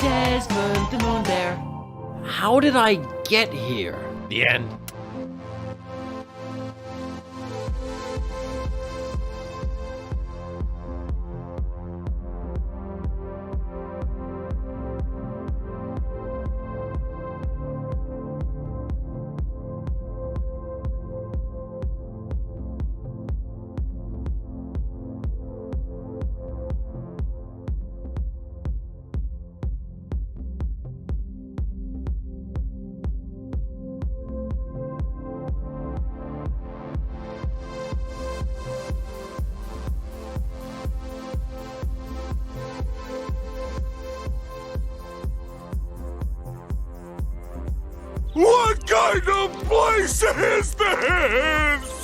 Desmond, the moon bear. How did I get here? The end. What kind of place is this?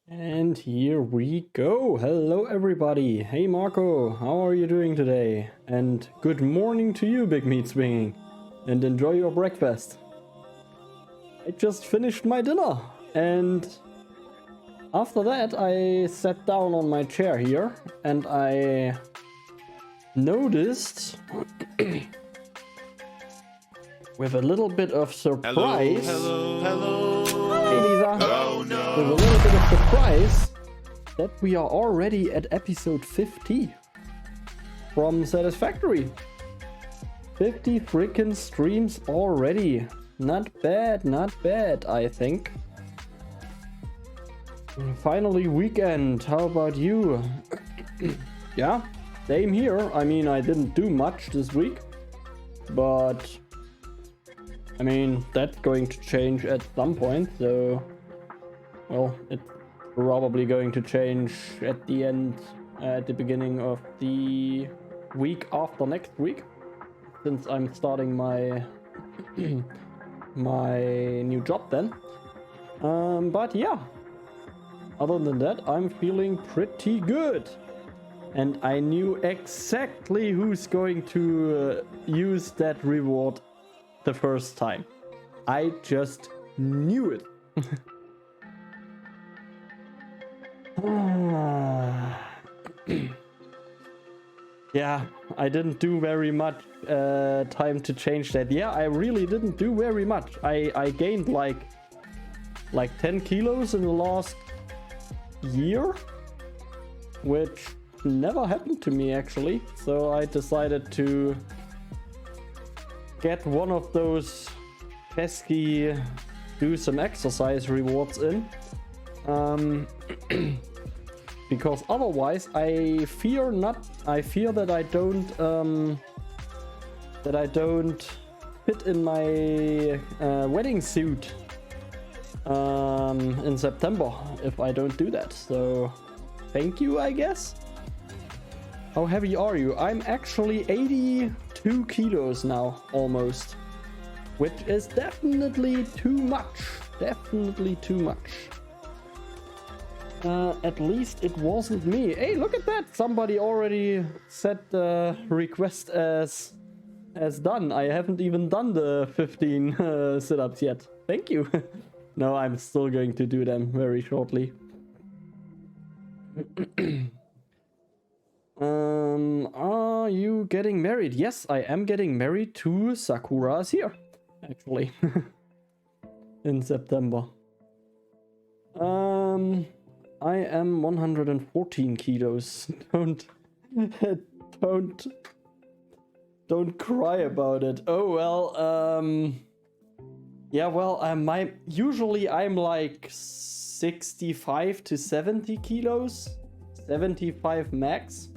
And here we go. Hello everybody. Hey Marco, how are you doing today? And good morning to you, Big Meat Swinging. And enjoy your breakfast. I just finished my dinner. And after that I sat down on my chair here and I noticed with a little bit of surprise. Hello. Hey Lisa. Oh no. With a little bit of surprise that we are already at episode 50 from Satisfactory. 50 freaking streams already. Not bad, I think. Finally weekend, how about you? Yeah? Same here. I mean, I didn't do much this week, but I mean, that's going to change at some point, so well, it's probably going to change at the end, at the beginning of the week after next week, since I'm starting my my new job then. But yeah, other than that, I'm feeling pretty good. And I knew exactly who's going to use that reward the first time. I just knew it. Yeah, I didn't do very much time to change that. Yeah, I really didn't do very much. I gained like 10 kilos in the last year, which never happened to me actually. So I decided to get one of those pesky do some exercise rewards in. Because otherwise I fear that I don't fit in my wedding suit in September if I don't do that. So thank you, I guess. How heavy are you? I'm actually 82 kilos now, almost. Which is definitely too much. Definitely too much. At least it wasn't me. Hey, look at that! Somebody already set the request as done. I haven't even done the 15 sit-ups yet. Thank you. No, I'm still going to do them very shortly. Are you getting married? Yes, I am getting married to Sakura's here, actually. In September. I am 114 kilos. Don't cry about it. Oh well, yeah, well, usually I'm like 65 to 70 kilos, 75 max.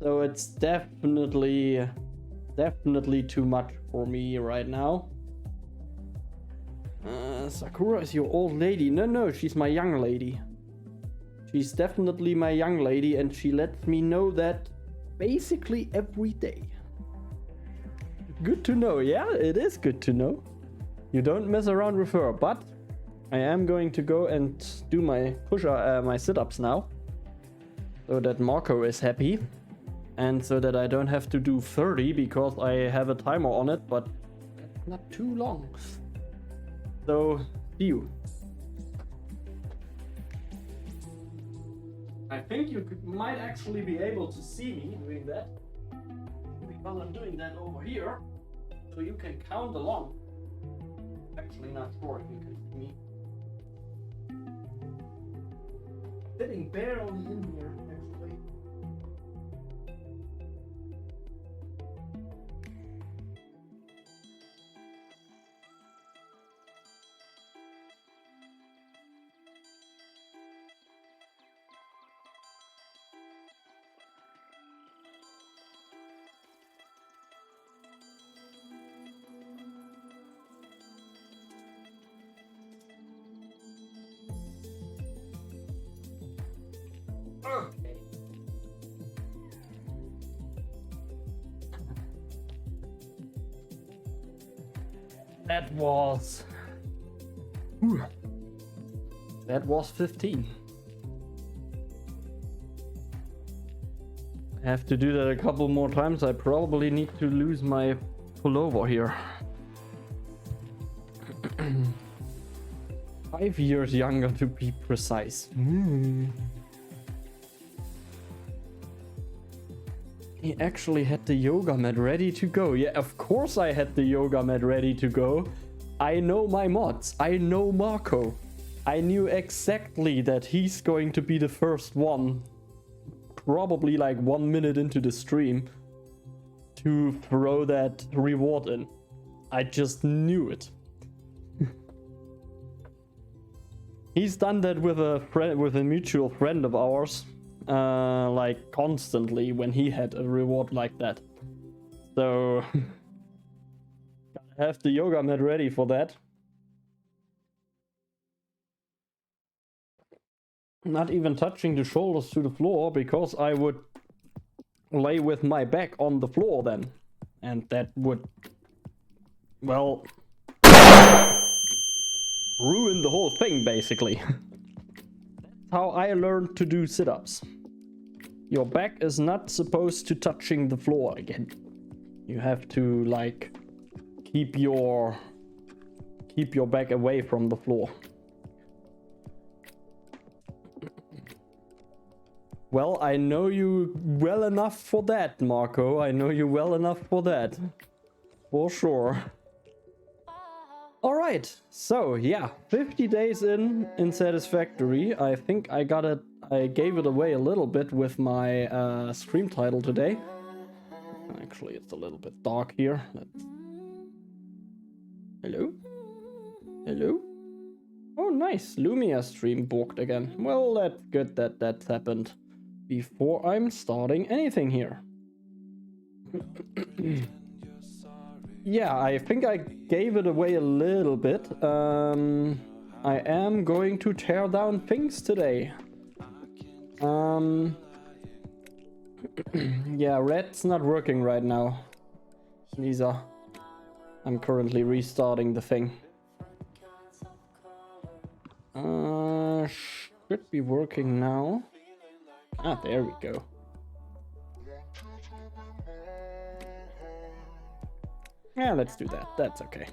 So it's definitely too much for me right now. Sakura is your old lady. No, she's my young lady. She's definitely my young lady, and she lets me know that basically every day. Good to know. Yeah, it is good to know. You don't mess around with her, but I am going to go and do my my sit-ups now, so that Marco is happy, and so that I don't have to do 30 because I have a timer on it, but that's not too long. So, see you. I think you might actually be able to see me doing that, because I'm doing that over here, so you can count along. Actually, not sure if you can see me. Sitting barely in here, actually. Okay. That was 15. I have to do that a couple more times. I probably need to lose my pullover here. 5 years younger to be precise. He actually had the yoga mat ready to go. Yeah, of course I had the yoga mat ready to go. I know my mods. I know Marco. I knew exactly that he's going to be the first one, probably like 1 minute into the stream, to throw that reward in. I just knew it. He's done that with a friend, with a mutual friend of ours. like constantly when he had a reward like that. So gotta have the yoga mat ready for that. Not even touching the shoulders to the floor, because I would lay with my back on the floor then. And that would, well, ruin the whole thing, basically. That's how I learned to do sit-ups. Your back is not supposed to touching the floor again. You have to, like, keep your back away from the floor. Well, I know you well enough for that, Marco. I know you well enough for that. For sure. Alright, so yeah, 50 days in Satisfactory. I think I got it, I gave it away a little bit with my stream title today. Actually, it's a little bit dark here. Hello? Hello? Oh, nice. Lumia stream booked again. Well, that's good that that's happened before I'm starting anything here. Yeah, I think I gave it away a little bit. I am going to tear down things today. Yeah, red's not working right now. Neither. I'm currently restarting the thing. Should be working now. Ah, there we go. Yeah, let's do that. That's okay.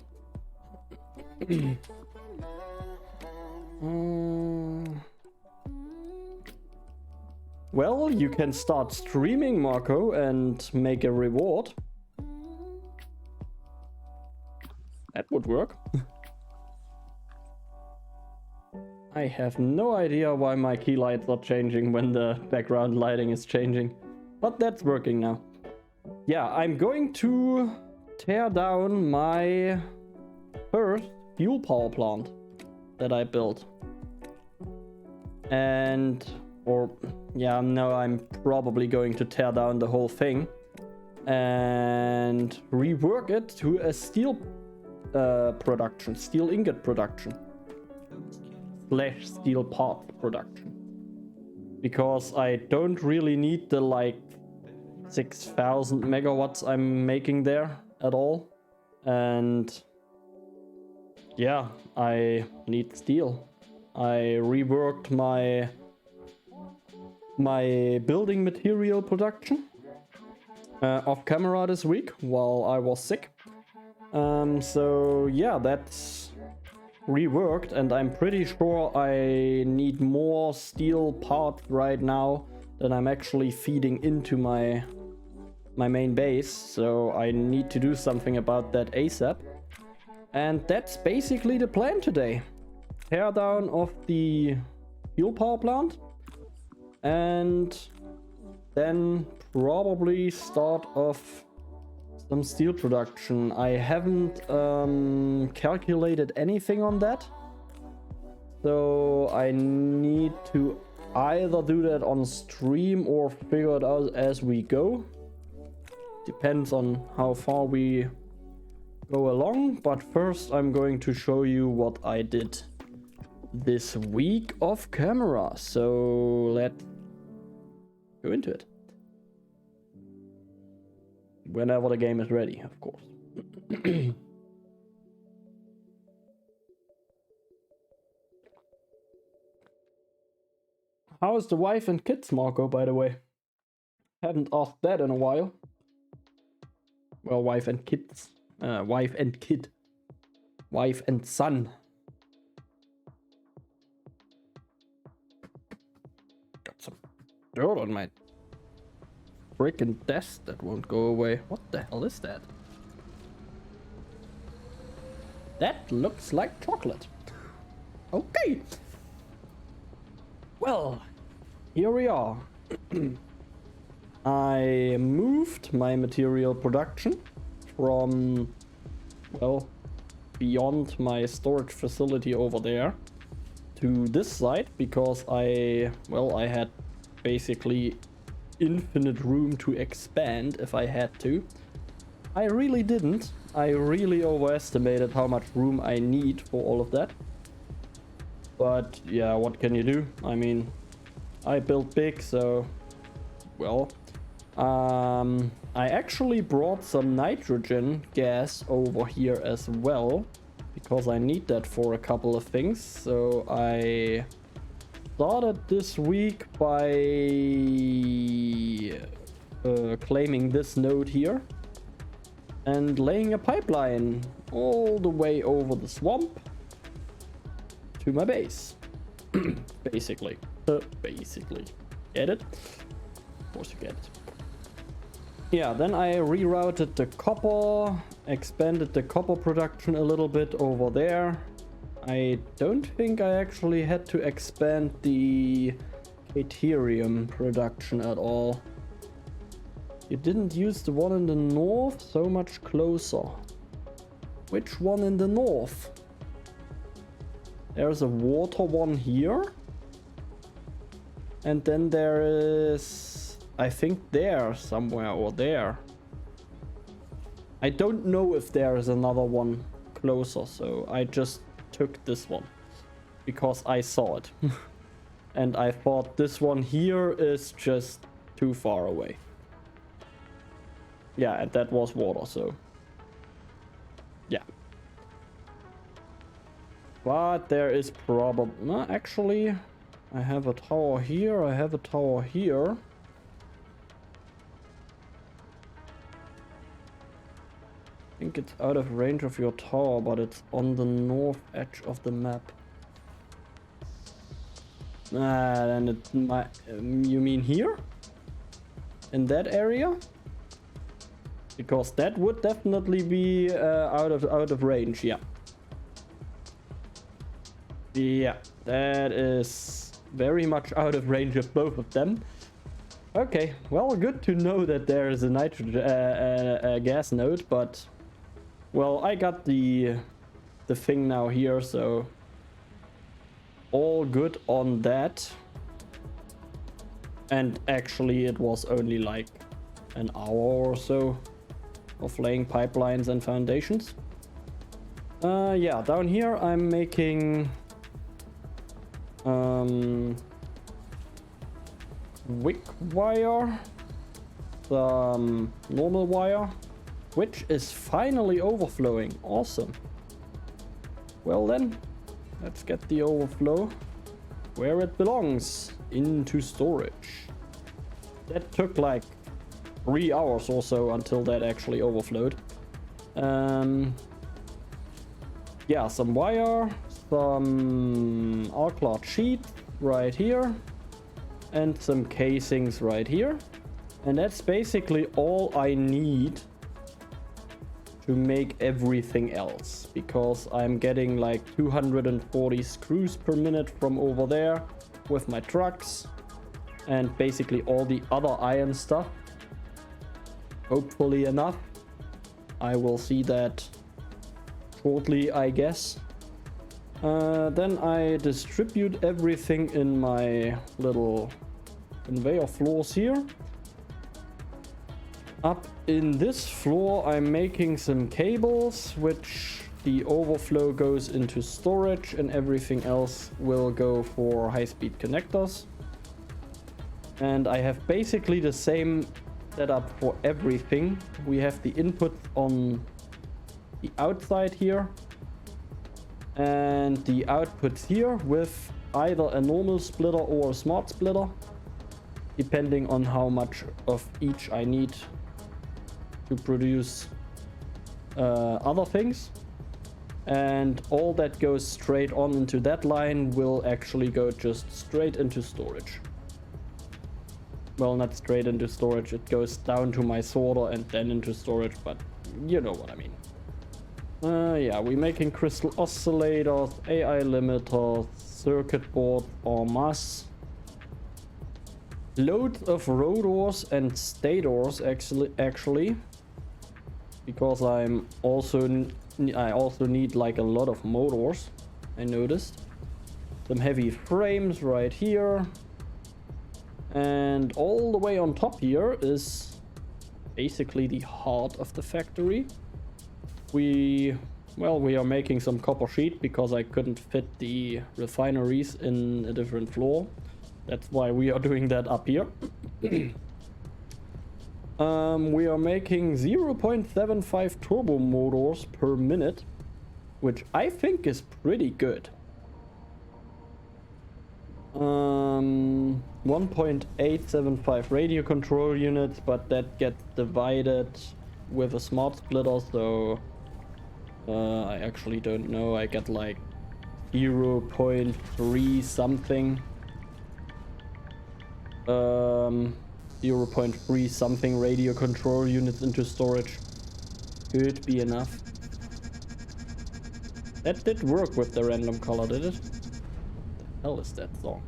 Well, you can start streaming, Marco, and make a reward. That would work. I have no idea why my key lights are changing when the background lighting is changing, but that's working now. Yeah, I'm going to tear down my first fuel power plant that I built. And, I'm probably going to tear down the whole thing and rework it to a steel production, steel ingot production. / steel part production, because I don't really need the like 6,000 megawatts I'm making there at all, and yeah, I need steel. I reworked my building material production off camera this week while I was sick. So yeah, that's reworked, and I'm pretty sure I need more steel parts right now than I'm actually feeding into my main base, so I need to do something about that ASAP. And that's basically the plan today. Tear down of the fuel power plant, and then probably start off some steel production. I haven't calculated anything on that, so I need to either do that on stream or figure it out as we go. Depends on how far we go along, but first I'm going to show you what I did this week off camera, so let's go into it. Whenever the game is ready, of course. How is the wife and kids, Marco, by the way? Haven't asked that in a while. Well, wife and kids. Wife and kid. Wife and son. Got some dirt on my freaking desk that won't go away. What the hell is that? That looks like chocolate. Okay. Well, here we are. I moved my material production from, well, beyond my storage facility over there to this side, because I had basically infinite room to expand if I had to. I really didn't. I really overestimated how much room I need for all of that. But yeah, what can you do? I mean, I built big, so well. I actually brought some nitrogen gas over here as well, because I need that for a couple of things. So I started this week by claiming this node here and laying a pipeline all the way over the swamp to my base. Basically. Basically. Get it? Of course you get it. Yeah, then I rerouted the copper, expanded the copper production a little bit over there. I don't think I actually had to expand the Caterium production at all. You didn't use the one in the north, so much closer. Which one in the north? There's a water one here. And then there is, I think there somewhere, or there. I don't know if there is another one closer, so I just took this one because I saw it. And I thought this one here is just too far away. Yeah, and that was water, so yeah. But there is probably, actually, I have a tower here, I have a tower here. I think it's out of range of your tower, but it's on the north edge of the map. And it might, you mean here? In that area? Because that would definitely be out of range, yeah. Yeah, that is very much out of range of both of them. Okay, well, good to know that there is a nitrogen gas node, but well, I got the thing now here, so all good on that. And actually, it was only like an hour or so of laying pipelines and foundations. Yeah, down here I'm making wick wire, some normal wire, which is finally overflowing. Awesome. Well then, let's get the overflow where it belongs, into storage. That took like 3 hours or so until that actually overflowed. Yeah, some wire, some alkyd sheet right here, and some casings right here. And that's basically all I need to make everything else, because I'm getting like 240 screws per minute from over there with my trucks, and basically all the other iron stuff. Hopefully enough. I will see that shortly, I guess. Then I distribute everything in my little conveyor floors here. Up in this floor I'm making some cables, which the overflow goes into storage, and everything else will go for high-speed connectors. And I have basically the same setup for everything. We have the input on the outside here and the outputs here, with either a normal splitter or a smart splitter, depending on how much of each I need to produce other things. And all that goes straight on into that line will actually go just straight into storage. Well, not straight into storage, it goes down to my sorter and then into storage, but you know what I mean. Yeah, we're making crystal oscillators, AI limiters, circuit board en masse. Loads of rotors and stators actually, because I also need like a lot of motors, I noticed. Some heavy frames right here. And all the way on top here is basically the heart of the factory. We are making some copper sheet because I couldn't fit the refineries in a different floor. That's why we are doing that up here. We are making 0.75 turbo motors per minute, which I think is pretty good. 1.875 radio control units, but that gets divided with a smart splitter, so I actually don't know. I get like 0.3 something. 0.3 something radio control units into storage. Could be enough. That did work with the random color, did it? What the hell is that song?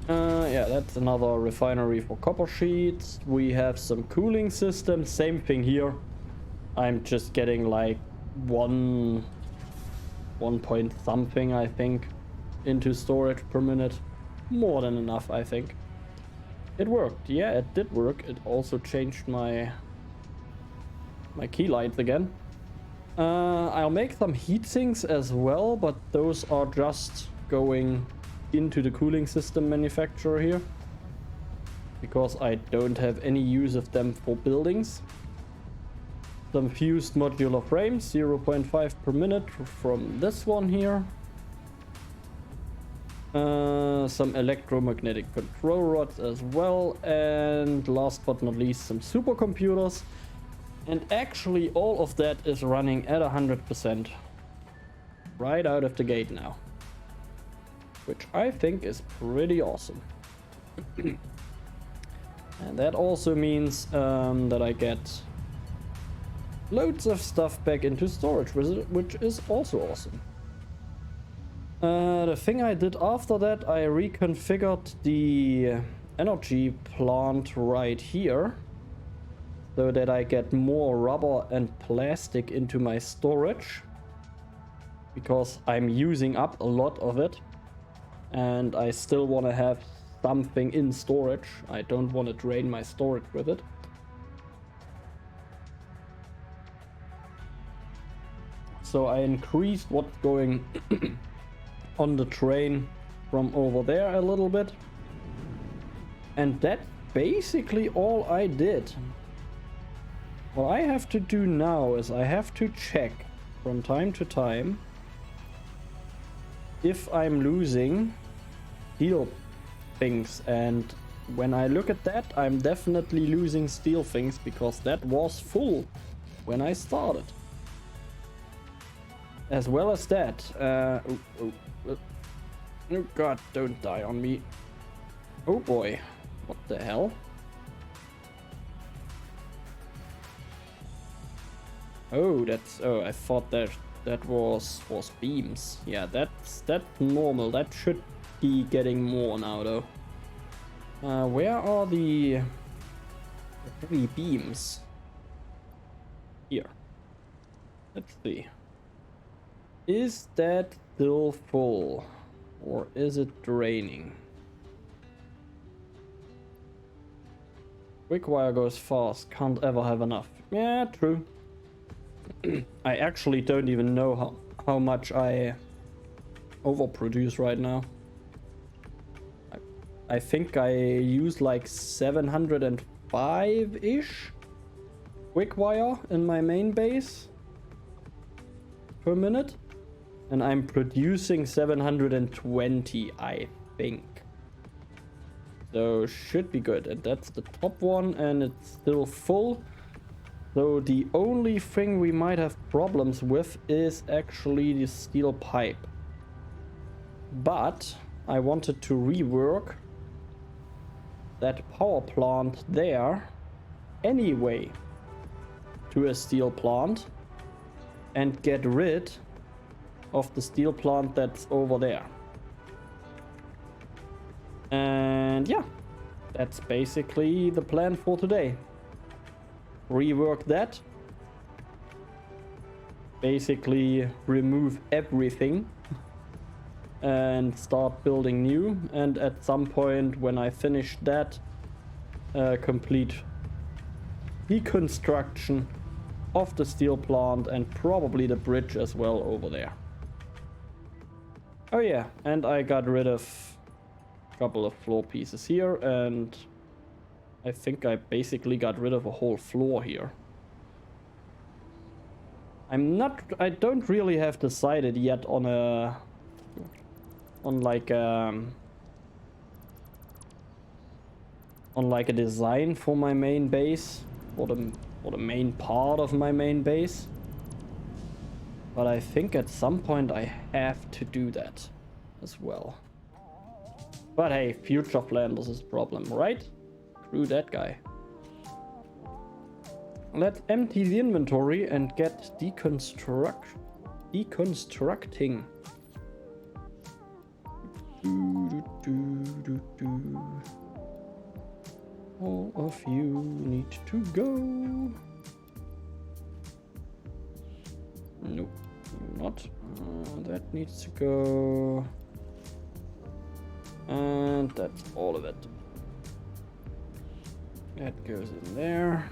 Yeah, that's another refinery for copper sheets. We have some cooling systems. Same thing here. I'm just getting like 1 point something, I think, into storage per minute. More than enough, I think. It worked. Yeah, it did work. It also changed my key lights again. I'll make some heat sinks as well, but those are just going into the cooling system manufacturer here, because I don't have any use of them for buildings. Some fused modular frames, 0.5 per minute from this one here. Some electromagnetic control rods as well, and last but not least some supercomputers. And actually all of that is running at 100% right out of the gate now, which I think is pretty awesome. And that also means that I get loads of stuff back into storage, which is also awesome. The thing I did after that, I reconfigured the energy plant right here so that I get more rubber and plastic into my storage, because I'm using up a lot of it and I still want to have something in storage. I don't want to drain my storage with it. So I increased what's going on the train from over there a little bit. And that's basically all I did. What I have to do now is I have to check from time to time if I'm losing steel things, and when I look at that, I'm definitely losing steel things because that was full when I started. As well as that, oh god, don't die on me. Oh boy, what the hell? Oh, I thought that was beams. Yeah, that's normal. That should be getting more now though. Where are the heavy beams? Here. Let's see. Is that still full? Or is it draining? Quick wire goes fast, can't ever have enough. Yeah, true. I actually don't even know how much I overproduce right now. I think I use like 705-ish quick wire in my main base per minute. And I'm producing 720, I think. So should be good. And that's the top one, and it's still full. So the only thing we might have problems with is actually the steel pipe. But I wanted to rework that power plant there anyway to a steel plant and get rid of the steel plant that's over there. And yeah, that's basically the plan for today. Rework that. Basically remove everything and start building new. And at some point when I finish that, complete deconstruction of the steel plant and probably the bridge as well over there. Oh yeah, and I got rid of a couple of floor pieces here, and I think I basically got rid of a whole floor here. I don't really have decided yet on like a design for my main base, or the main part of my main base. But I think at some point I have to do that as well. But hey, future Flanders is a problem, right? Screw that guy. Let's empty the inventory and get deconstructing. All of you need to go. Nope, not. That needs to go. And that's all of it. That goes in there.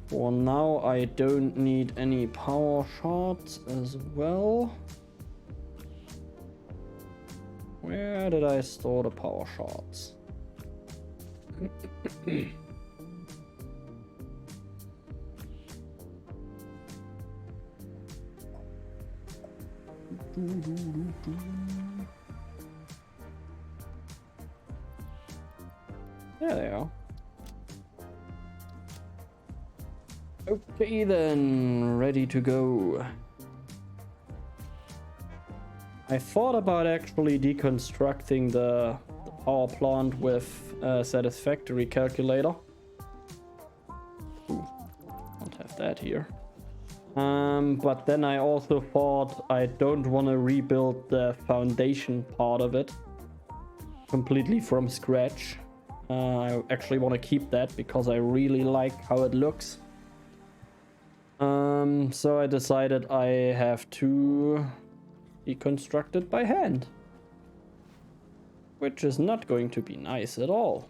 For now, I don't need any power shards as well. Where did I store the power shards? There they are. Okay then, ready to go. I thought about actually deconstructing the power plant with a Satisfactory calculator. Ooh, don't have that here. But then I also thought I don't want to rebuild the foundation part of it completely from scratch. I actually want to keep that because I really like how it looks. So I decided I have to deconstruct it by hand, which is not going to be nice at all.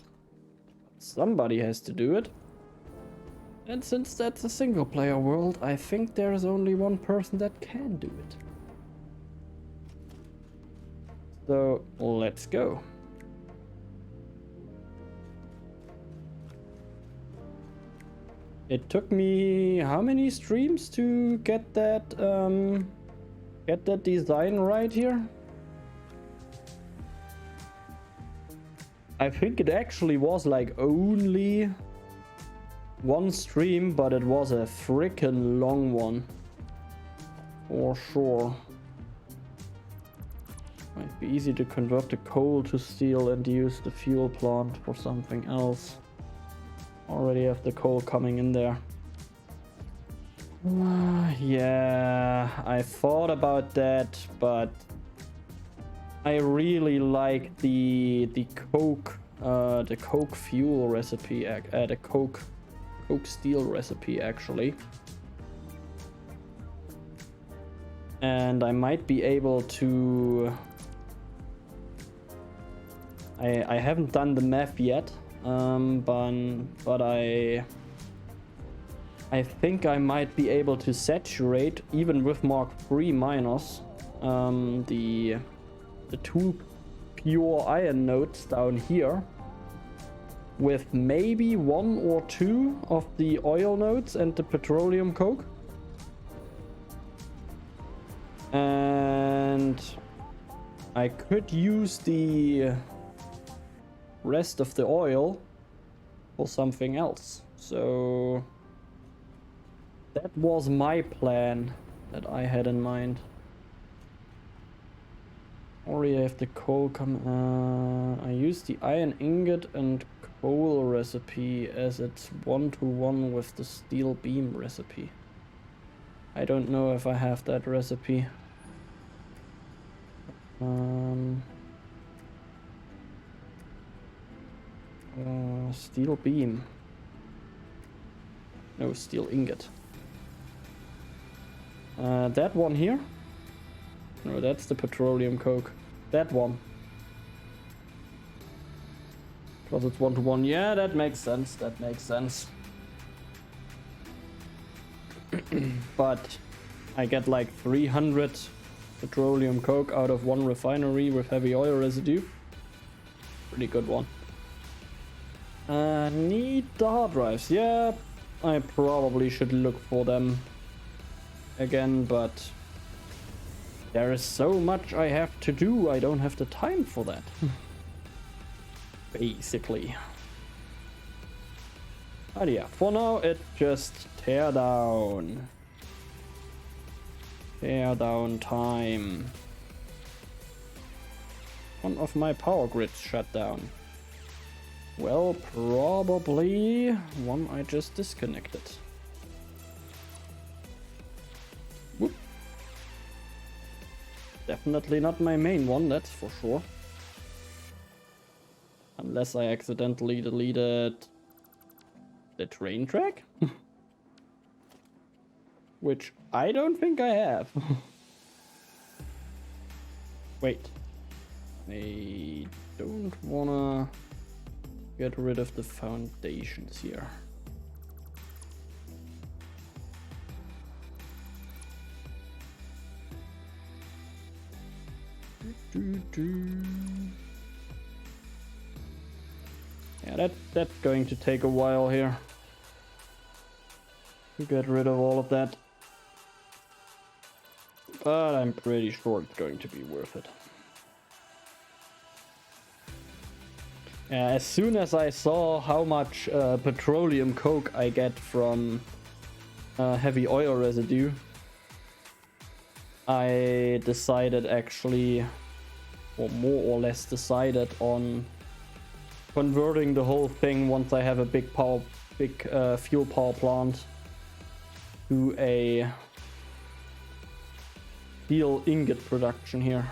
Somebody has to do it. And since that's a single player world, I think there's only one person that can do it. So let's go. It took me how many streams to get that design right here? I think it actually was like only one stream, but it was a freaking long one. For sure. Might be easy to convert the coal to steel and use the fuel plant for something else. Already have the coal coming in there. Yeah, I thought about that, but I really like the coke fuel recipe, the coke steel recipe actually. And I might be able to. I haven't done the math yet. But I think I might be able to saturate, even with Mark III miners, the two pure iron nodes down here with maybe 1 or 2 of the oil nodes and the petroleum coke. And I could use the rest of the oil for something else. So that was my plan that I had in mind. Already have the coal come. I use the iron ingot and coal recipe as it's 1-to-1 with the steel beam recipe. I don't know if I have that recipe. Steel beam. No, steel ingot. That one here. No, that's the petroleum coke. That one. Because it's 1-to-1. Yeah, that makes sense. That makes sense. But I get like 300 petroleum coke out of one refinery with heavy oil residue. Pretty good one. Need the hard drives. Yeah, I probably should look for them again, but there is so much I have to do. I don't have the time for that. Basically. But yeah, for now it's just tear down. Tear down time. One of my power grids shut down. Well, probably one I just disconnected. Whoop. Definitely not my main one, that's for sure. Unless I accidentally deleted the train track? Which I don't think I have. Wait. I don't wanna get rid of the foundations here. Yeah, that's going to take a while here to get rid of all of that. But I'm pretty sure it's going to be worth it. As soon as I saw how much petroleum coke I get from heavy oil residue, I decided actually, or more or less decided on converting the whole thing once I have a big fuel power plant to a steel ingot production here.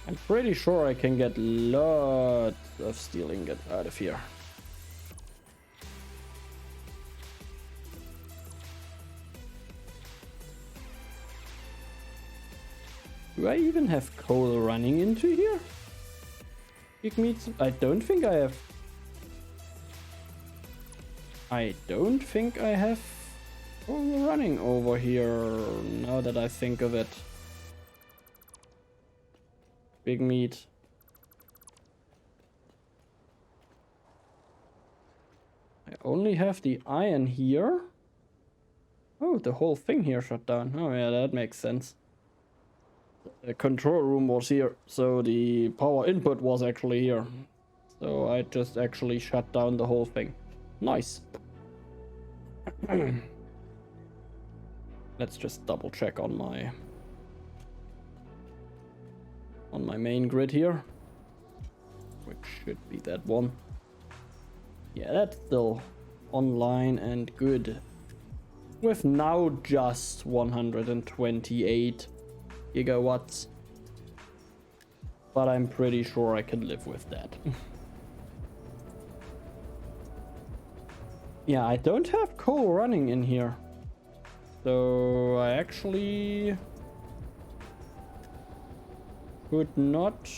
I'm pretty sure I can get lots of steel ingot out of here. Do I even have coal running into here? Big meats? I don't think I have. I don't think I have coal running over here, now that I think of it. Big meat. I only have the iron here. Oh, the whole thing here shut down. Oh yeah, that makes sense. The control room was here, so the power input was actually here. So I just actually shut down the whole thing. Nice. Let's just double check on my main grid here, which should be that one. Yeah, that's still online and good, with now just 128 gigawatts, but I'm pretty sure I can live with that. Yeah, I don't have coal running in here, so I actually could not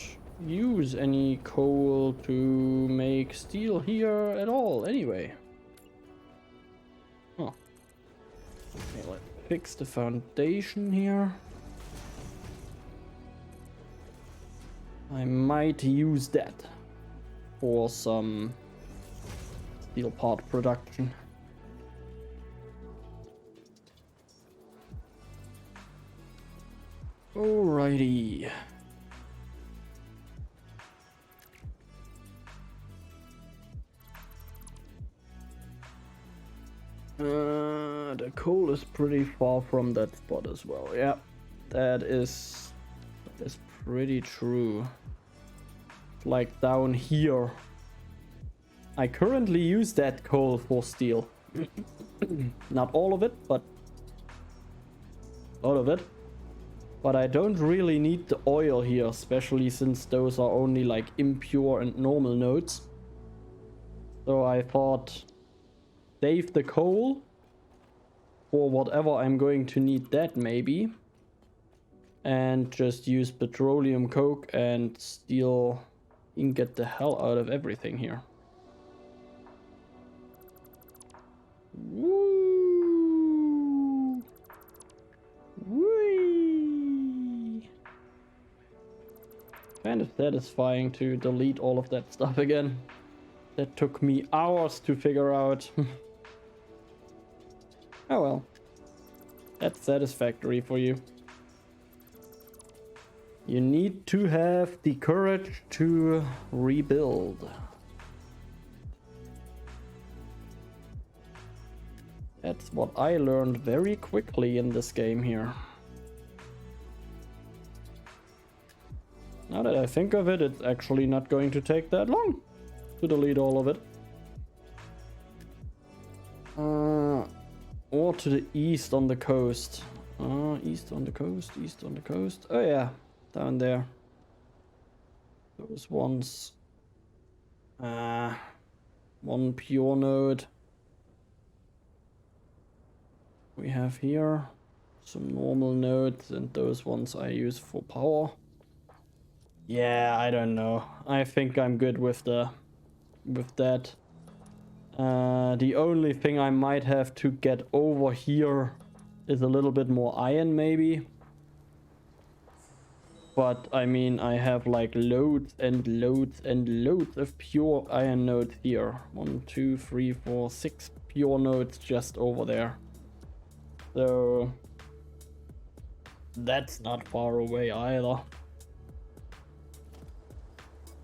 use any coal to make steel here at all anyway. Oh. Okay, let's fix the foundation here. I might use that for some steel part production. Alrighty. The coal is pretty far from that spot as well. Yeah, that is pretty true. Like down here. I currently use that coal for steel. Not all of it, but a lot of it. But I don't really need the oil here, especially since those are only like impure and normal nodes. So I thought, save the coal for whatever I'm going to need that maybe. and just use petroleum coke and steal and get the hell out of everything here. Woo! Whee! Kind of satisfying to delete all of that stuff again. That took me hours to figure out. Oh well. That's satisfactory for you. You need to have the courage to rebuild. That's what I learned very quickly in this game here. Now that I think of it, it's actually not going to take that long to delete all of it. Or to the east on the coast. East on the coast, east on the coast. Oh yeah, down there. Those ones. One pure node. We have here some normal nodes, and those ones I use for power. Yeah, I don't know. I think I'm good with that. The only thing I might have to get over here is a little bit more iron maybe. But I mean, I have like loads and loads and loads of pure iron nodes here. 1, 2, 3, 4, 6 pure nodes just over there. So that's not far away either.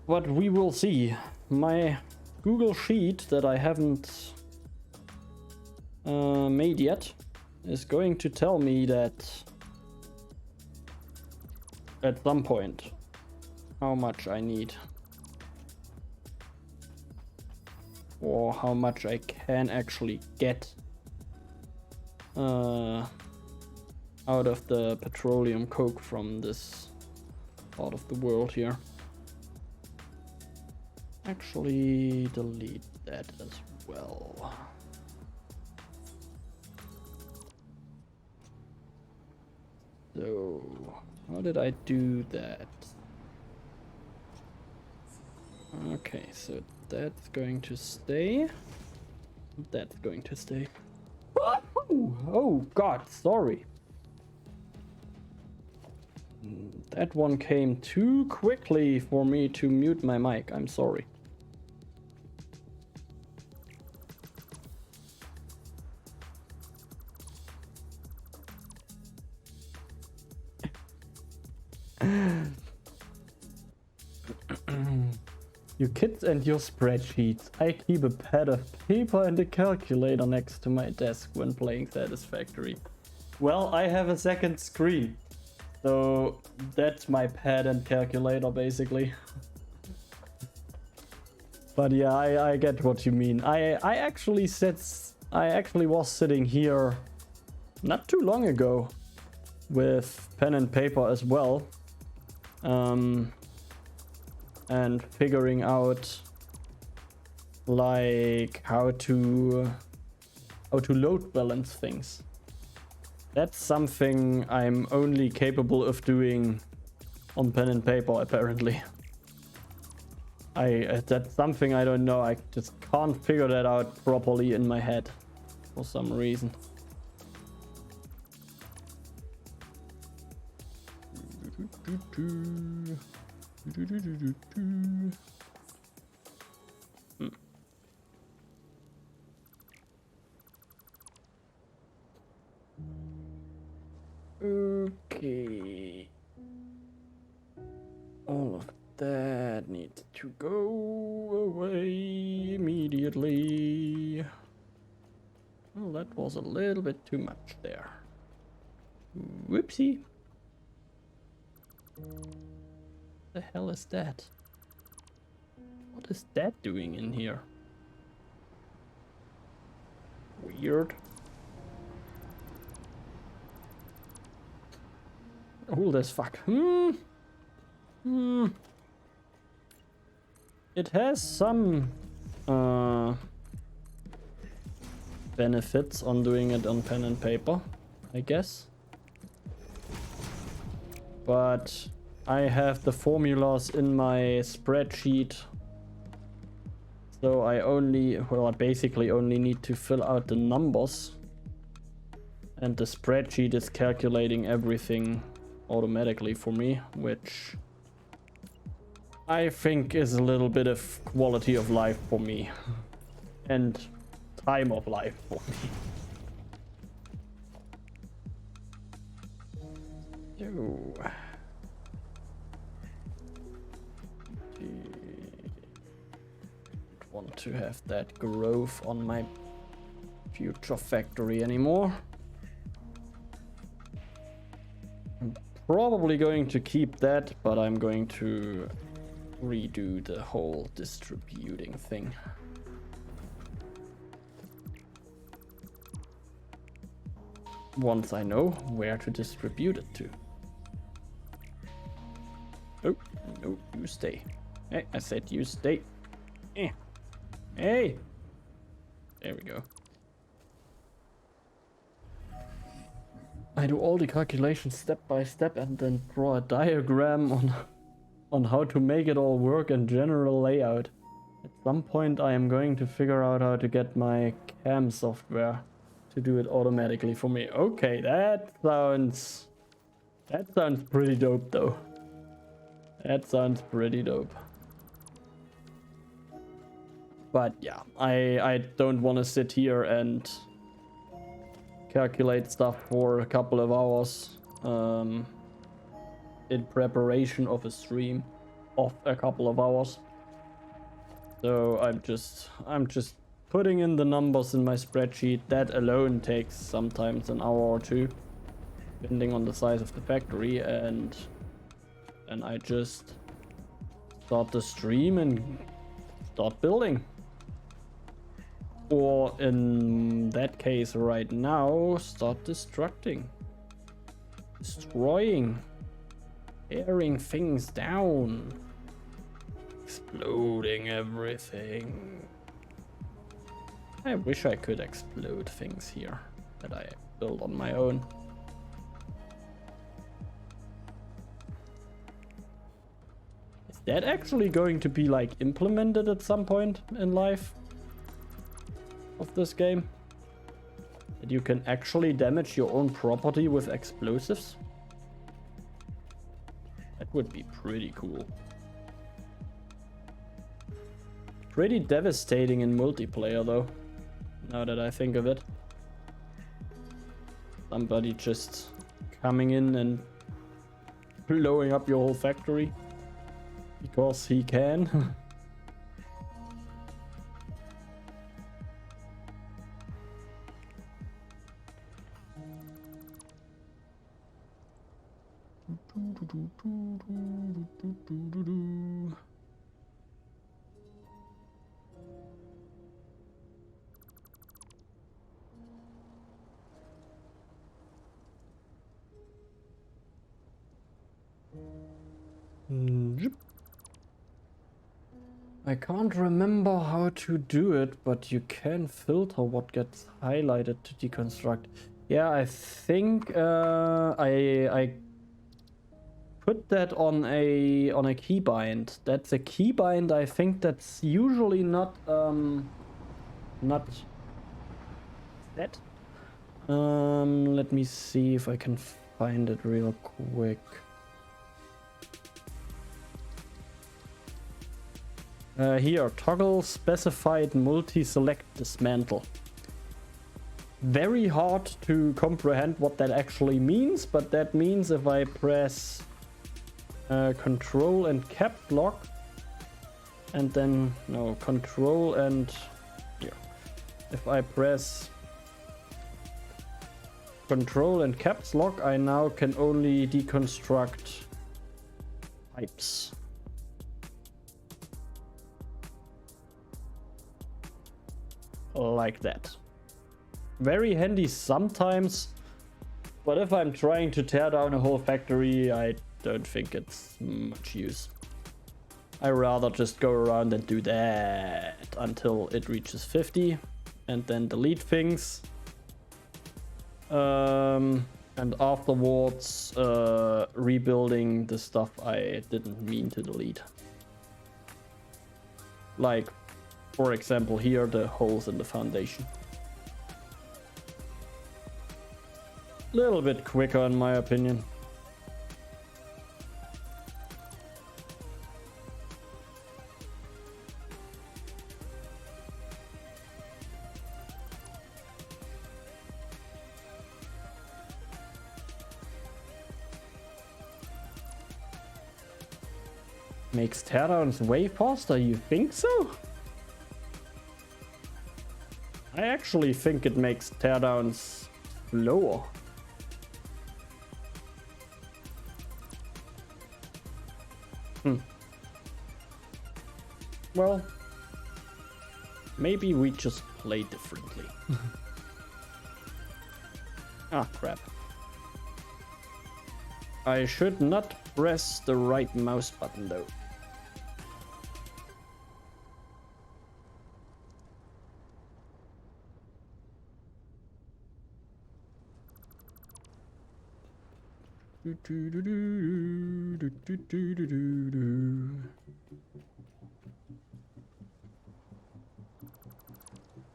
But we will see. My Google Sheet that I haven't made yet is going to tell me that at some point how much I need, or how much I can actually get out of the petroleum coke from this part of the world here. Actually delete that as well. So how did I do that? Okay, so that's going to stay. That's going to stay. Oh god, sorry. That one came too quickly for me to mute my mic. I'm sorry. You kids and your spreadsheets. I keep a pad of paper and a calculator next to my desk when playing Satisfactory. Well, I have a second screen. So that's my pad and calculator basically. But yeah, I get what you mean. I actually was sitting here not too long ago with pen and paper as well. And figuring out like how to load balance things. That's something I'm only capable of doing on pen and paper apparently. That's something I don't know. I just can't figure that out properly in my head for some reason. Okay. All of that needs to go away immediately. Well, that was a little bit too much there. Whoopsie. The hell is that? What is that doing in here? Weird. Old as fuck. It has some benefits on doing it on pen and paper, I guess. but I have the formulas in my spreadsheet. So I basically only need to fill out the numbers. And the spreadsheet is calculating everything automatically for me, which I think is a little bit of quality of life for me. And time of life for me. So, don't want to have that growth on my future factory anymore. I'm probably going to keep that, but I'm going to redo the whole distributing thing. Once I know where to distribute it to. Oh, no, you stay. Hey, I said you stay. Eh. Hey! There we go. I do all the calculations step by step and then draw a diagram on how to make it all work in general layout. At some point I am going to figure out how to get my cam software to do it automatically for me. Okay, that sounds pretty dope though. That sounds pretty dope. But yeah, I don't want to sit here and calculate stuff for a couple of hours in preparation of a stream of a couple of hours. So I'm just putting in the numbers in my spreadsheet. That alone takes sometimes an hour or two, depending on the size of the factory, and I just start the stream and start building. Or in that case right now, start destroying, tearing things down, exploding everything. I wish I could explode things here that I build on my own. Is that actually going to be like implemented at some point in life of this game? That you can actually damage your own property with explosives? That would be pretty cool. Pretty devastating in multiplayer though, now that I think of it. Somebody just coming in and blowing up your whole factory because he can. I can't remember how to do it, but you can filter what gets highlighted to deconstruct. Yeah, I think I put that on a keybind. That's a keybind. I think that's usually not that. Let me see if I can find it real quick. Here, toggle specified multi-select dismantle. Very hard to comprehend what that actually means, but that means if I press Control and Cap lock, and then no, Control and here. If I press Control and Caps lock, I now can only deconstruct pipes. Like that. Very handy sometimes, but if I'm trying to tear down a whole factory, I don't think it's much use. I rather just go around and do that until it reaches 50 and then delete things. And And afterwards, rebuilding the stuff I didn't mean to delete. Like, for example, here, the holes in the foundation. Little bit quicker, in my opinion. Makes teardowns way faster, you think so? I actually think it makes teardowns slower. Well, maybe we just play differently. Ah, crap. I should not press the right mouse button though.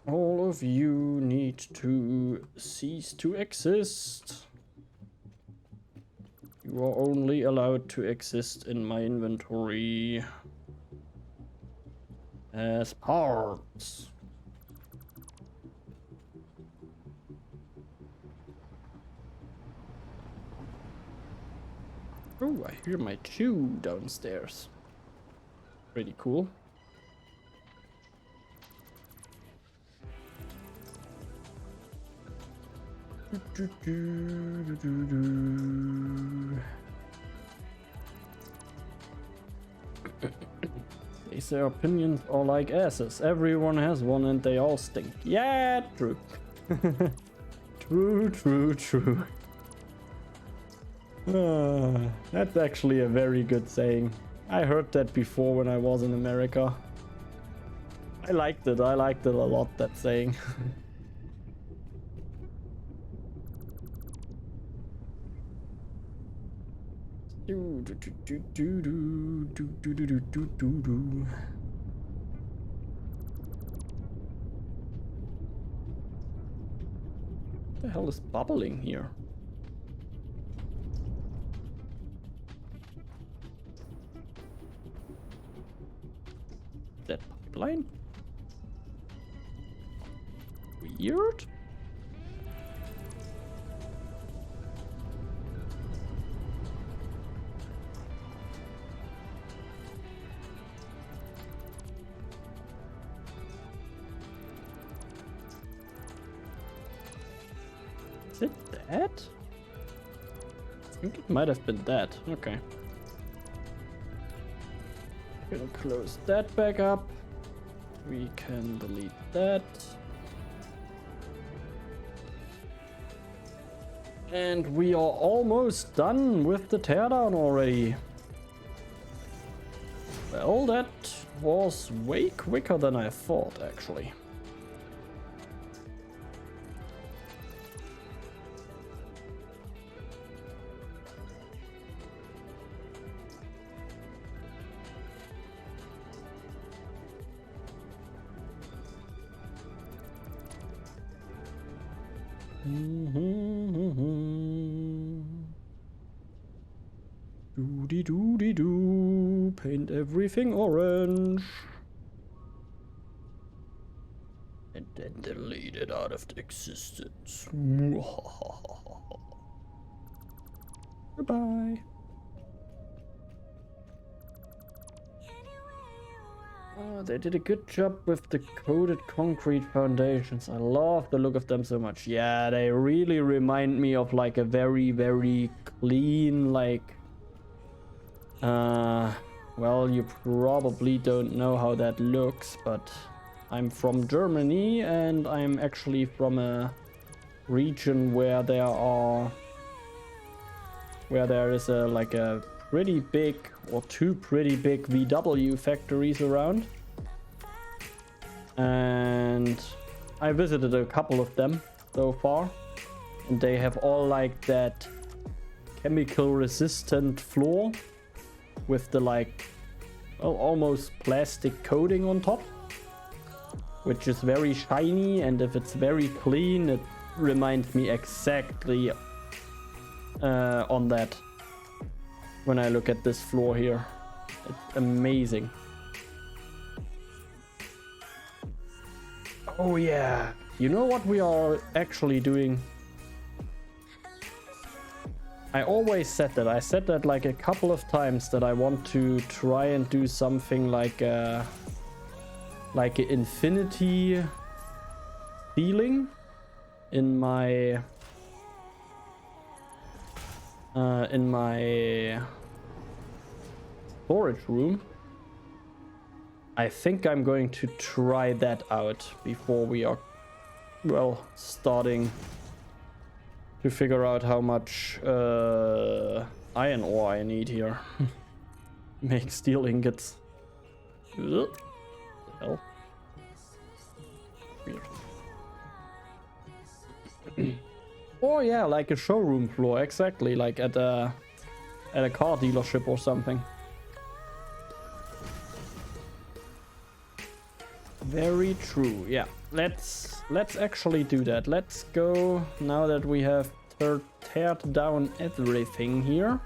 All of you need to cease to exist. You are only allowed to exist in my inventory as parts. Oh, I hear my chew downstairs. Pretty cool. They say opinions are like asses. Everyone has one and they all stink. Yeah, true. True. That's actually a very good saying. I heard that before when I was in America. I liked it a lot, that saying. What the hell is bubbling here? That pipeline? Weird. Is it that? I think it might have been that. Okay. Gonna close that back up. We can delete that. And we are almost done with the teardown already. Well, that was way quicker than I thought, actually. Doody-doo, paint everything orange. And then delete it out of existence. Goodbye. Oh, they did a good job with the coated concrete foundations. I love the look of them so much. Yeah, they really remind me of like a very, very clean, like... well, you probably don't know how that looks, but I'm from Germany and I'm actually from a region where there is like a pretty big or two pretty big VW factories around, and I visited a couple of them so far, And they have all like that chemical resistant floor with the like, well, almost plastic coating on top, which is very shiny, and if it's very clean, it reminds me exactly on that when I look at this floor here. It's amazing. Oh yeah, you know what we are actually doing? I always said that. I said that like a couple of times, that I want to try and do something like an infinity ceiling in my storage room. I think I'm going to try that out before we are, well, starting to figure out how much iron ore I need here. Make steel ingots. Ugh. The hell? Weird. Oh yeah, like a showroom floor, exactly, like at a car dealership or something. Very true. Yeah, let's actually do that. Let's go now that we have teared down everything here.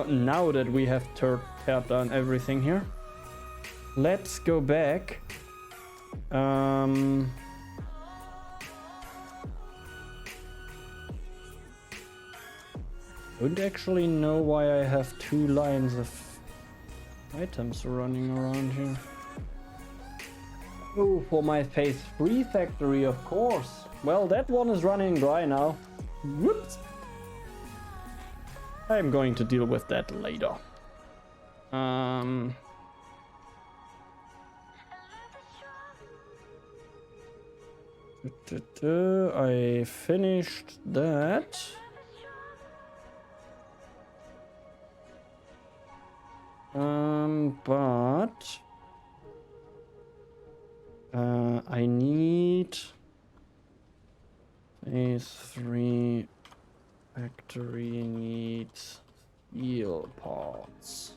Now that we have teared down everything here, let's go back. Don't actually know why I have 2 lines of items running around here. Oh, for my phase 3 factory, of course. Well, that one is running dry now. Whoops. I'm going to deal with that later. I finished that. But I need phase 3 factory needs steel parts.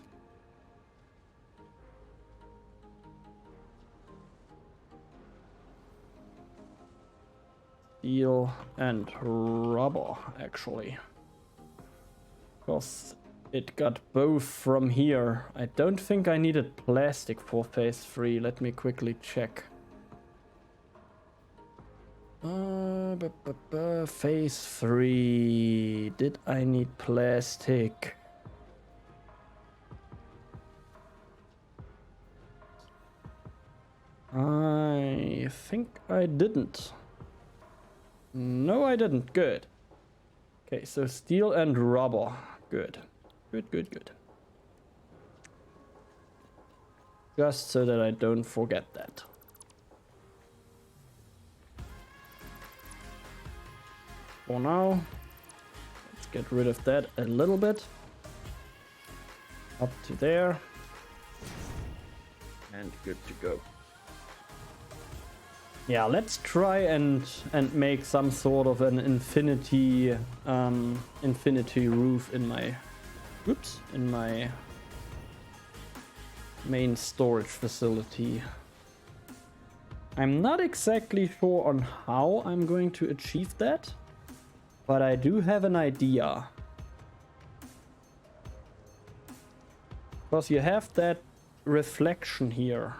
Steel and rubber, actually. Because it got both from here. I don't think I needed plastic for phase 3. Let me quickly check. Phase 3. Did I need plastic? I think I didn't. No, I didn't. Good. Okay, so steel and rubber. Good. Good. Just so that I don't forget that. For now, let's get rid of that a little bit. Up to there. And good to go. Yeah, let's try and make some sort of an infinity roof in my main storage facility. I'm not exactly sure on how I'm going to achieve that, but I do have an idea. Because you have that reflection here.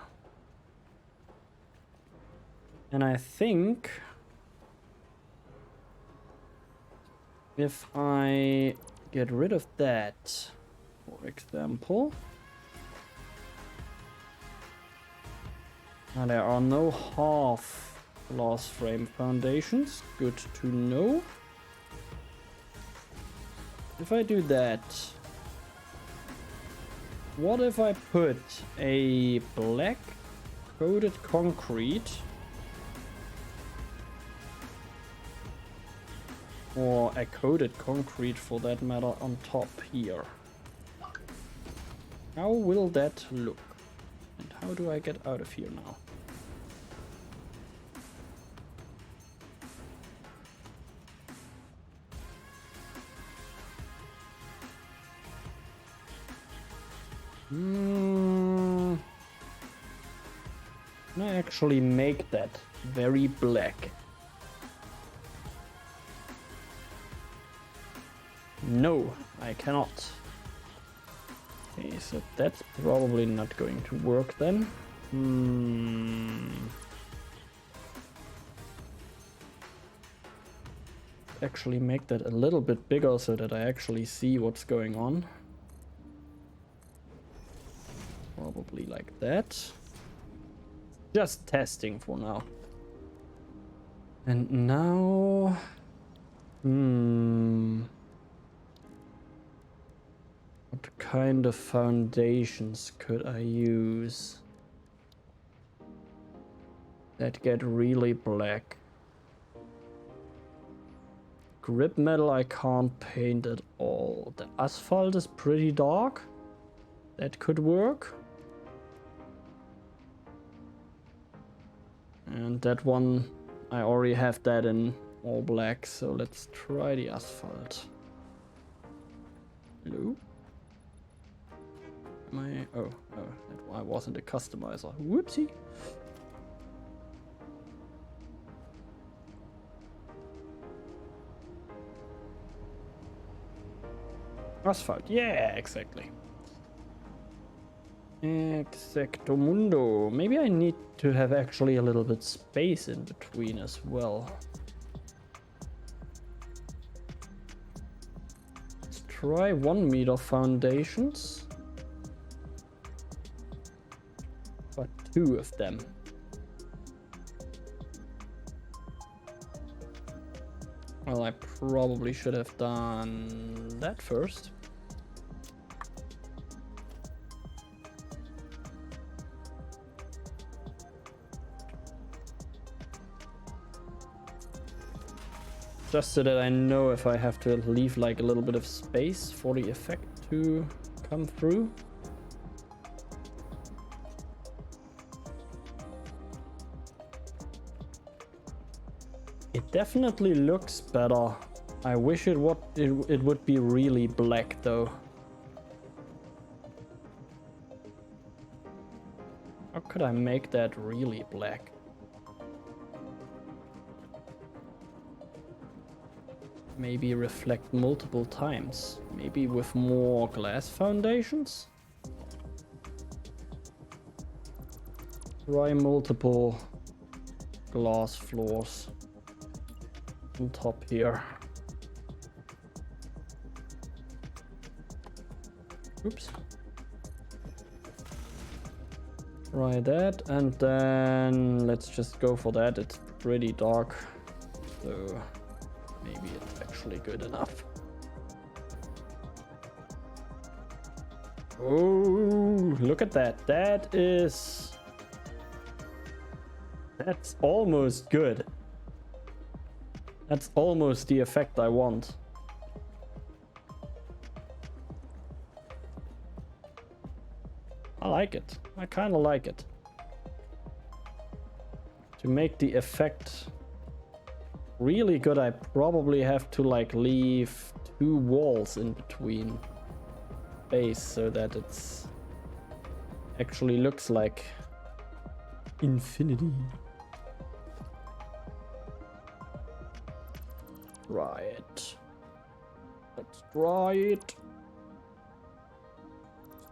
And I think if I get rid of that, for example, now there are no half glass frame foundations. Good to know. If I do that, what if I put a black coated concrete, or a coated concrete for that matter, on top here? How will that look? And how do I get out of here now? Can I actually make that very black? No, I cannot. Okay, so that's probably not going to work then. Actually make that a little bit bigger so that I actually see what's going on. Probably like that. Just testing for now. And now... What kind of foundations could I use that get really black? Grip metal I can't paint at all. The asphalt is pretty dark. That could work. And that one, I already have that in all black, so let's try the asphalt. Hello? Oh, I wasn't a customizer. Whoopsie. Asphalt, yeah, exactly. Exactomundo. Maybe I need to have actually a little bit space in between as well. Let's try 1 meter foundations. But 2 of them. Well, I probably should have done that first. Just so that I know if I have to leave like a little bit of space for the effect to come through. It definitely looks better. I wish it would be really black though. How could I make that really black? Maybe reflect multiple times. Maybe with more glass foundations? Try multiple glass floors on top here. Oops. Try that, and then let's just go for that. It's pretty dark, so maybe it's actually good enough. Oh, look at that. That's almost good. That's almost the effect I want. I like it. I kind of like it. To make the effect really good, I probably have to like leave 2 walls in between base so that it's actually looks like infinity. Try it. Let's try it.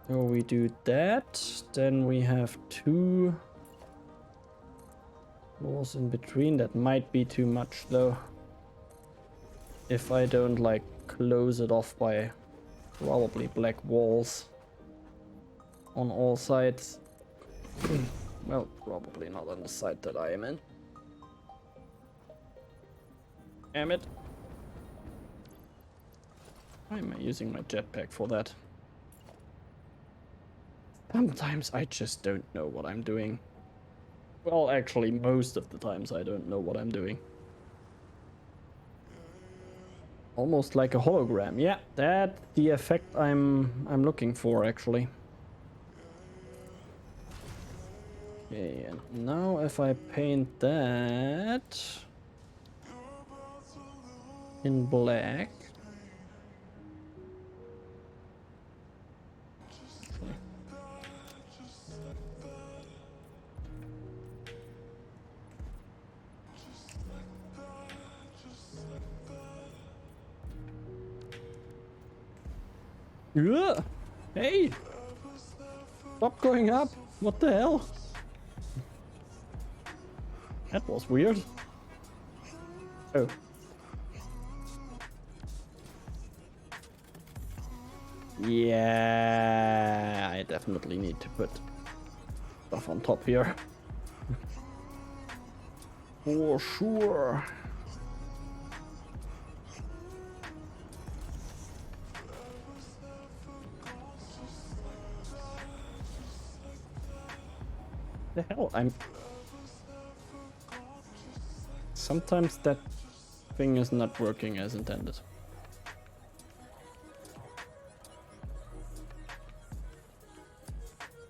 So we do that, then we have 2 walls in between. That might be too much though, if I don't like close it off by probably black walls on all sides. Well, probably not on the side that I am in. Damn it. Why am I using my jetpack for that? Sometimes I just don't know what I'm doing. Well, actually, most of the times I don't know what I'm doing. Almost like a hologram. Yeah, that's the effect I'm looking for, actually. Okay, and now if I paint that in black. Yeah. Hey! Stop going up! What the hell? That was weird. Oh. Yeah, I definitely need to put stuff on top here. For sure. The hell, sometimes that thing is not working as intended.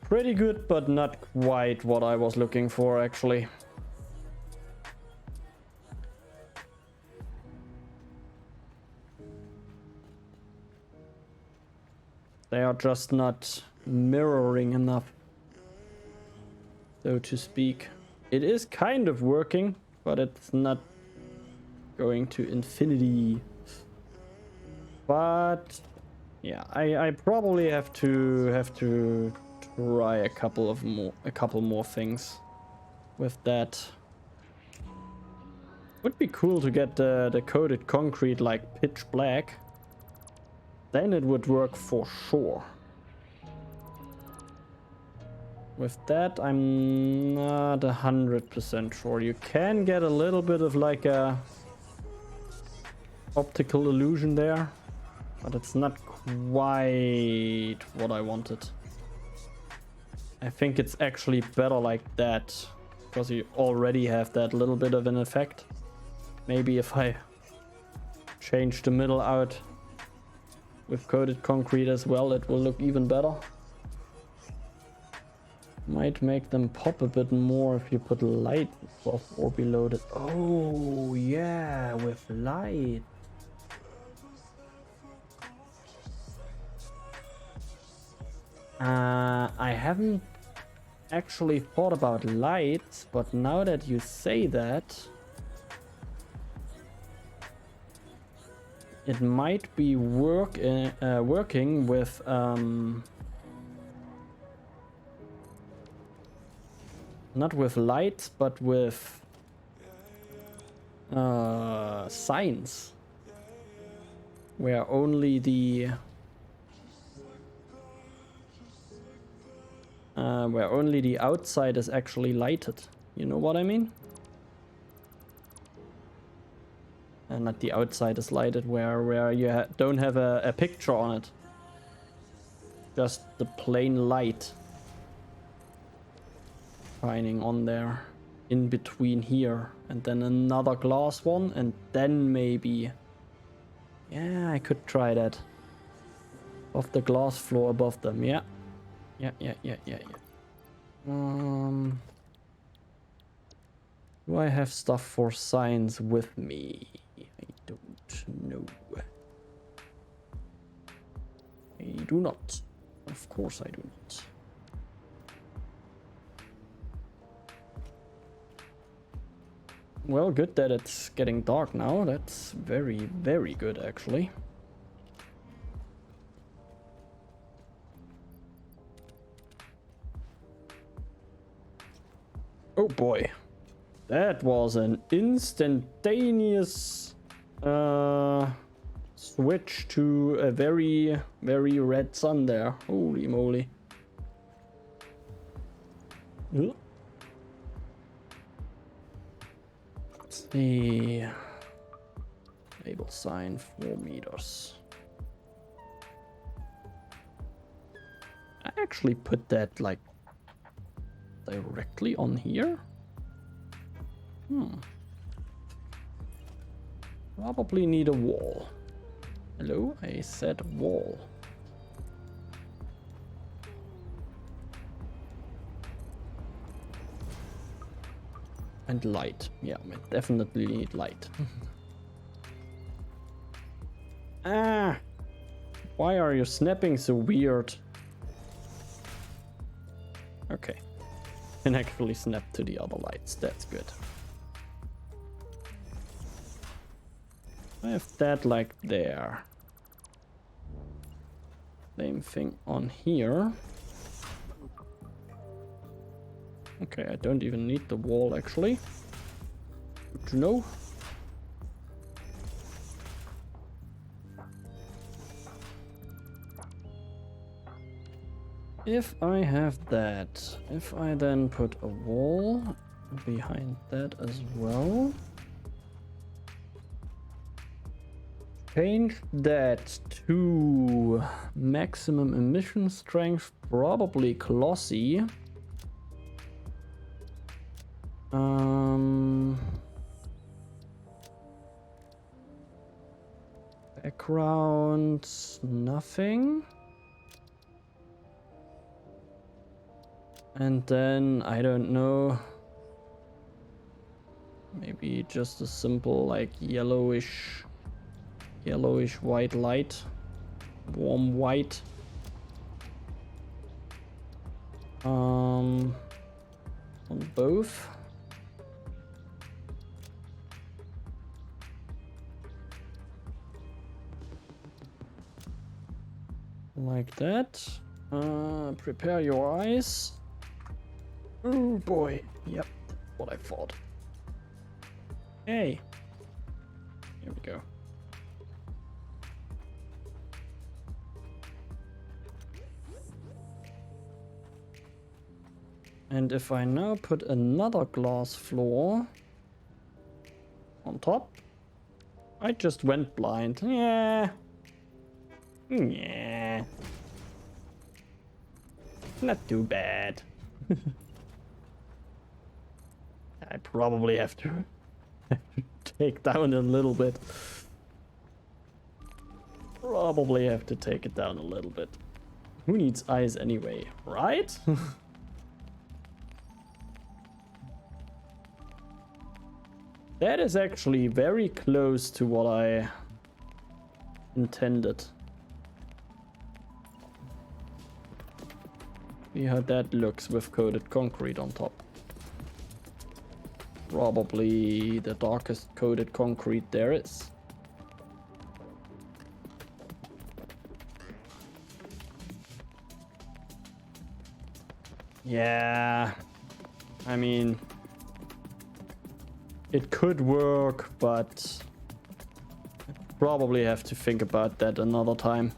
Pretty good, but not quite what I was looking for, actually. They are just not mirroring enough, so to speak. It is kind of working, but it's not going to infinity. But yeah, I probably have to try a couple more things with that. Would be cool to get the coated concrete like pitch black. Then it would work for sure. With that, I'm not 100% sure. You can get a little bit of like a optical illusion there, but it's not quite what I wanted. I think it's actually better like that, because you already have that little bit of an effect. Maybe if I change the middle out with coated concrete as well, it will look even better. Might make them pop a bit more if you put light above or below it. Oh yeah, with light. I haven't actually thought about lights, but now that you say that, it might be working with not with lights, but with signs, where only the outside is actually lighted. You know what I mean? And not the outside is lighted, where you don't have a picture on it, just the plain light shining on there in between here, and then another glass one, and then maybe, yeah, I could try that off the glass floor above them. Yeah. Do I have stuff for signs with me? I don't know. I do not. Of course I do not. Well, good that it's getting dark now. That's very, very good, actually. Oh boy. That was an instantaneous switch to a very, very red sun there. Holy moly. Ugh. Let's see. Label sign 4 meters. I actually put that like directly on here. Probably need a wall. Hello, I said wall. And light. Yeah, we definitely need light. Ah! Why are you snapping so weird? Okay. Can actually snap to the other lights. That's good. I have that like there. Same thing on here. Okay, I don't even need the wall actually. Good to know. If I have that, if I then put a wall behind that as well. Change that to maximum emission strength, probably glossy. Background, nothing. And then, I don't know, maybe just a simple like yellowish white light, warm white. On both. Like that. Prepare your eyes. Oh boy. Yep, what I thought. Hey. Here we go. And if I now put another glass floor on top, I just went blind. Yeah. Yeah. Not too bad. I probably have to take down a little bit. Probably have to take it down a little bit. Who needs eyes anyway, right? That is actually very close to what I intended. See how that looks with coated concrete on top. Probably the darkest coated concrete there is. Yeah, I mean, it could work, but I probably have to think about that another time.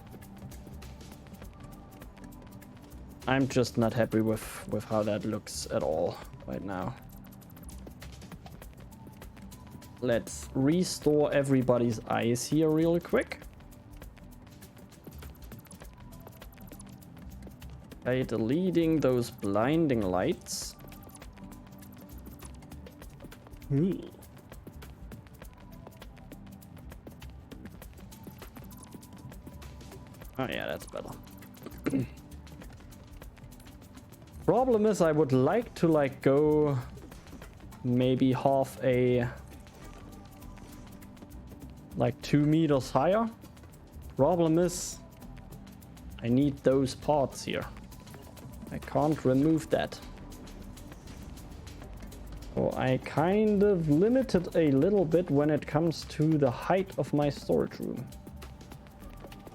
I'm just not happy with how that looks at all right now. Let's restore everybody's eyes here real quick. Okay, deleting those blinding lights. Ooh. Oh yeah, that's better. Problem is, I would like to like go maybe half a like 2 meters higher. Problem is, I need those parts here. I can't remove that. So I kind of limited a little bit when it comes to the height of my storage room.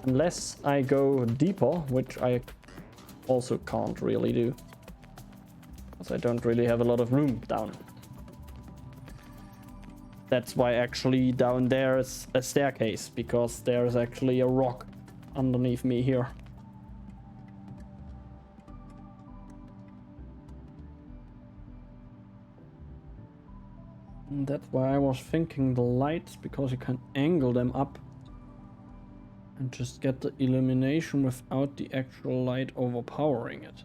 Unless I go deeper, which I also can't really do. Because I don't really have a lot of room down. That's why actually down there is a staircase, because there's actually a rock underneath me here. And that's why I was thinking the lights, because you can angle them up and just get the illumination without the actual light overpowering it.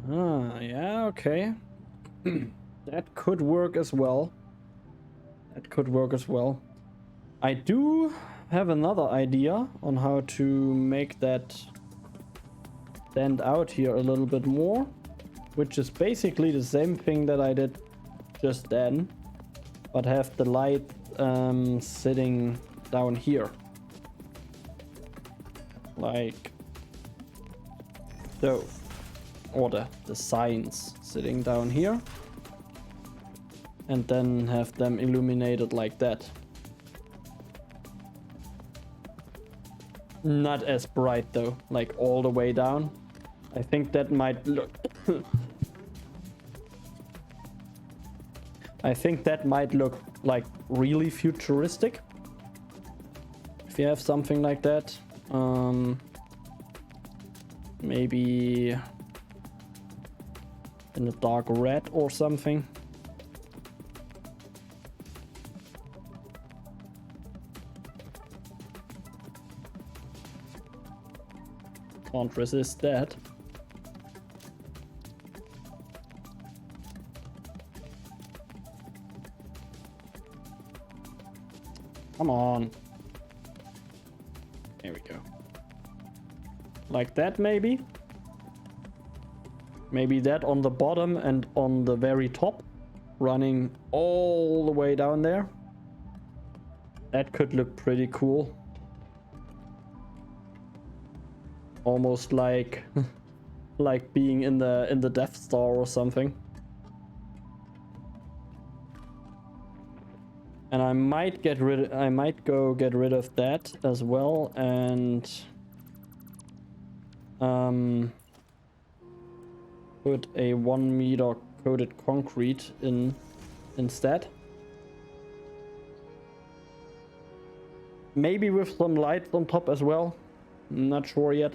Ah, yeah, okay. That could work as well. That could work as well. I do have another idea on how to make that stand out here a little bit more, which is basically the same thing that I did just then. but have the light sitting down here. Like so. Or the signs sitting down here. And then have them illuminated like that. Not as bright though, like all the way down. I think that might look... I think that might look like really futuristic. If you have something like that. Maybe in a dark red or something. Can't resist that. Come on. There we go. Like that maybe? Maybe that on the bottom and on the very top. Running all the way down there. That could look pretty cool. Almost like like being in the Death Star or something. And I might go get rid of that as well and put a 1 meter coated concrete in instead. Maybe with some lights on top as well. Not sure yet.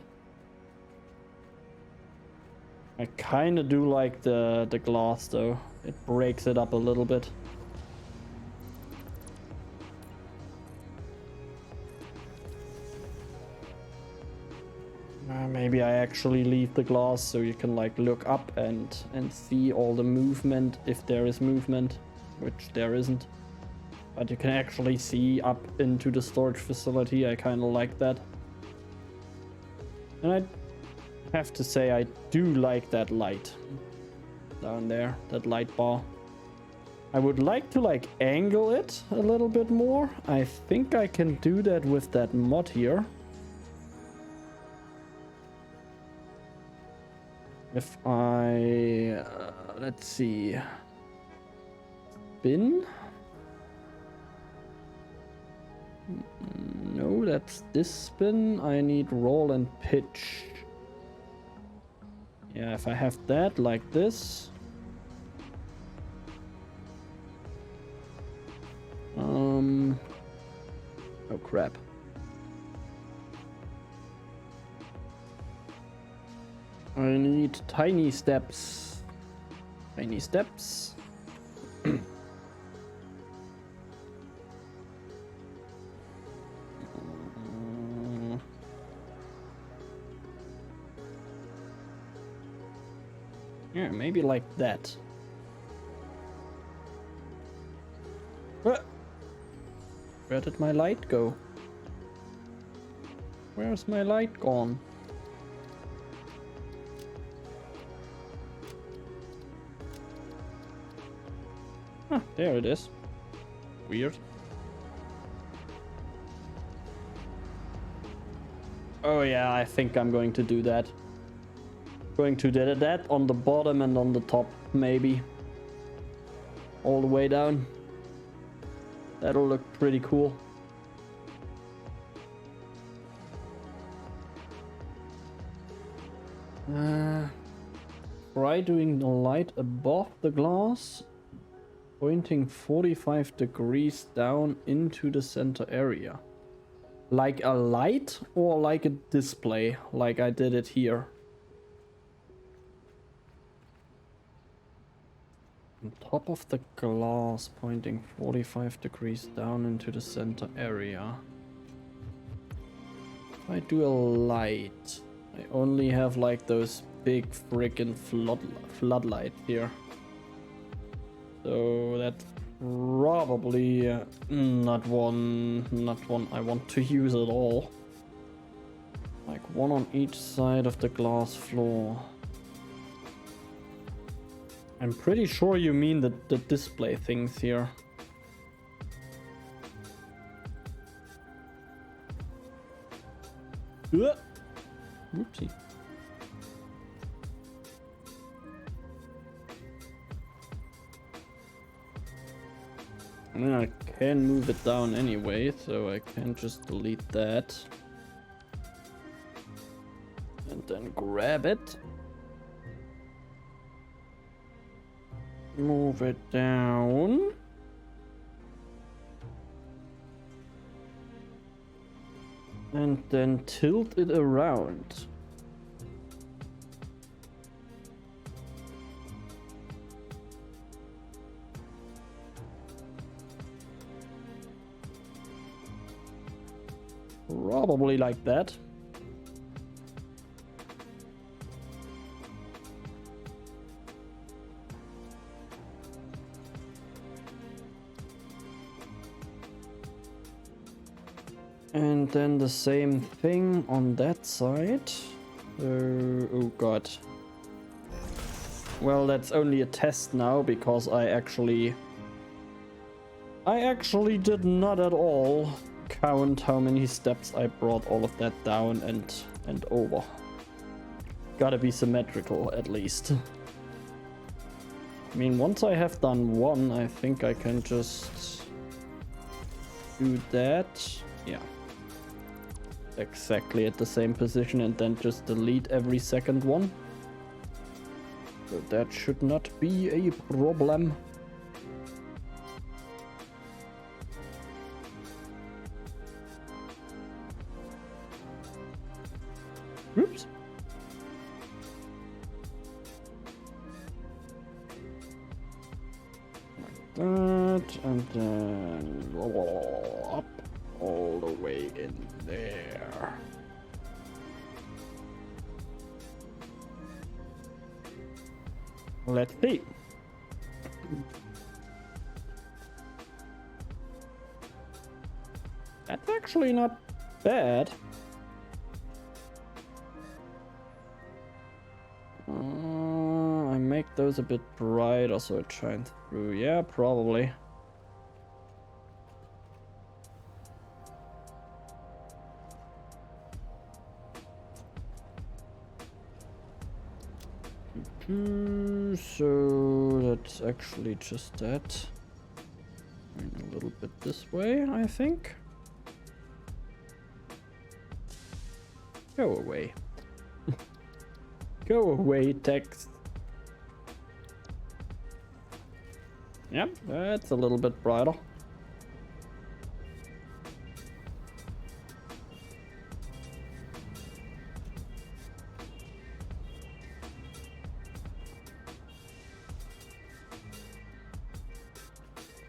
I kind of do like the glass though. It breaks it up a little bit. Maybe I actually leave the glass so you can like look up and see all the movement if there is movement, which there isn't. But you can actually see up into the storage facility. I kind of like that. And I have to say I do like that light down there, that light bar. I would like to like angle it a little bit more. I think I can do that with that mod here. If I let's see, spin. No, that's this spin. I need roll and pitch. Yeah, if I have that like this. Oh crap. I need tiny steps. Tiny steps. Yeah, maybe like that. Where did my light go? Where's my light gone? Huh, there it is. Weird. Oh yeah, I think I'm going to do that. Going to do that on the bottom and on the top, maybe. All the way down. That'll look pretty cool. Try doing the light above the glass, pointing 45 degrees down into the center area. Like a light or like a display, like I did it here. On top of the glass, pointing 45 degrees down into the center area. If I do a light, I only have like those big freaking floodlight here. So that's probably not one I want to use at all. Like one on each side of the glass floor. I'm pretty sure you mean the display things here. Whoopsie. I mean, I can move it down anyway, so I can just delete that. And then grab it. Move it down. And then tilt it around. Probably like that. And then the same thing on that side. Oh god. Well, that's only a test now because I actually did not at all count how many steps I brought all of that down and over. Gotta be symmetrical at least. I mean, once I have done one, I think I can just do that. Yeah. Exactly at the same position and then just delete every second one. So that should not be a problem. Oops. Like that, and then up all the way in there. Let's see. That's actually not bad. I make those a bit brighter so it shines through. Yeah, probably. So that's actually just that. A little bit this way, I think. Go away. Go away, text. Yep, that's a little bit brighter.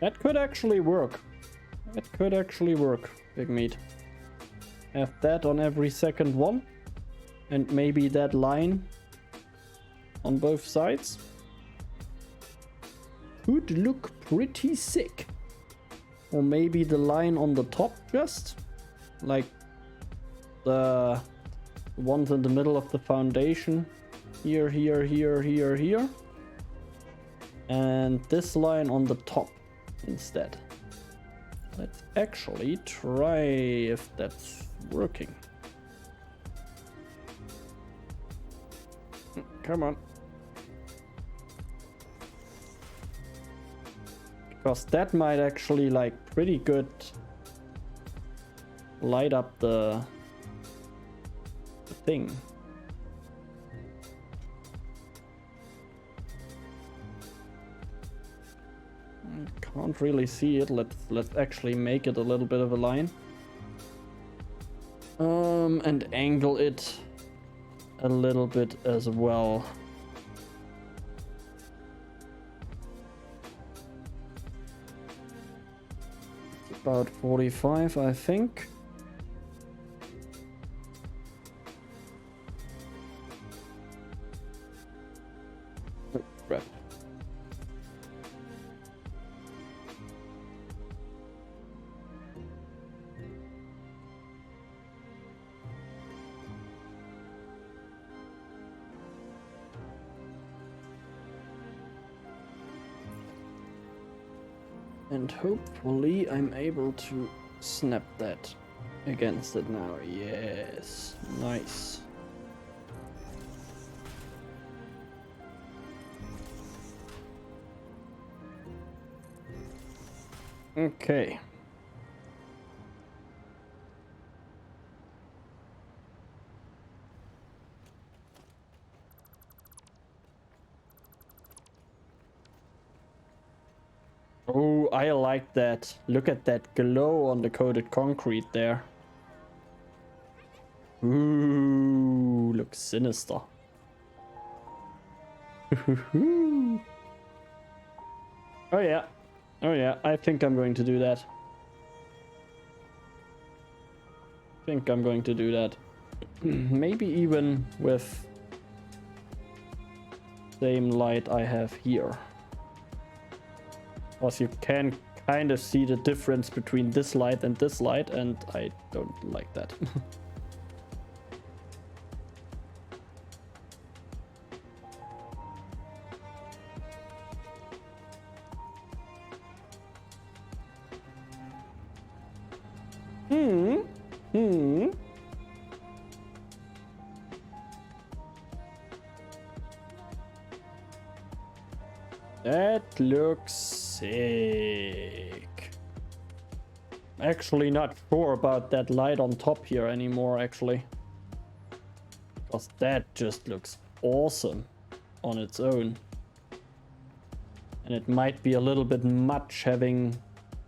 That could actually work. That could actually work, Big Meat. Have that on every second one. And maybe that line on both sides. Could look pretty sick. Or maybe the line on the top just. Like the ones in the middle of the foundation. Here, here, here, here, here. And this line on the top instead. Let's actually try if that's working. Come on. Because that might actually like pretty good light up the thing. Can't really see it. Let's actually make it a little bit of a line. And angle it a little bit as well. It's about 45, I think. Oh, crap. And hopefully I'm able to snap that against it now. Yes, Nice. Okay. Oh, I like that. Look at that glow on the coated concrete there. Ooh, looks sinister. Oh yeah. Oh yeah, I think I'm going to do that. Maybe even with same light I have here. Because you can kind of see the difference between this light, and I don't like that. That looks sick. Actually not sure about that light on top here anymore, actually. Because that just looks awesome on its own. And it might be a little bit much having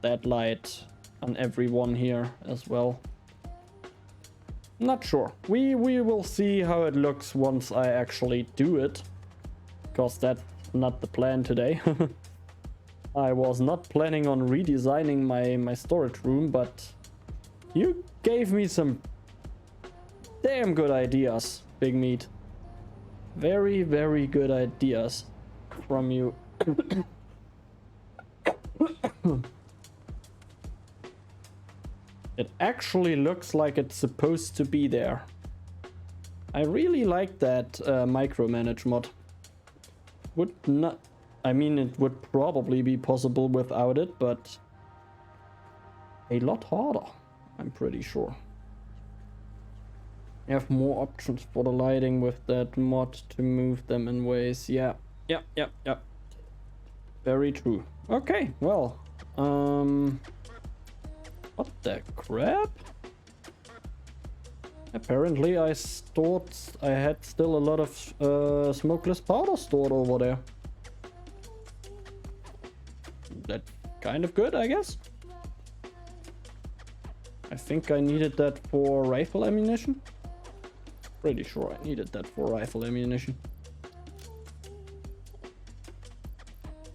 that light on every one here as well. Not sure. We will see how it looks once I actually do it. Because that's not the plan today. I was not planning on redesigning my storage room, but you gave me some damn good ideas, Big Meat. Very, very good ideas from you. It actually looks like it's supposed to be there. I really like that micromanage mod. Would not... I mean, it would probably be possible without it, but a lot harder, I'm pretty sure. You have more options for the lighting with that mod to move them in ways. Yeah. Very true. Okay, well, what the crap? Apparently I had still a lot of smokeless powder stored over there. That's kind of good, I guess. I think I needed that for rifle ammunition. Pretty sure I needed that for rifle ammunition.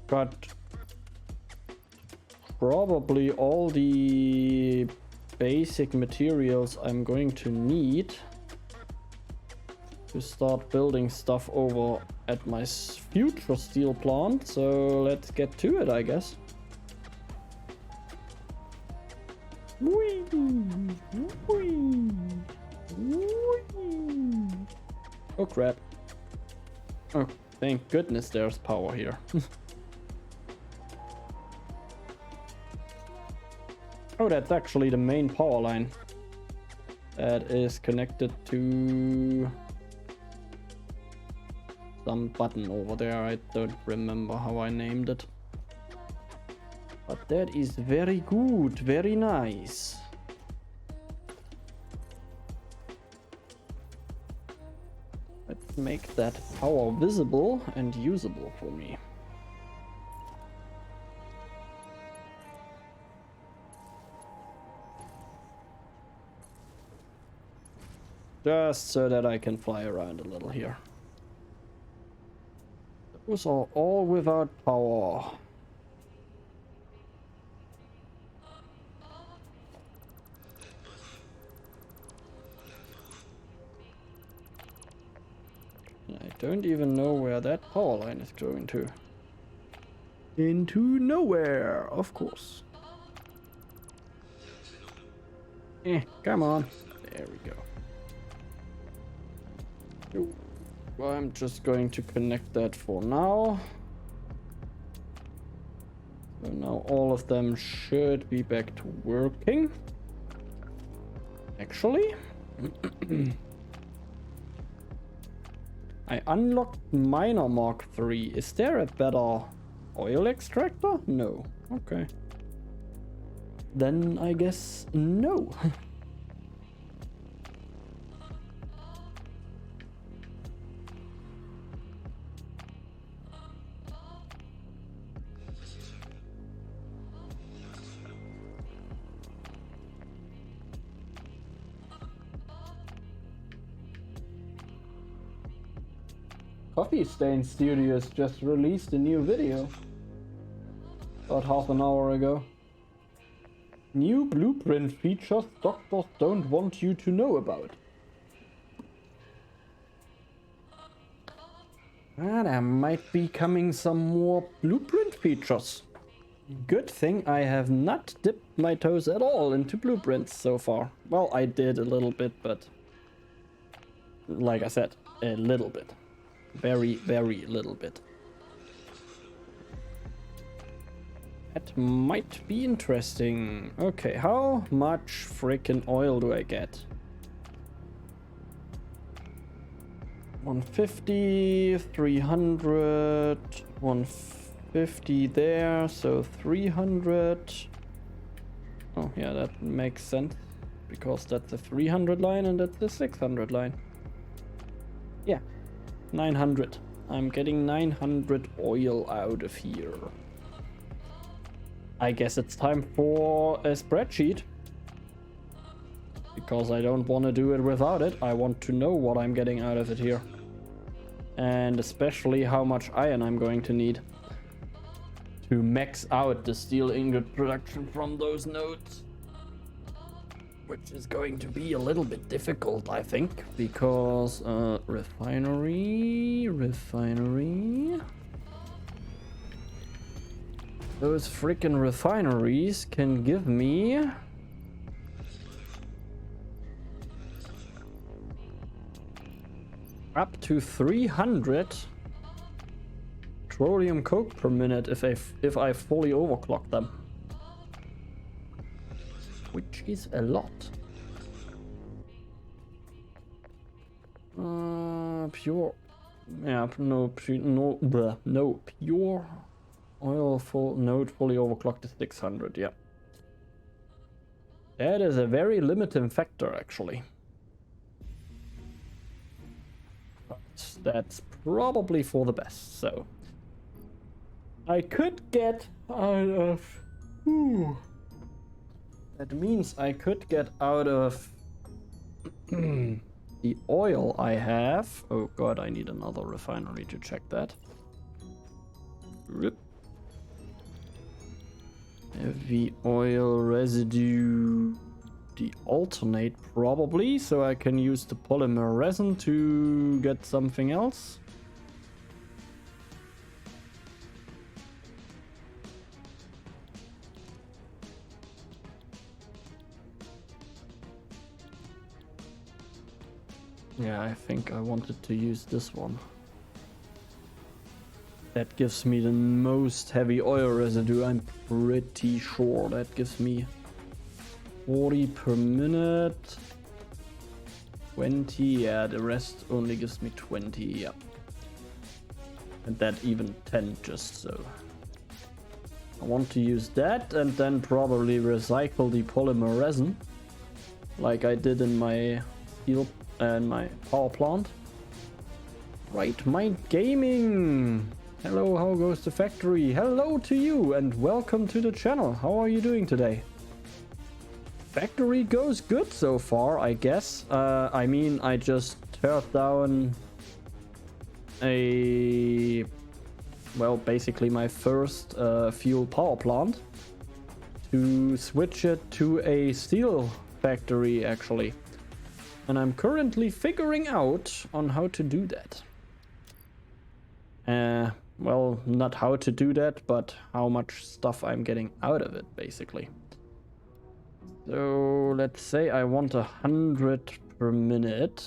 Got probably all the basic materials I'm going to need to start building stuff over at my future steel plant, so let's get to it, I guess. Whee! Whee! Whee! Oh crap. Oh, thank goodness there's power here. Oh, that's actually the main power line that is connected to some button over there. I don't remember how I named it. But that is very good, very nice. Let's make that power visible and usable for me. Just so that I can fly around a little here. Those are all without power. I don't even know where that power line is going to. Into nowhere, of course. Come on. There we go. Well, I'm just going to connect that for now. So now all of them should be back to working. Actually. I unlocked Miner Mark III. Is there a better oil extractor? No. Okay. Then I guess no. Coffee Stain Studios just released a new video about half an hour ago. New blueprint features doctors don't want you to know about. There might be coming some more blueprint features. Good thing I have not dipped my toes at all into blueprints so far. Well, I did a little bit, but like I said, a little bit. Very, very little bit. That might be interesting. Okay, how much freaking oil do I get? 150, 300, 150 there, so 300. Oh yeah, that makes sense, because that's the 300 line and that's the 600 line. Yeah. 900. I'm getting 900 oil out of here. I guess it's time for a spreadsheet. Because I don't want to do it without it. I want to know what I'm getting out of it here. And especially how much iron I'm going to need to max out the steel ingot production from those nodes. Which is going to be a little bit difficult, I think, because refinery. Those freaking refineries can give me up to 300 petroleum coke per minute if I fully overclock them. Which is a lot. Pure. Yeah, no pure oil full node fully overclocked to 600. Yeah, that is a very limiting factor actually. But that's probably for the best. So I could get out of. That means I could get out of the oil I have. Oh god, I need another refinery to check that. Heavy oil residue. The alternate probably, so I can use the polymer resin to get something else. Yeah, I think I wanted to use this one. That gives me the most heavy oil residue, I'm pretty sure. That gives me 40 per minute. 20, yeah, the rest only gives me 20, yeah. And that even 10 just so. I want to use that and then probably recycle the polymer resin. Like I did in my steel and my power plant. Right, Mind Gaming! Hello, how goes the factory? Hello to you and welcome to the channel. How are you doing today? Factory goes good so far, I guess. I mean, I just turned down well, basically my first fuel power plant to switch it to a steel factory, actually. And I'm currently figuring out on how to do that. Well, not how to do that, but how much stuff I'm getting out of it, basically. So let's say I want 100 per minute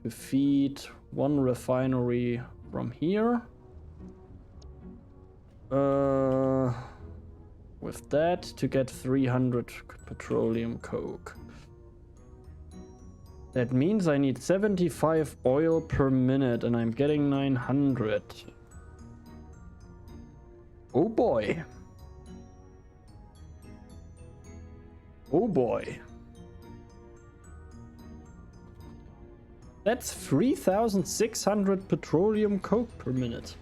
to feed one refinery from here. With that to get 300 petroleum coke. That means I need 75 oil per minute and I'm getting 900. Oh boy. Oh boy. That's 3,600 petroleum coke per minute.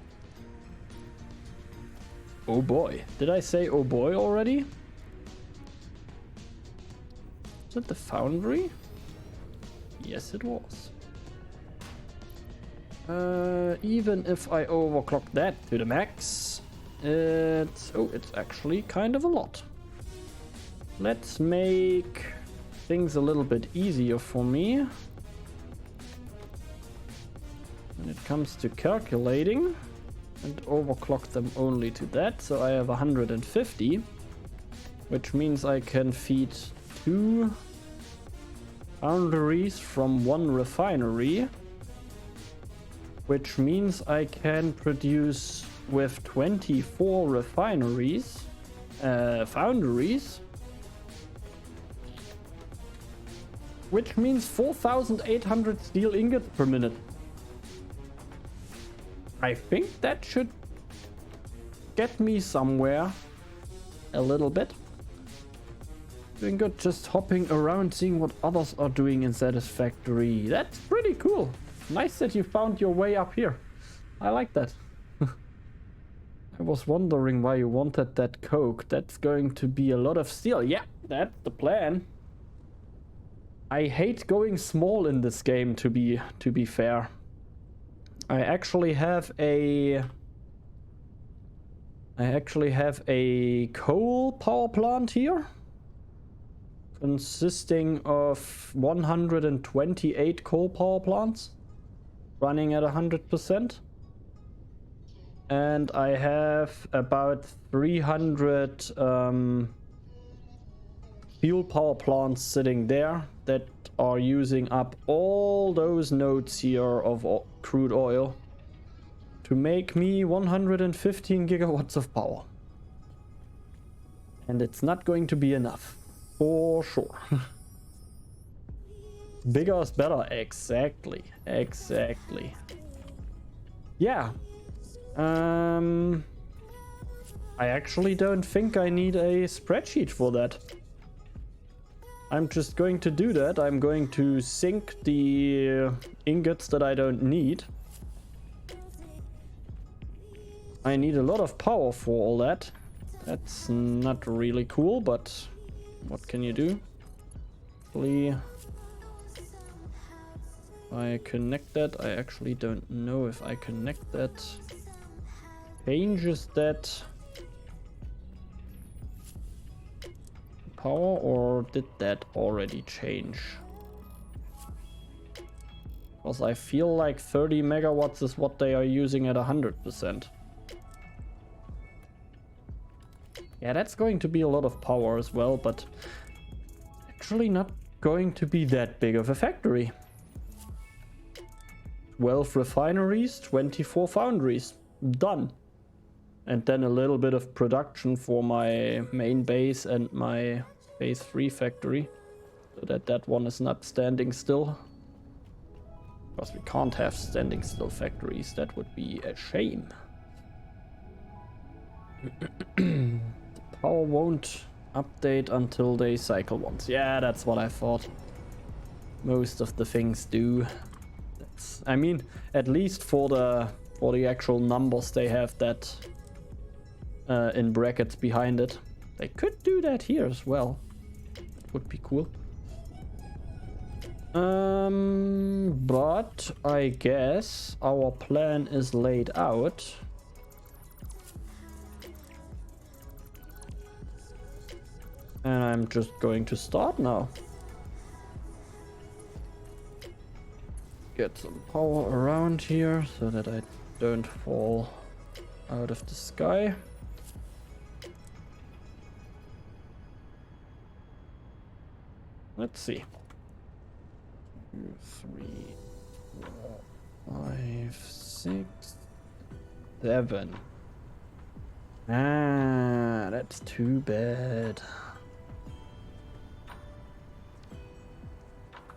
Oh boy. Did I say oh boy already? Is it the foundry? Yes, it was. Even if I overclock that to the max, it's actually kind of a lot. Let's make things a little bit easier for me when it comes to calculating, and overclock them only to that. So I have 150, which means I can feed 2 foundries from 1 refinery, which means I can produce with 24 refineries, foundries, which means 4,800 steel ingots per minute. I think that should get me somewhere a little bit. Doing good, just hopping around, seeing what others are doing in Satisfactory. That's pretty cool. Nice that you found your way up here. I like that. I was wondering why you wanted that coke. That's going to be a lot of steel. Yeah, that's the plan. I hate going small in this game, to be fair. I actually have a coal power plant here, consisting of 128 coal power plants running at 100%. And I have about 300 fuel power plants sitting there that are using up all those nodes here of crude oil to make me 115 gigawatts of power. And it's not going to be enough, for sure. Bigger is better, exactly. Yeah. I actually don't think I need a spreadsheet for that. I'm just going to do that. I'm going to sink the ingots that I don't need. I need a lot of power for all that. That's not really cool, but what can you do? Actually, I connect that. I actually don't know if I connect that. Changes that power, or did that already change? Because I feel like 30 megawatts is what they are using at 100%. Yeah, that's going to be a lot of power as well, but actually not going to be that big of a factory. 12 refineries, 24 foundries. Done. And then a little bit of production for my main base and my phase 3 factory, so that one is not standing still. Because we can't have standing still factories, that would be a shame. The power won't update until they cycle once. Yeah, that's what I thought. Most of the things do. I mean, at least for the actual numbers, they have that in brackets behind it. They could do that here as well. That would be cool. But I guess our plan is laid out. And I'm just going to start now. Get some power around here so that I don't fall out of the sky. Let's see. 2, 3, 4, 5, 6, 7. Ah, that's too bad.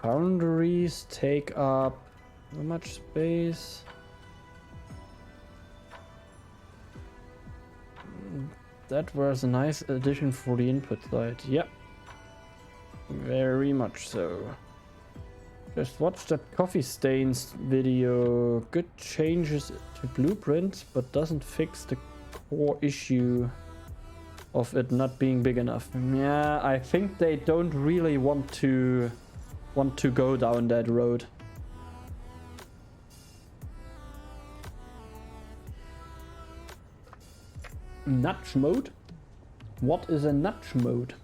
Foundries take up how much space? That was a nice addition for the input side. Yeah, very much so. Just watch that coffee stains video. Good changes to blueprints, but doesn't fix the core issue of it not being big enough. Yeah, I think they don't really want to go down that road. Nudge mode? What is a nudge mode?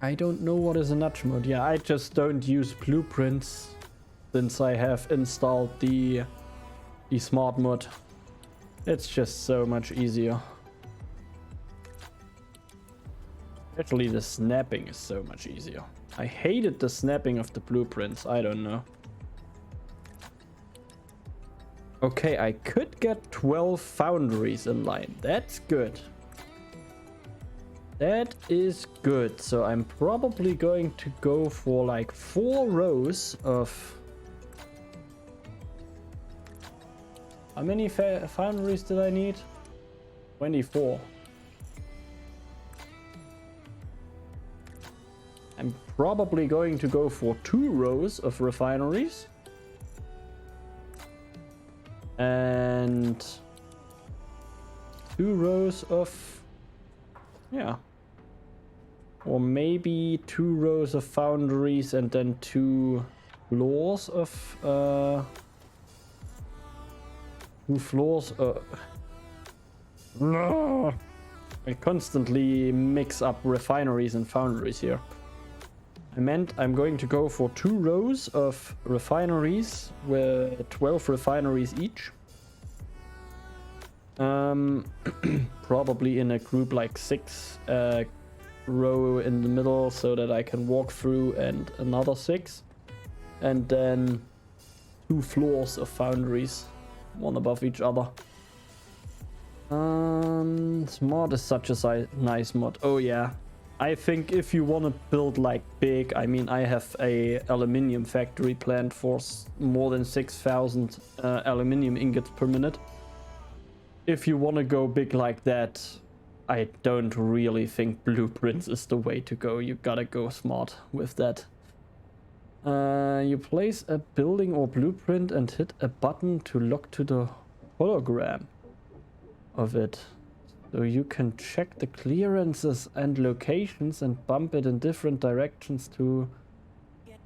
I don't know what is a nudge mode. Yeah, I just don't use blueprints since I have installed the smart mod. It's just so much easier. Actually, the snapping is so much easier. I hated the snapping of the blueprints. I don't know. Okay, I could get 12 foundries in line. That's good. That is good. So I'm probably going to go for like 4 rows of... How many foundries did I need? 24. I'm probably going to go for 2 rows of refineries. And 2 rows of... Yeah. Or maybe 2 rows of foundries and then 2 floors of... 2 floors... No! I constantly mix up refineries and foundries here. I meant I'm going to go for 2 rows of refineries with 12 refineries each. Probably in a group like 6 row in the middle so that I can walk through, and another 6. And then 2 floors of foundries, one above each other. Smart is such a nice mod. Oh yeah. I think if you want to build like big, I mean, I have a aluminium factory planned for more than 6,000 aluminium ingots per minute. If you want to go big like that, I don't really think blueprints is the way to go. You gotta go smart with that. You place a building or blueprint and hit a button to lock to the hologram of it. So you can check the clearances and locations and bump it in different directions to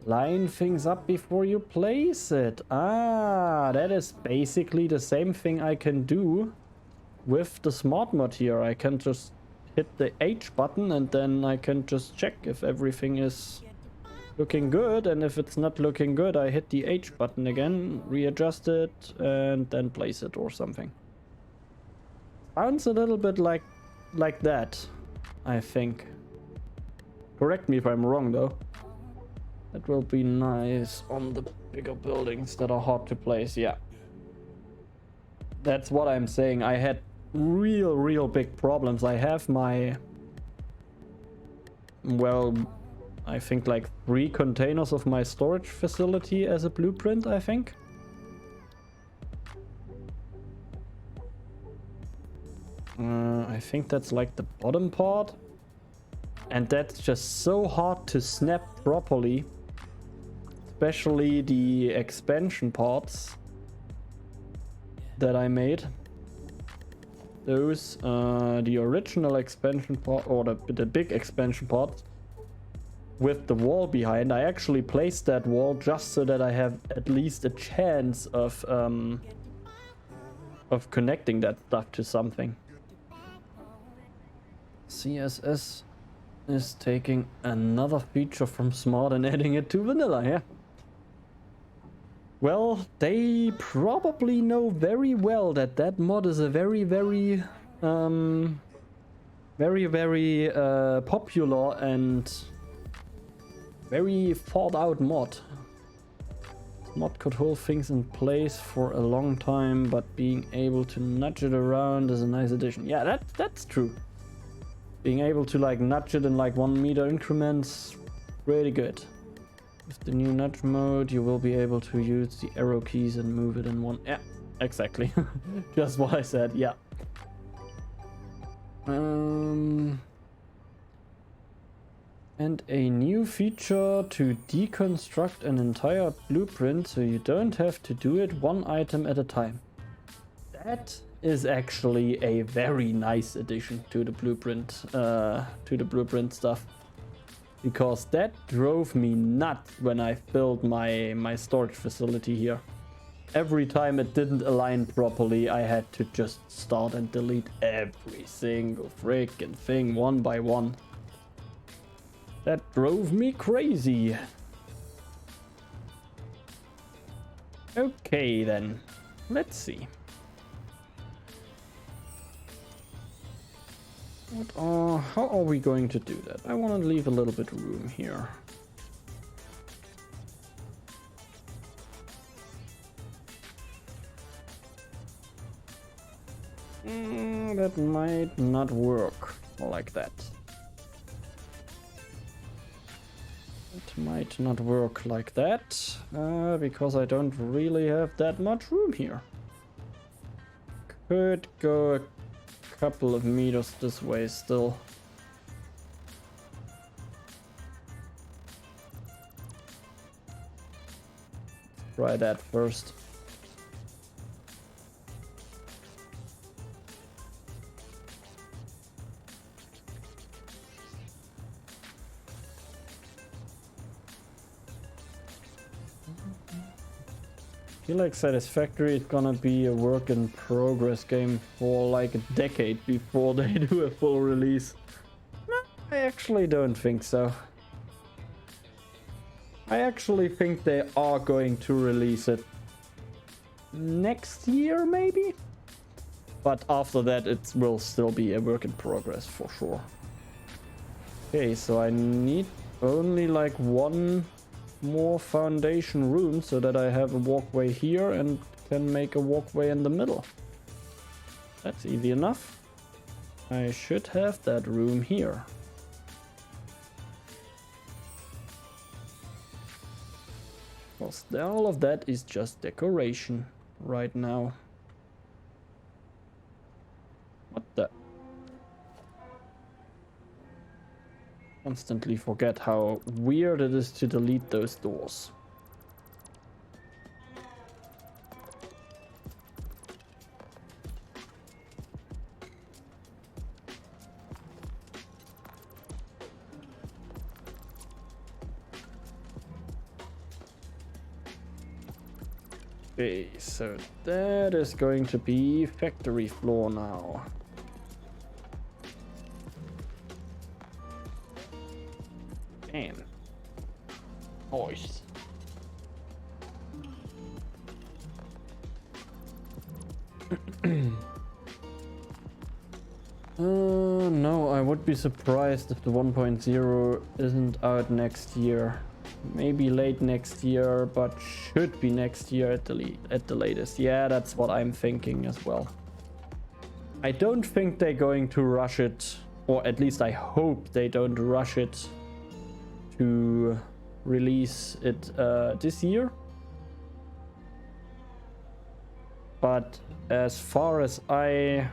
line things up before you place it. Ah, that is basically the same thing I can do with the smart mod here. I can just hit the H button and then I can just check if everything is looking good, and if it's not looking good I hit the H button again, readjust it and then place it or something. Sounds a little bit like that, I think. Correct me if I'm wrong though. That will be nice on the bigger buildings that are hard to place. Yeah, that's what I'm saying. I had real big problems. I have my, well, I think like 3 containers of my storage facility as a blueprint, I think. I think that's like the bottom part, and that's just so hard to snap properly, especially the expansion parts that I made. Those, the original expansion part, or the big expansion part with the wall behind. I actually placed that wall just so that I have at least a chance of connecting that stuff to something. CSS is taking another feature from Smart and adding it to vanilla, yeah. Well, they probably know very well that that mod is a very popular and very thought out mod. This mod could hold things in place for a long time, but being able to nudge it around is a nice addition. Yeah, that's true. Being able to like nudge it in like 1 meter increments, pretty good. With the new nudge mode, you will be able to use the arrow keys and move it in one. Yeah, exactly. Just what I said. Yeah. And a new feature to deconstruct an entire blueprint so you don't have to do it one item at a time. That is actually a very nice addition to the blueprint stuff, because that drove me nuts when I built my storage facility here. Every time it didn't align properly, I had to just start and delete every single freaking thing one by one. That drove me crazy. Okay then, let's see. How are we going to do that? I want to leave a little bit of room here. That might not work like that. It might not work like that, because I don't really have that much room here. Could go a couple of meters this way still. Try that first. I feel like Satisfactory is gonna be a work in progress game for like a decade before they do a full release. No, I actually don't think so. I actually think they are going to release it next year maybe? But after that it will still be a work in progress for sure. Okay, so I need only like one more foundation room so that I have a walkway here and can make a walkway in the middle. That's easy enough. I should have that room here. Because all of that is just decoration right now. What the? Constantly forget how weird it is to delete those doors. Okay, so that is going to be factory floor now. Damn. Nice. No, I would be surprised if the 1.0 isn't out next year. Maybe late next year, but should be next year at the latest. Yeah, that's what I'm thinking as well. I don't think they're going to rush it, or at least I hope they don't rush it to release it this year. But as far as I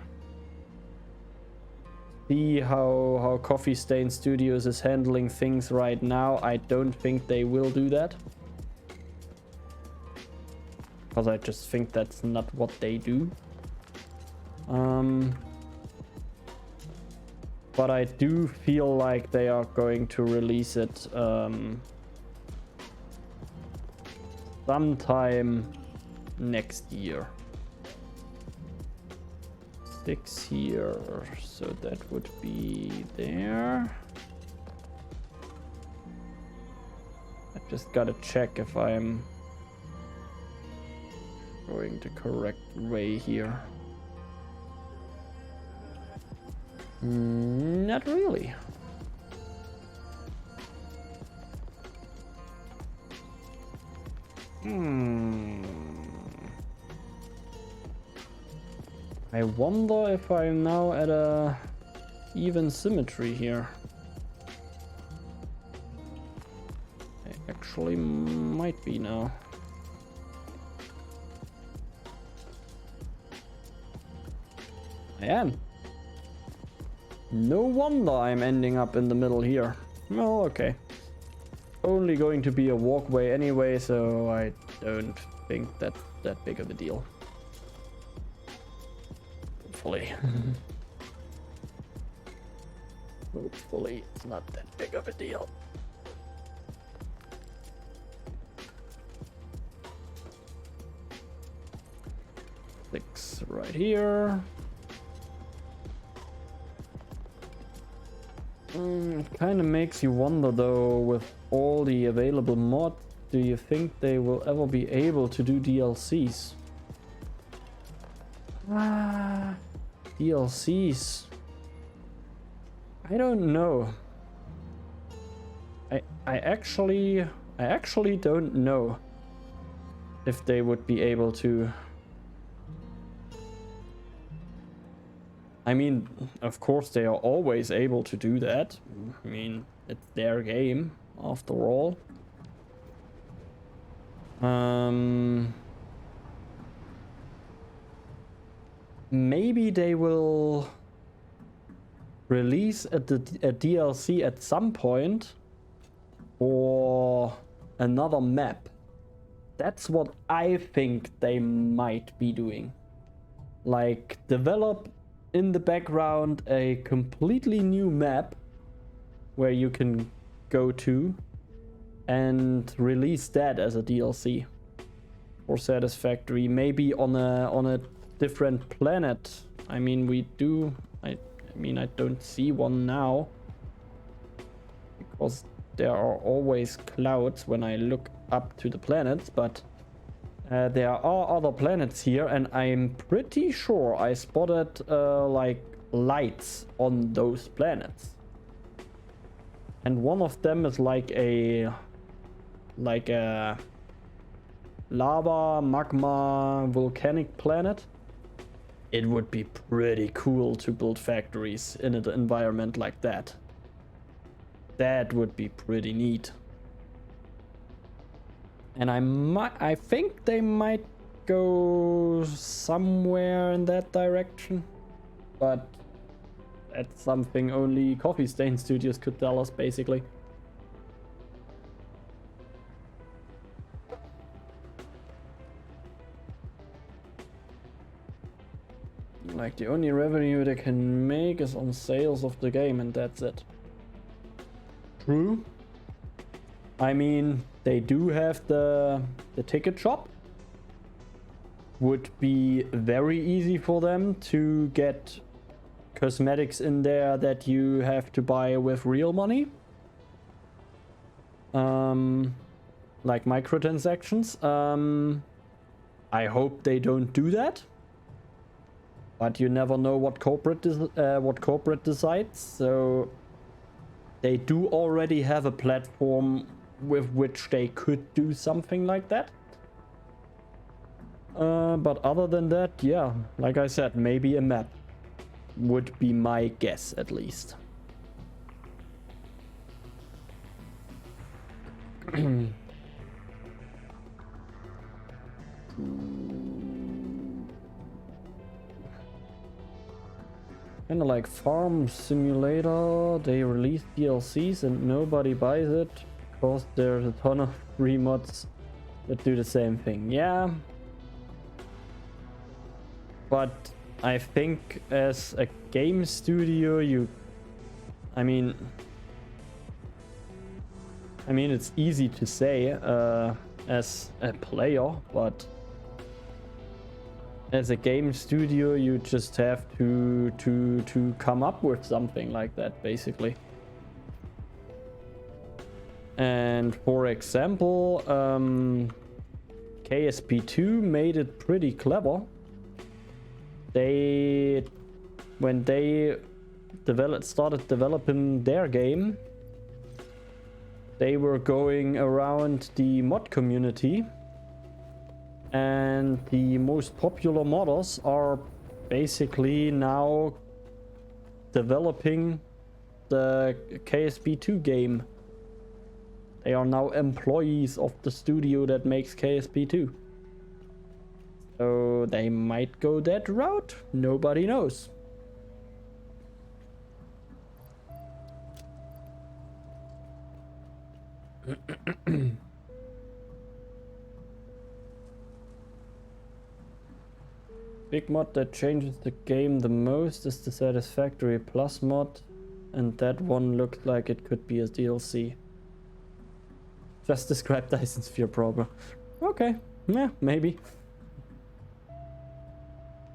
see how Coffee Stain Studios is handling things right now, I don't think they will do that. Because I just think that's not what they do. But I do feel like they are going to release it sometime next year. 6 here, so that would be there. I just gotta check if I'm going the correct way here. Not really. I wonder if I'm now at a... even symmetry here. It actually might be now. I am. No wonder I'm ending up in the middle here. Well, okay. Only going to be a walkway anyway, so I don't think that's that big of a deal. Hopefully. Hopefully it's not that big of a deal. Six right here. It kind of makes you wonder though, with all the available mods, do you think they will ever be able to do DLCs? DLCs. I don't know. I actually don't know if they would be able to. I mean, of course they are always able to do that. I mean, it's their game after all. Maybe they will release a DLC at some point or another map. That's what I think they might be doing. Like, develop in the background a completely new map where you can go to and release that as a DLC for Satisfactory, maybe on a different planet. I mean, I don't see one now because there are always clouds when I look up to the planets, but there are other planets here, and I'm pretty sure I spotted like lights on those planets. And one of them is like a lava, magma, volcanic planet. It would be pretty cool to build factories in an environment like that. That would be pretty neat. And I think they might go somewhere in that direction, but that's something only Coffee Stain Studios could tell us, basically. Like, the only revenue they can make is on sales of the game, and that's it. True. I mean, they do have the ticket shop. Would be very easy for them to get cosmetics in there that you have to buy with real money. Like microtransactions. I hope they don't do that. But you never know what corporate decides. So they do already have a platform with which they could do something like that. But other than that, yeah, like I said, maybe a map would be my guess, at least. Kinda like Farm Simulator, they release DLCs and nobody buys it because there's a ton of free mods that do the same thing. Yeah. But I think as a game studio, I mean it's easy to say as a player, but as a game studio, you just have to come up with something like that, basically. And for example, KSP2 made it pretty clever. When they started developing their game, they were going around the mod community, and the most popular modders are basically now developing the KSP2 game. They are now employees of the studio that makes KSP2. So they might go that route. Nobody knows. Big mod that changes the game the most is the Satisfactory Plus mod, and that one looked like it could be a DLC. Just describe Dyson Sphere proper. Okay, yeah, maybe.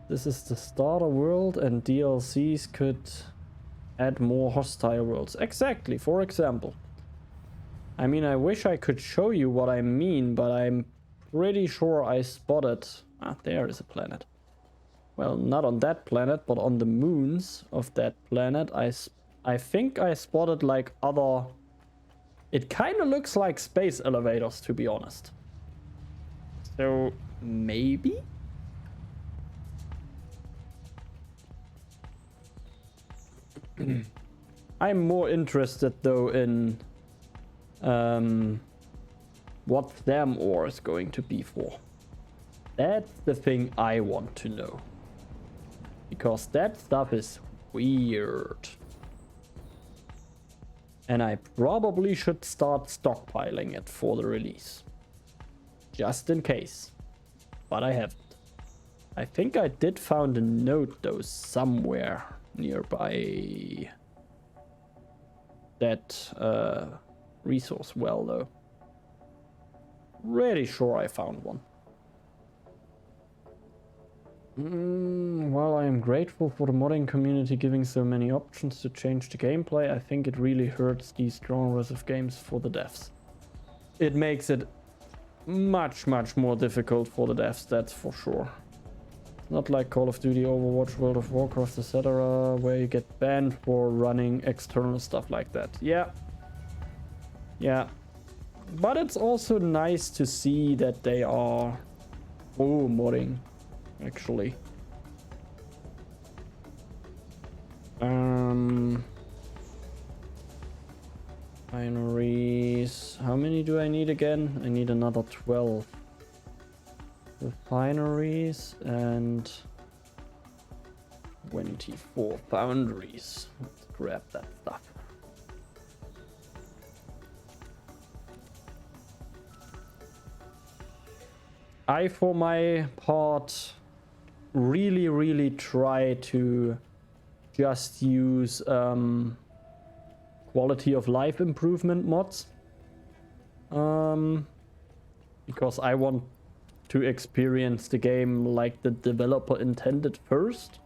This is the starter world, and DLCs could add more hostile worlds. Exactly, for example. I mean, I wish I could show you what I mean, but I'm pretty sure I spotted... Ah, there is a planet. Well, not on that planet, but on the moons of that planet, I think I spotted like other... It kind of looks like space elevators, to be honest. So, maybe? I'm more interested, though, in what them ore is going to be for. That's the thing I want to know. Because that stuff is weird. And I probably should start stockpiling it for the release. Just in case. But I haven't. I think I did found a note though somewhere nearby that resource well though. Really sure I found one. While I am grateful for the modding community giving so many options to change the gameplay, I think it really hurts these genres of games for the devs. It makes it much more difficult for the devs, that's for sure. Not like Call of Duty, Overwatch, World of Warcraft, etc., where you get banned for running external stuff like that. Yeah. But it's also nice to see that they are modding, actually. Refineries. How many do I need again? I need another 12. Refineries and 24 foundries. Let's grab that stuff. I, for my part, really try to just use quality of life improvement mods. Because I want to experience the game like the developer intended first.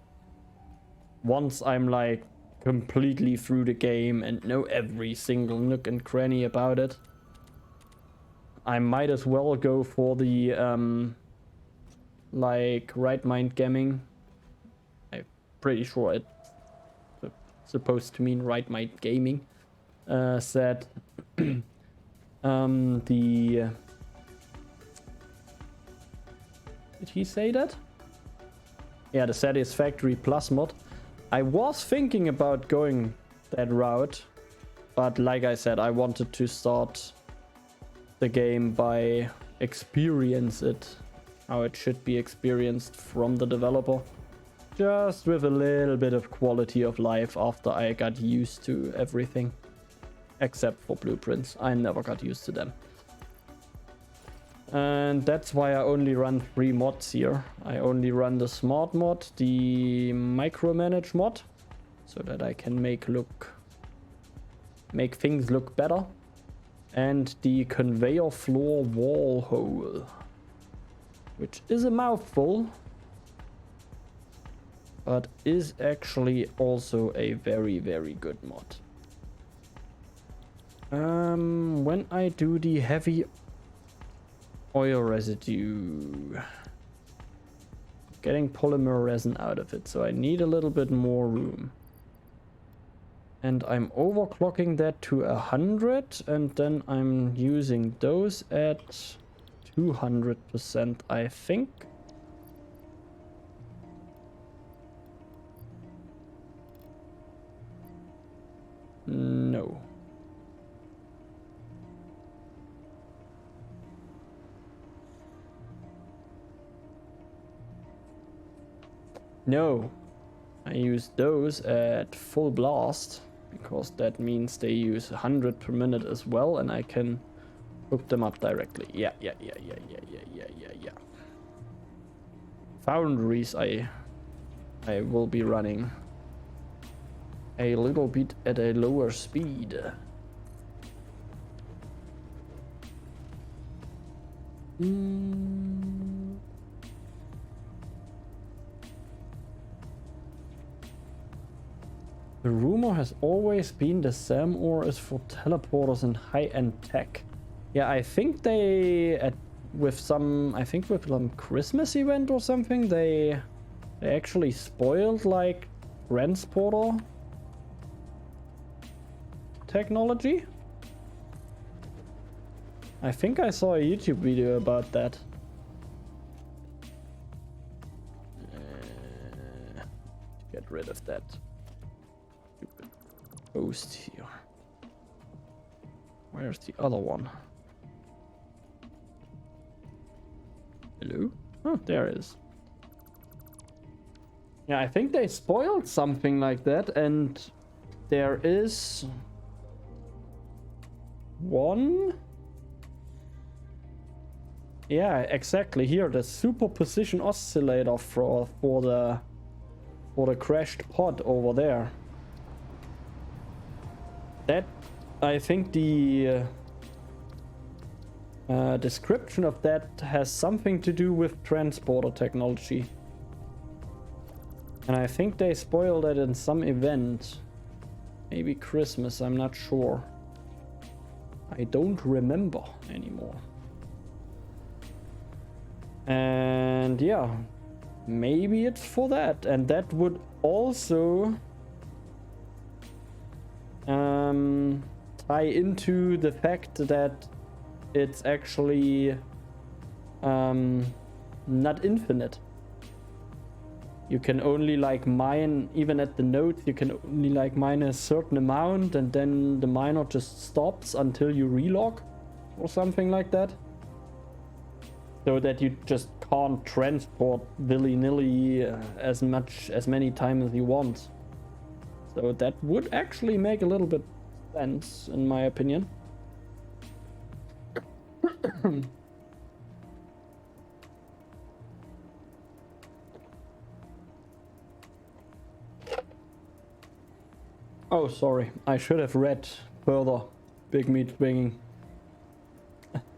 Once I'm like completely through the game and know every single nook and cranny about it, I might as well go for the like right mind gaming. I'm pretty sure it's supposed to mean right mind gaming. Said the did he say that? Yeah, the Satisfactory Plus mod. I was thinking about going that route, but like I said, I wanted to start the game by experience it how it should be experienced from the developer, just with a little bit of quality of life after I got used to everything, except for blueprints. I never got used to them. And that's why I only run 3 mods here. I only run the smart mod, the micromanage mod, so that I can make things look better, and the conveyor floor wall hole, which is a mouthful, but is actually also a very good mod. When I do the heavy oil residue, getting polymer resin out of it, so I need a little bit more room. And I'm overclocking that to 100, and then I'm using those at 200%, I think. No. No. I use those at full blast because that means they use 100 per minute as well, and I can hook them up directly. Yeah. Foundries I will be running a little bit at a lower speed. The rumor has always been the SAM ore is for teleporters and high-end tech. Yeah, I think they with some Christmas event or something, they actually spoiled like transporter technology. I think I saw a YouTube video about that. Get rid of that stupid post here. Where's the other one? Hello? Oh, there it is. Yeah, I think they spoiled something like that, and there is one. Yeah, exactly. Here, the superposition oscillator for the crashed pod over there. That, I think the description of that has something to do with transporter technology. And I think they spoiled it in some event. Maybe Christmas, I'm not sure. I don't remember anymore. And yeah, maybe it's for that. And that would also tie into the fact that it's actually not infinite. You can only like mine, even at the nodes, you can only like mine a certain amount, and then the miner just stops until you relog or something like that. So that you just can't transport willy-nilly as many times as you want. So that would actually make a little bit sense, in my opinion. Oh, sorry. I should have read further. Big meat bringing.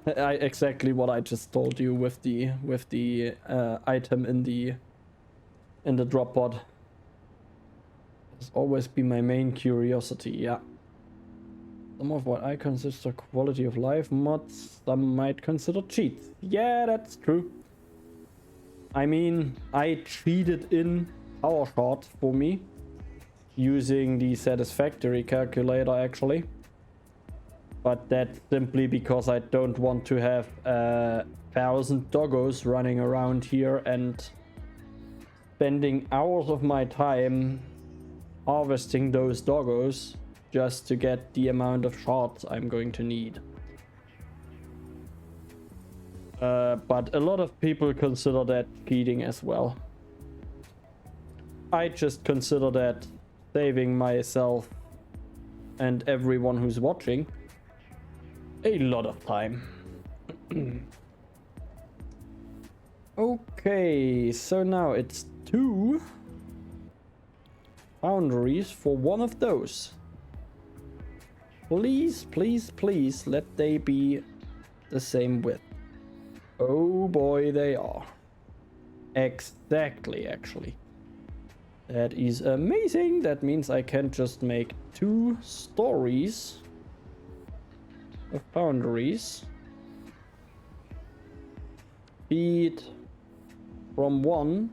Exactly what I just told you with the item in the drop pod. It's always been my main curiosity. Yeah. Some of what I consider quality of life mods, some might consider cheats. Yeah, that's true. I mean, I cheated in PowerShot for me using the Satisfactory calculator actually. But that's simply because I don't want to have 1,000 doggos running around here and spending hours of my time harvesting those doggos just to get the amount of shards I'm going to need. But a lot of people consider that cheating as well. I just consider that saving myself and everyone who's watching a lot of time. Okay, so now it's 2 boundaries for one of those. Please, please, please let they be the same width. Oh boy, they are. Exactly, actually. That is amazing. That means I can just make 2 stories of boundaries. Feed from one,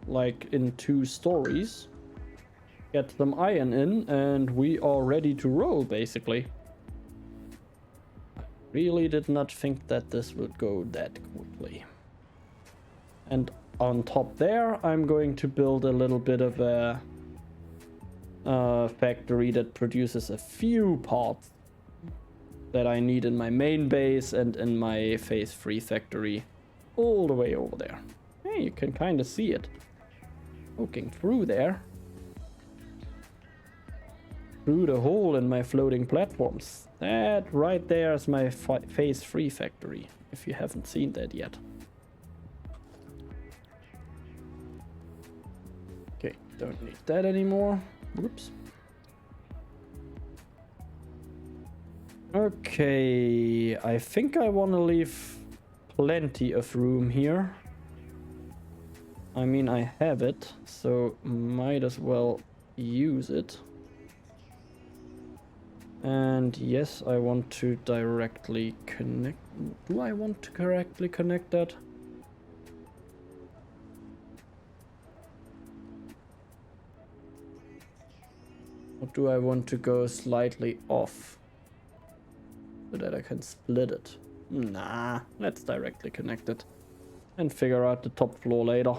like in 2 stories. Get some iron in, and we are ready to roll, basically. I really did not think that this would go that quickly. And on top there, I'm going to build a little bit of a factory that produces a few parts that I need in my main base and in my phase 3 factory all the way over there. Hey, you can kind of see it poking through there, through the hole in my floating platforms. That right there is my phase 3 factory, if you haven't seen that yet. Okay, don't need that anymore. Whoops. Okay, I think I want to leave plenty of room here. I mean, I have it, so might as well use it. And yes, I want to directly connect. Do I want to correctly connect that? Or do I want to go slightly off so that I can split it? Nah, let's directly connect it and figure out the top floor later.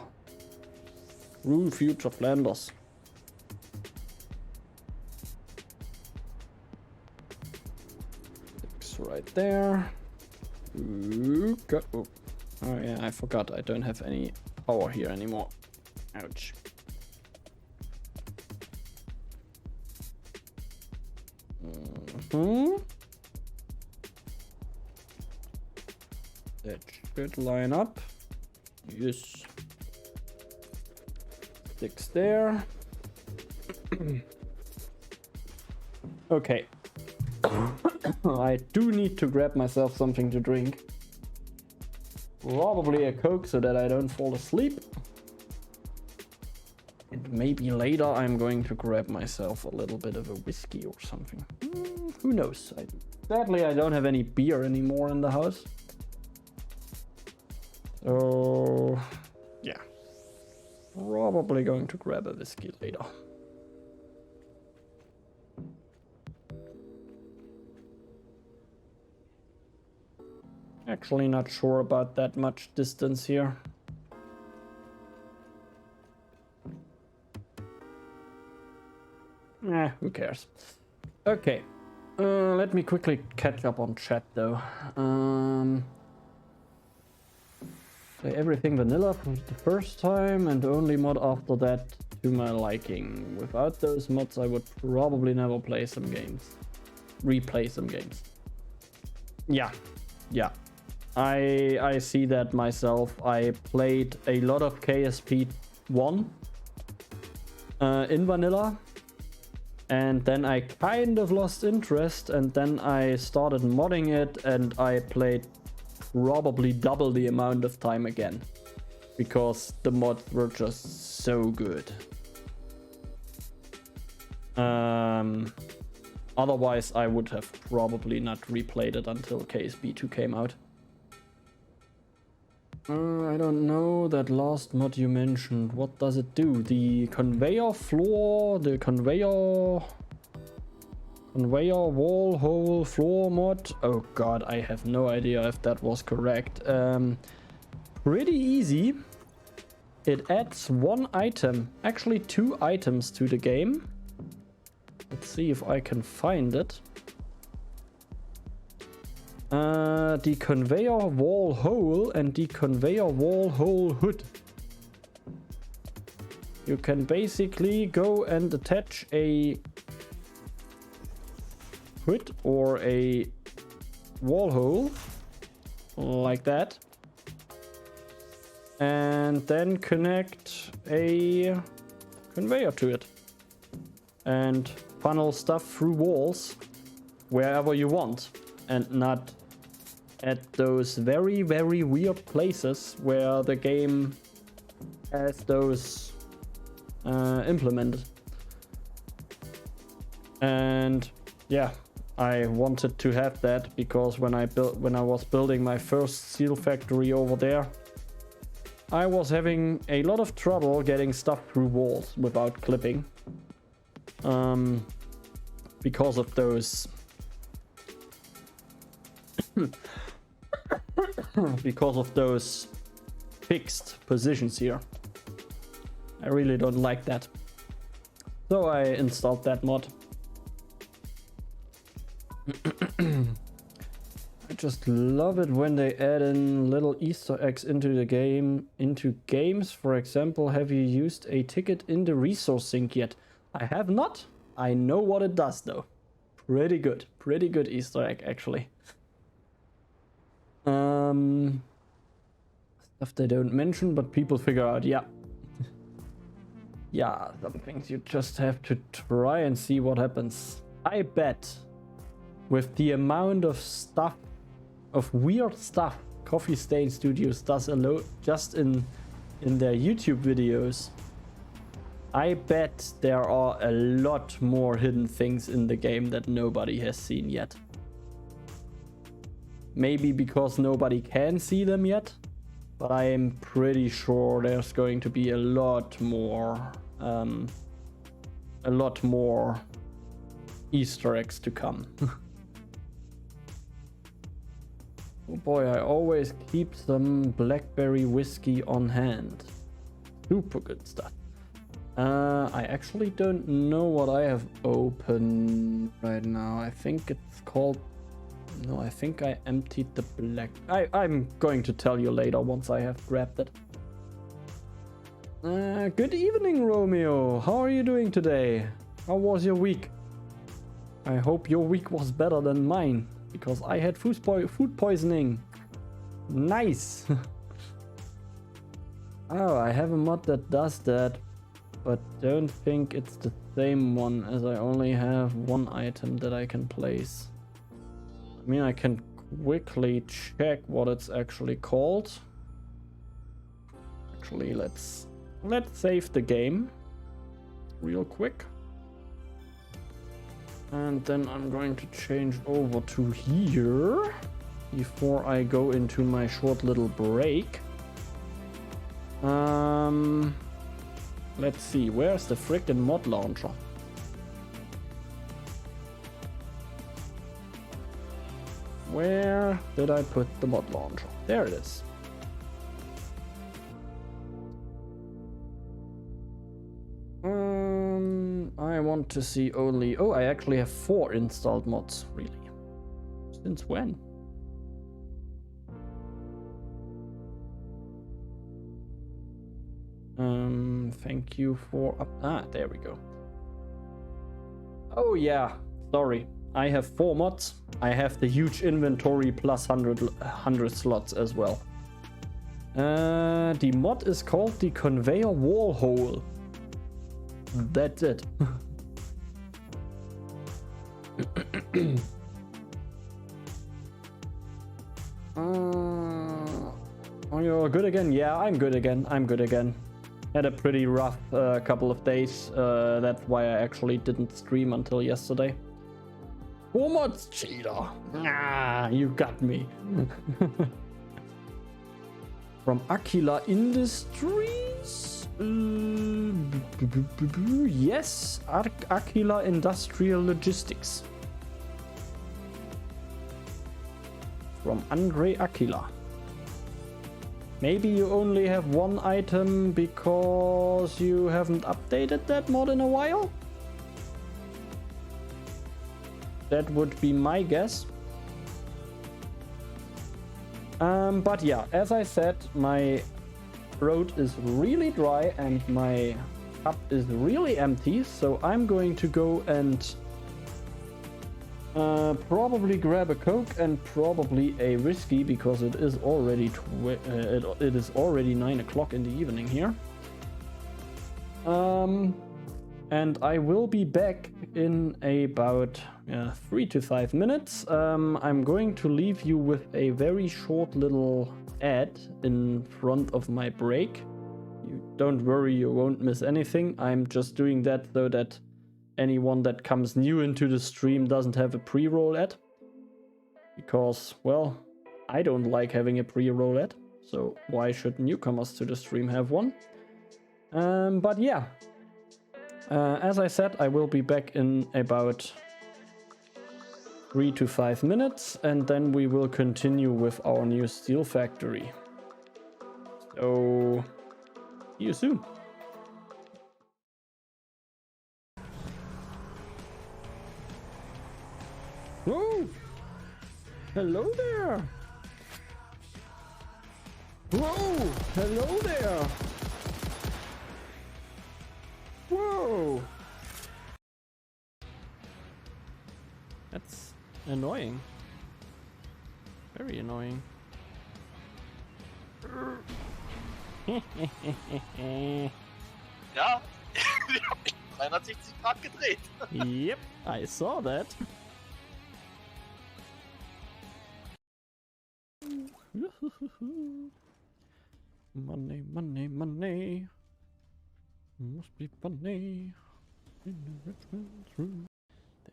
Through future Flanders. Six right there. Ooh, oh yeah, I forgot I don't have any power here anymore. Ouch. That should line up. Yes. Six there. Okay. I do need to grab myself something to drink. Probably a Coke so that I don't fall asleep. And maybe later I'm going to grab myself a little bit of a whiskey or something. Who knows? Sadly, I don't have any beer anymore in the house. So, yeah. Probably going to grab a whiskey later. Actually not sure about that much distance here. Who cares? Okay. Let me quickly catch up on chat though. Play everything vanilla for the first time and only mod after that to my liking. Without those mods I would probably never play some games. Replay some games. Yeah. I see that myself. I played a lot of KSP 1 in vanilla. And then I kind of lost interest, and then I started modding it, and I played probably double the amount of time again. Because the mods were just so good. Otherwise, I would have probably not replayed it until KSP 2 came out. I don't know that last mod you mentioned. What does it do? The conveyor floor, the conveyor wall hole floor mod? Oh god, I have no idea if that was correct. Pretty easy. It adds one item, actually 2 items to the game. Let's see if I can find it. The conveyor wall hole and the conveyor wall hole hood. You can basically go and attach a hood or a wall hole like that, and then connect a conveyor to it and funnel stuff through walls wherever you want, and not at those very, very weird places where the game has those implemented. And yeah, I wanted to have that because when I was building my first steel factory over there, I was having a lot of trouble getting stuff through walls without clipping, because of those fixed positions here. I really don't like that. So I installed that mod. I just love it when they add in little Easter eggs into the game, into games. For example, have you used a ticket in the resource sink yet? I have not. I know what it does though. Pretty good Easter egg actually. Stuff they don't mention, but people figure out, yeah. Yeah, some things you just have to try and see what happens. I bet with the amount of stuff, of weird stuff Coffee Stain Studios does alone just in their YouTube videos, I bet there are a lot more hidden things in the game that nobody has seen yet. Maybe because nobody can see them yet, but I am pretty sure there's going to be a lot more Easter eggs to come. Oh boy, I always keep some blackberry whiskey on hand. Super good stuff. I actually don't know what I have open right now. I think it's called... No, I think I emptied the black... I'm going to tell you later once I have grabbed it. Good evening, Romeo. How are you doing today? How was your week? I hope your week was better than mine, because I had food poisoning. Nice. Oh, I have a mod that does that, but don't think it's the same one, as I only have one item that I can place. I mean, I can quickly check what it's actually called. Actually, let's save the game real quick. And then I'm going to change over to here before I go into my short little break. Let's see, where's the frickin' mod launcher? Where did I put the mod launcher? There it is. I want to see only... Oh, I actually have 4 installed mods, really. Since when? Thank you for... there we go. Oh yeah, sorry. I have 4 mods. I have the huge inventory plus 100 slots as well. The mod is called the conveyor wall hole. That's it. Oh, you're good again? Yeah, I'm good again. Had a pretty rough couple of days. That's why I actually didn't stream until yesterday. 4 mods, cheater. Ah, you got me. From Aquila Industries? Yes, Aquila Industrial Logistics. From Andre Aquila. Maybe you only have 1 item because you haven't updated that mod in a while? That would be my guess. But yeah, as I said, my throat is really dry and my cup is really empty, so I'm going to go and probably grab a Coke and probably a whiskey, because it is already it is already 9 o'clock in the evening here. And I will be back in about 3 to 5 minutes. I'm going to leave you with a very short little ad in front of my break. You don't worry, you won't miss anything. I'm just doing that so that anyone that comes new into the stream doesn't have a pre-roll ad. Because, well, I don't like having a pre-roll ad. So why should newcomers to the stream have one? But yeah. As I said, I will be back in about 3 to 5 minutes, and then we will continue with our new steel factory. So, see you soon. Hello there! Whoa! Hello there! Whoa! That's annoying. Very annoying. Ja, ich hab mich 360 Grad gedreht. Yep, I saw that. Money, money, money. Must be funny. In the rich man's room.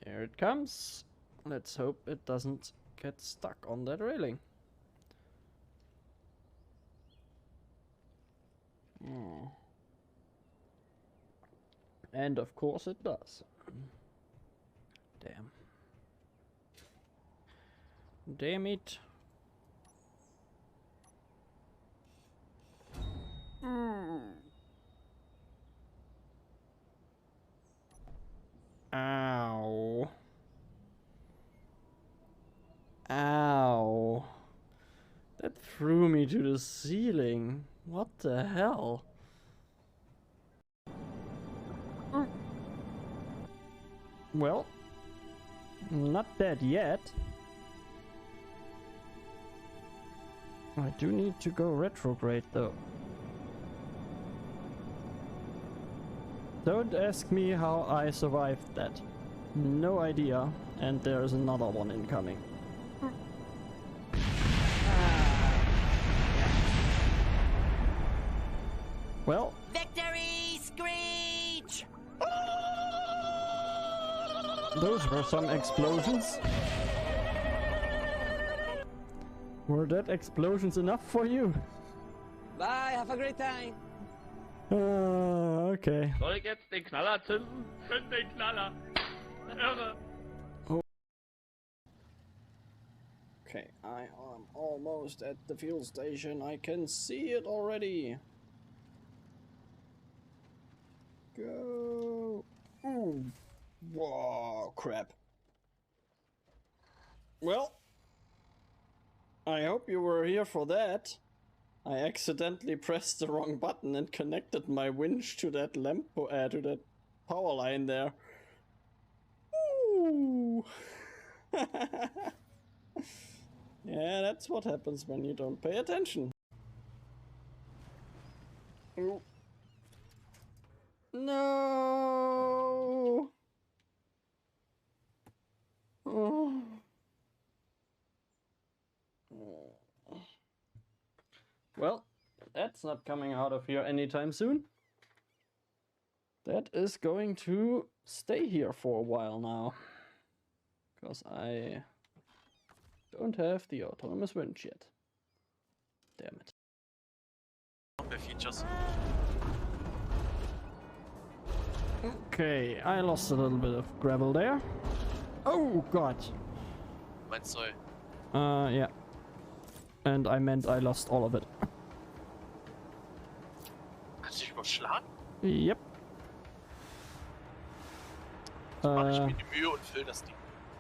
There it comes. Let's hope it doesn't get stuck on that railing. Oh. And of course it does. Damn. Damn it. Ow. Ow. That threw me to the ceiling. What the hell? Well, not dead yet. I do need to go retrograde though. Don't ask me how I survived that. No idea. And there's another one incoming. Well. Victory screech! Those were some explosions. Were that explosions enough for you? Bye, have a great time! Okay. Soll ich jetzt den Knaller zünden? Zünd den Knaller! Irre! Okay, I am almost at the fuel station. I can see it already. Go. Ooh. Whoa, crap. Well, I hope you were here for that. I accidentally pressed the wrong button and connected my winch to that to that power line there. Ooh. Yeah, that's what happens when you don't pay attention. Ooh. No. Oh. Well, that's not coming out of here anytime soon. That is going to stay here for a while now. Because I don't have the autonomous winch yet. Damn it. Features. Okay, I lost a little bit of gravel there. Oh god. Meinst du? Yeah. And I meant I lost all of it. Hast du dich überschlagen? Yep. Mach ich mir die Mühe und füll das Ding.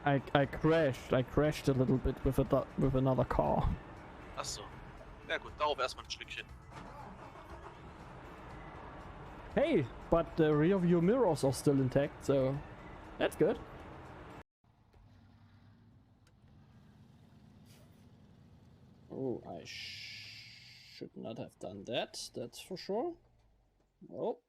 I crashed a little bit with another car. Achso. Ja gut, darauf erstmal ein Stückchen. Hey, but the rear view mirrors are still intact, so that's good. Oh, I should not have done that, that's for sure. Well.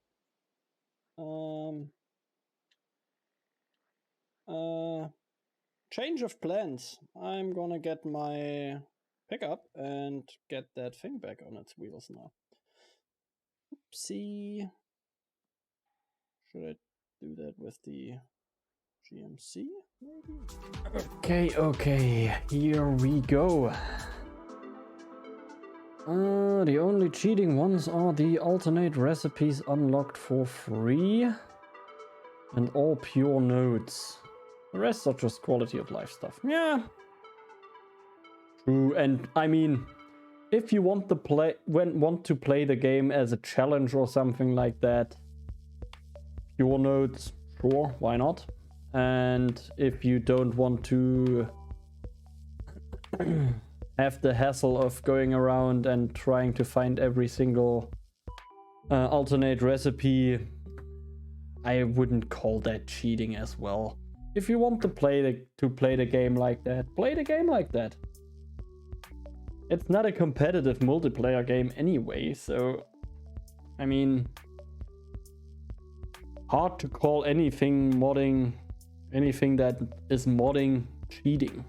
Change of plans. I'm gonna get my pickup and get that thing back on its wheels now. Oopsie. Should I do that with the GMC, maybe? Okay, here we go. The only cheating ones are the alternate recipes unlocked for free and all pure nodes. The rest are just quality of life stuff. Yeah. True, and I mean, if you want to play the game as a challenge or something like that, pure nodes, sure, why not? And if you don't want to have the hassle of going around and trying to find every single alternate recipe, I wouldn't call that cheating as well. If you want to play the game like that, play the game like that. It's not a competitive multiplayer game anyway, so I mean, hard to call anything that is modding cheating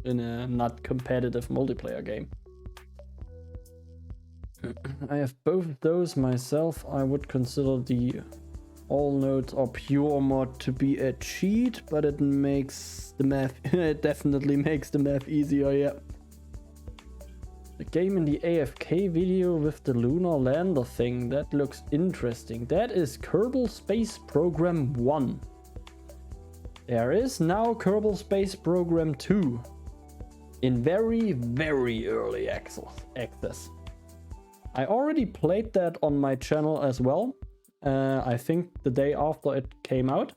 in a not competitive multiplayer game. I have both of those myself. I would consider the all nodes are pure mod to be a cheat, but it makes the math it definitely makes the math easier, yeah. The game in the AFK video with the lunar lander thing, that looks interesting. That is Kerbal Space Program 1. There is now Kerbal Space Program 2 in very, very early access. I already played that on my channel as well. I think the day after it came out.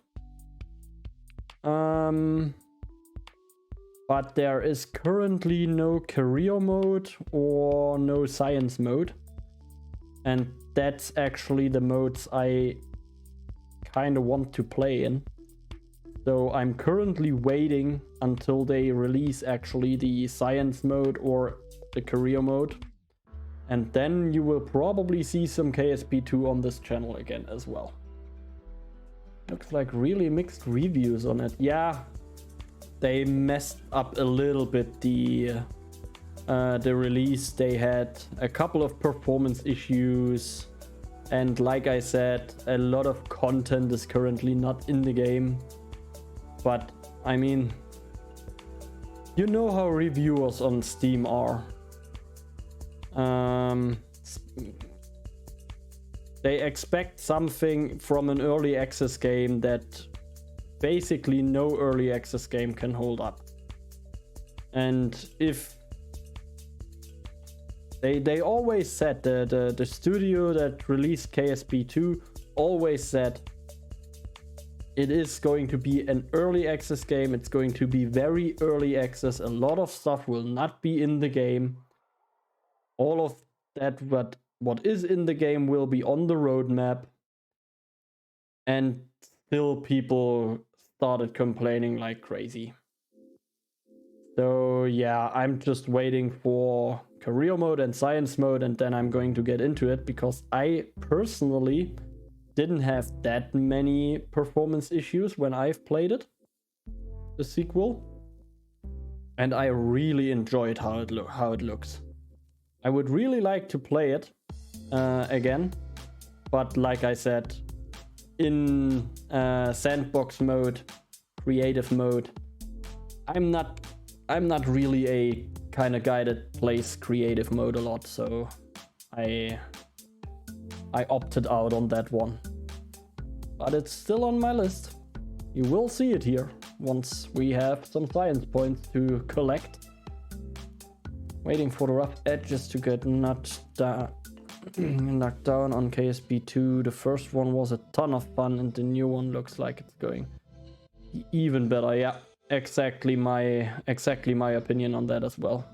But there is currently no career mode or no science mode. And that's actually the modes I kind of want to play in. So I'm currently waiting until they release actually the science mode or the career mode. And then you will probably see some KSP2 on this channel again as well. Looks like really mixed reviews on it. Yeah. They messed up a little bit the release. They had a couple of performance issues, and like I said, a lot of content is currently not in the game. But I mean, you know how reviewers on Steam are. They expect something from an early access game that basically no early access game can hold up. And if they always said the studio that released KSP2 always said it is going to be an early access game, it's going to be very early access, a lot of stuff will not be in the game. All of that what is in the game will be on the roadmap, and still people started complaining like crazy. So yeah, I'm just waiting for career mode and science mode, and then I'm going to get into it, because I personally didn't have that many performance issues when I've played it, the sequel, and I really enjoyed how it looks. I would really like to play it again, but like I said, in sandbox mode, creative mode, I'm not really a kind of guy that plays creative mode a lot, so I opted out on that one. But it's still on my list. You will see it here once we have some science points to collect. Waiting for the rough edges to get knocked down on KSP2. The first one was a ton of fun, and the new one looks like it's going even better. Yeah, exactly my opinion on that as well.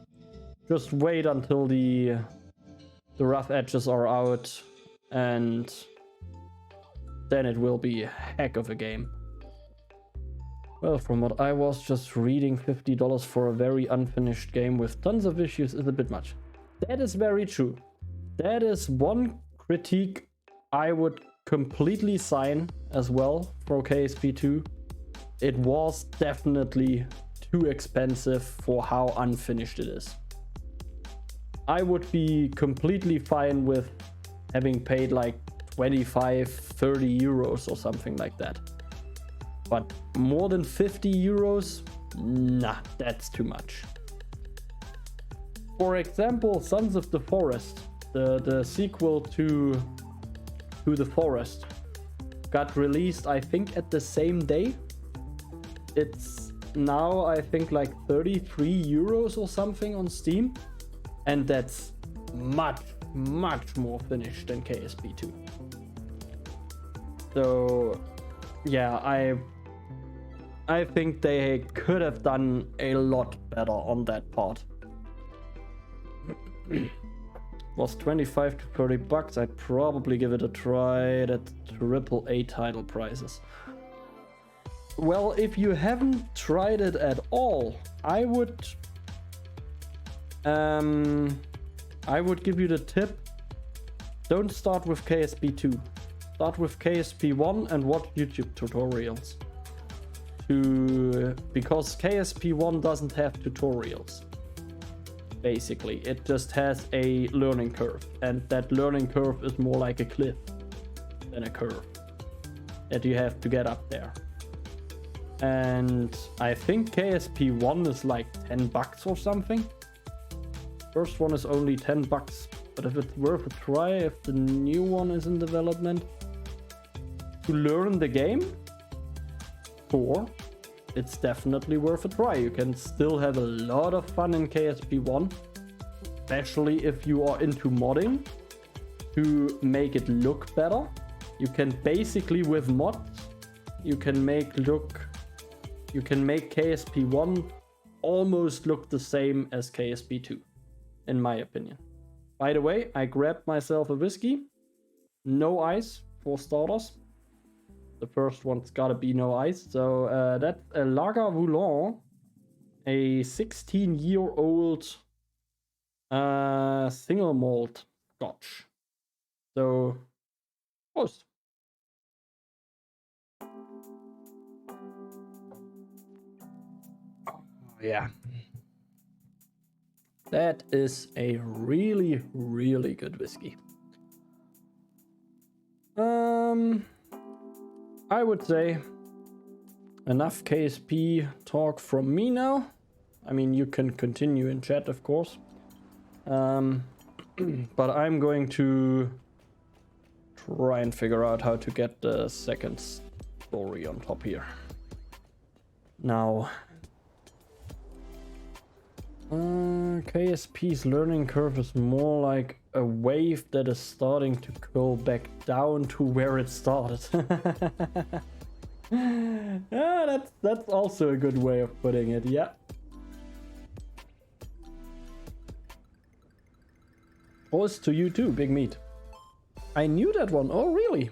Just wait until the rough edges are out, and then it will be a heck of a game. Well, from what I was just reading, $50 for a very unfinished game with tons of issues is a bit much. That is very true. That is one critique I would completely sign as well for KSP2. It was definitely too expensive for how unfinished it is. I would be completely fine with having paid like 25, 30 euros or something like that. But more than 50 euros? Nah, that's too much. For example, Sons of the Forest, the sequel to The Forest, got released I think at the same day. It's now I think like 33 euros or something on Steam, and that's much more finished than KSP2. So yeah, I think they could have done a lot better on that part. was 25 to 30 bucks, I'd probably give it a try at AAA title prices. Well, if you haven't tried it at all, I would give you the tip, don't start with KSP2. Start with KSP1 and watch YouTube tutorials. Because KSP1 doesn't have tutorials. Basically, it just has a learning curve, and that learning curve is more like a cliff than a curve that you have to get up there. And I think KSP1 is like 10 bucks or something. First one is only 10 bucks, but if it's worth a try, if the new one is in development, to learn the game, it's definitely worth a try. You can still have a lot of fun in KSP1, especially if you are into modding to make it look better. You can basically, with mods, you can make KSP1 almost look the same as KSP2, in my opinion. By the way, I grabbed myself a whiskey, no ice for starters. The first one's gotta be no ice. So that's a Lagavulin, a 16-year-old single malt scotch. So, prost. Oh, yeah. That is a really, really good whiskey. I would say enough KSP talk from me now. I mean, you can continue in chat, of course. But I'm going to try and figure out how to get the second story on top here. Now, KSP's learning curve is more like a wave that is starting to go back down to where it started. Yeah, that's also a good way of putting it, yeah. Prost to you too, Big Meat. I knew that one. Oh, really?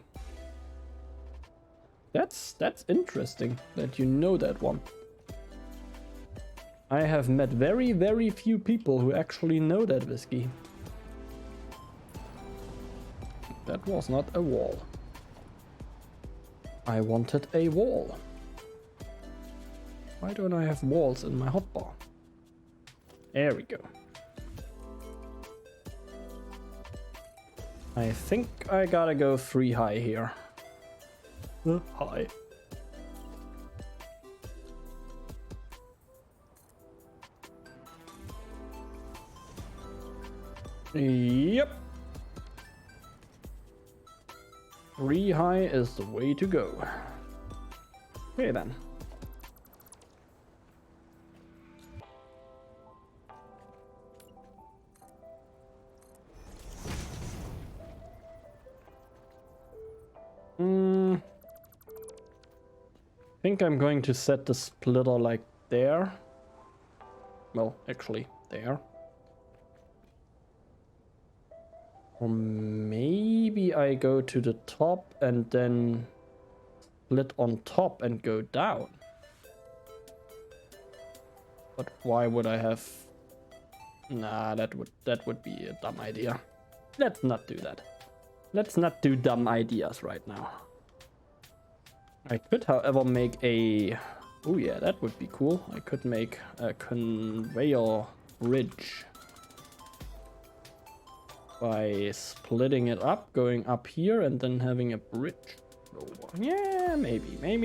That's interesting that you know that one. I have met very, very few people who actually know that whiskey. That was not a wall. I wanted a wall. Why don't I have walls in my hotbar? There we go. I think I gotta go 3 high here. High. Yep. 3 high is the way to go. Okay then. I think I'm going to set the splitter like there. Well, actually, there. Or maybe I go to the top and then split on top and go down. But why would I have... Nah, that would be a dumb idea. Let's not do that. Let's not do dumb ideas right now. I could, however, make a... Oh yeah, that would be cool. I could make a conveyor bridge. By splitting it up, going up here, and then having a bridge over. Yeah, maybe. I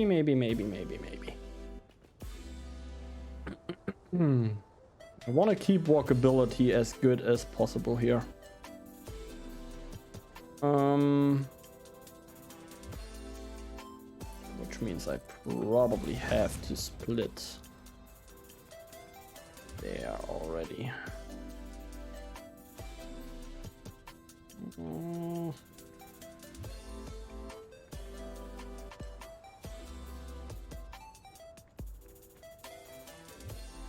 want to keep walkability as good as possible here. Which means I probably have to split there already.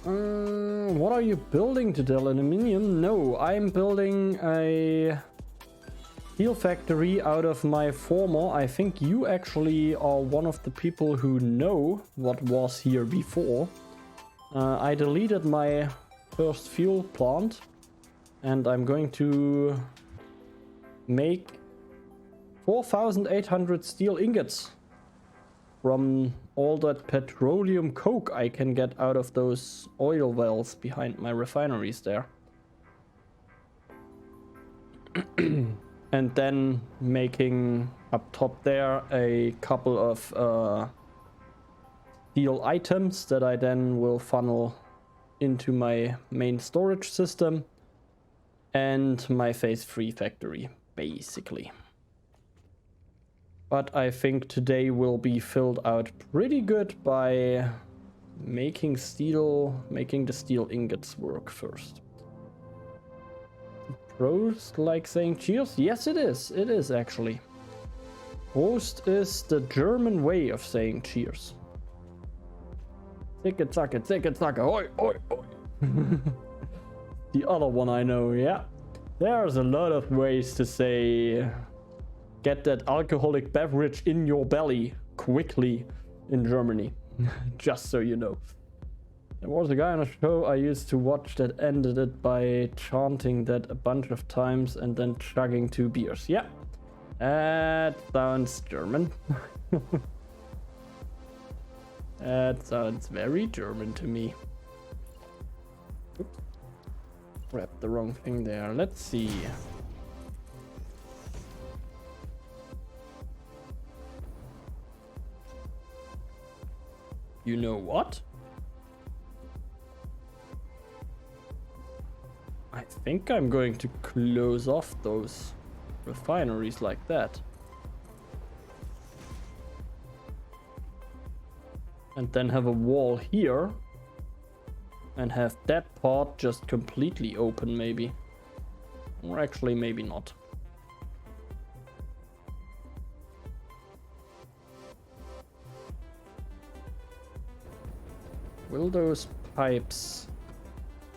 What are you building today? Aluminium? No, I'm building a steel factory out of my former. I think you actually are one of the people who know what was here before. I deleted my first fuel plant and I'm going to make 4,800 steel ingots from all that petroleum coke I can get out of those oil wells behind my refineries there. And then making up top there a couple of steel items that I then will funnel into my main storage system and my phase 3 factory, basically. But I think today will be filled out pretty good by making the steel ingots work first. Prost like saying cheers? Yes, it is. It is actually. Prost is the German way of saying cheers. Zicke zacke, zicke zacke, hoi, hoi, hoi. The other one I know, yeah. There's a lot of ways to say get that alcoholic beverage in your belly quickly in Germany. Just so you know. There was a guy on a show I used to watch that ended it by chanting that a bunch of times and then chugging 2 beers. Yeah, that sounds German. That sounds very German to me. Oops. Grabbed the wrong thing there. Let's see. You know what? I think I'm going to close off those refineries like that. And then have a wall here. And have that part just completely open maybe. Or actually maybe not. Will those pipes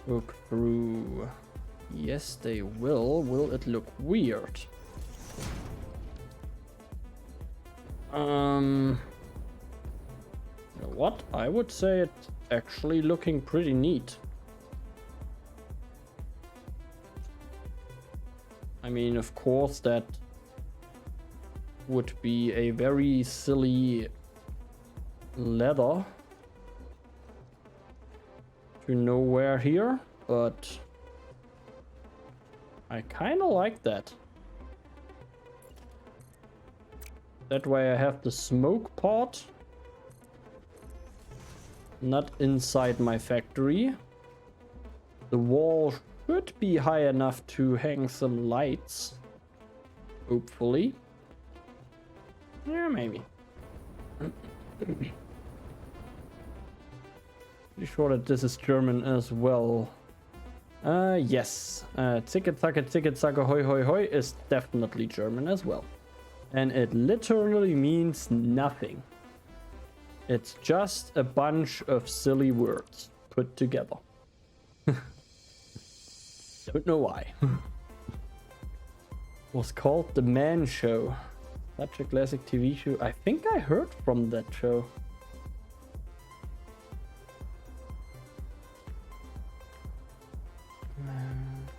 hook through? Yes, they will. Will it look weird? You know what? I would say it's actually looking pretty neat. I mean, of course, that would be a very silly leather to nowhere here, but I kind of like that. That way I have the smoke part not inside my factory. The wall should be high enough to hang some lights. Hopefully. Yeah, maybe. Pretty sure that this is German as well. Yes. Zicke zacke hoi hoi hoi is definitely German as well. And it literally means nothing. It's just a bunch of silly words put together. Don't know why. Was called The Man Show. Such a classic TV show. I think I heard from that show.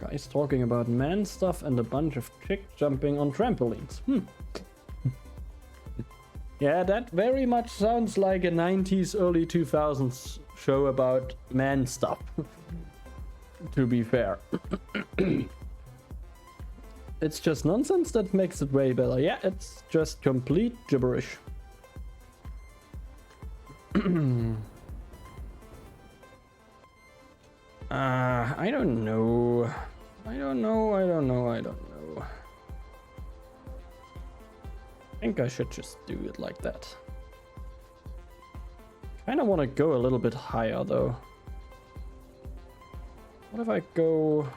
Guys talking about man stuff and a bunch of chicks jumping on trampolines. Yeah, that very much sounds like a 90s, early 2000s show about man stuff. To be fair. It's just nonsense that makes it way better. Yeah, it's just complete gibberish. I don't know. I don't know. I think I should just do it like that. Kinda wanna go a little bit higher though. What if I go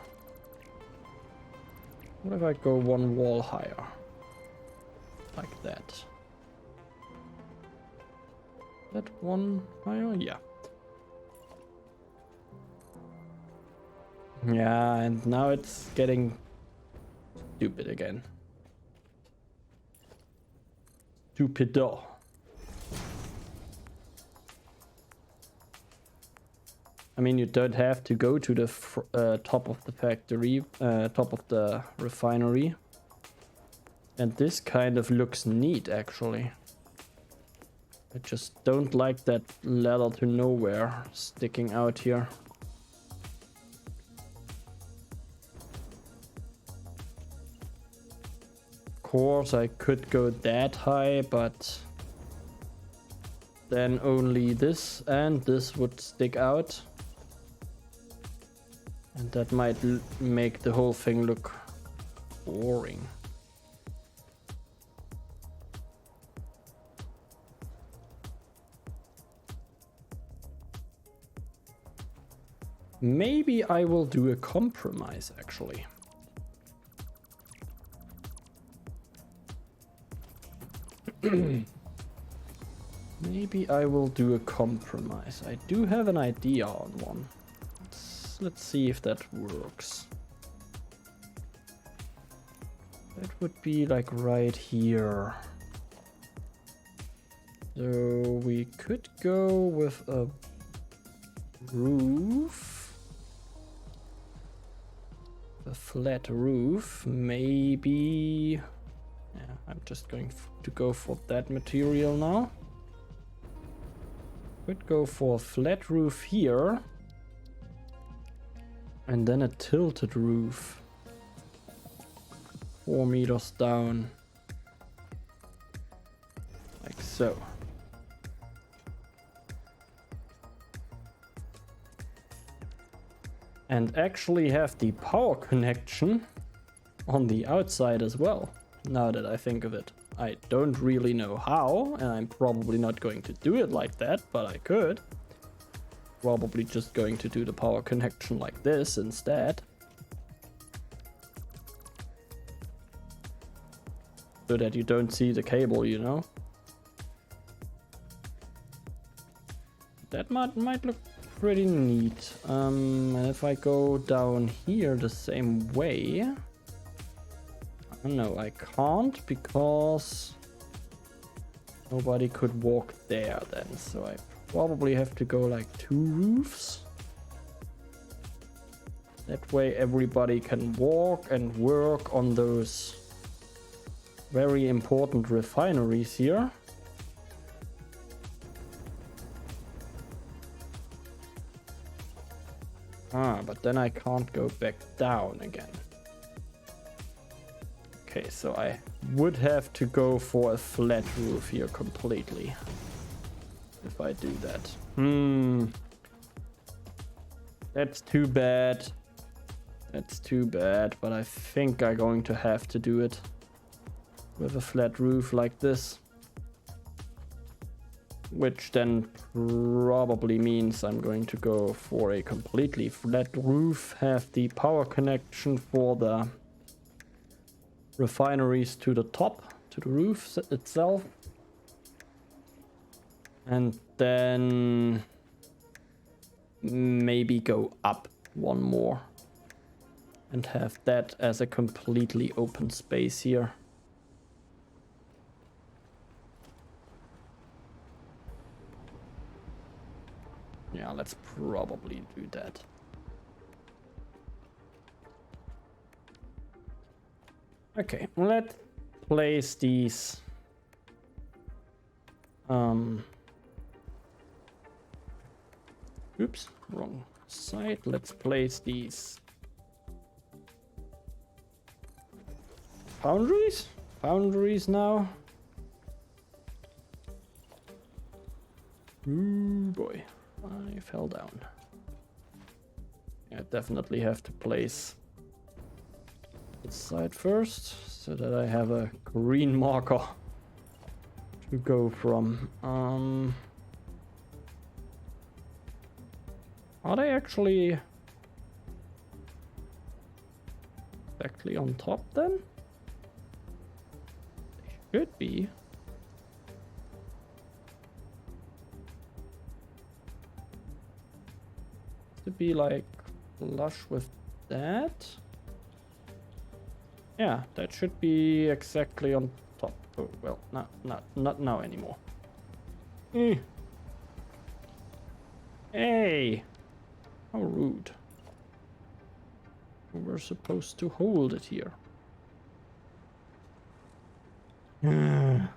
one wall higher? Like that. That one higher? Yeah. Yeah, and now it's getting stupid again. Stupido. I mean, you don't have to go to the top of the factory, top of the refinery. And this kind of looks neat, actually. I just don't like that ladder to nowhere sticking out here. Of course, I could go that high, but then only this and this would stick out. And that might make the whole thing look boring. Maybe I will do a compromise, actually. Maybe I will do a compromise. I do have an idea on one. Let's see if that works. That would be like right here. So we could go with a roof. A flat roof, maybe. Yeah, I'm just going to go for that material now. Could go for a flat roof here. And then a tilted roof. 4 meters down. Like so. And actually have the power connection on the outside as well, now that I think of it. I don't really know how, and I'm probably not going to do it like that, but I could. Probably just going to do the power connection like this instead. So that you don't see the cable, you know? That might look pretty neat. And if I go down here the same way... No, I can't because nobody could walk there then. So I probably have to go like 2 roofs. That way everybody can walk and work on those very important refineries here. But then I can't go back down again. Okay, so I would have to go for a flat roof here completely. If I do that. That's too bad. That's too bad, but I think I'm going to have to do it with a flat roof like this. Which then probably means I'm going to go for a completely flat roof, have the power connection for the refineries to the top, to the roof itself. And then maybe go up one more and have that as a completely open space here. Yeah, let's probably do that. Okay, let's place these oops, wrong side. Let's place these foundries now. Ooh boy, I fell down. I definitely have to place this side first so that I have a green marker to go from. Are they actually exactly on top then? They should be. To be like flush with that. Yeah, that should be exactly on top. Oh, well, not now anymore. Hey! How rude. We're supposed to hold it here. I'm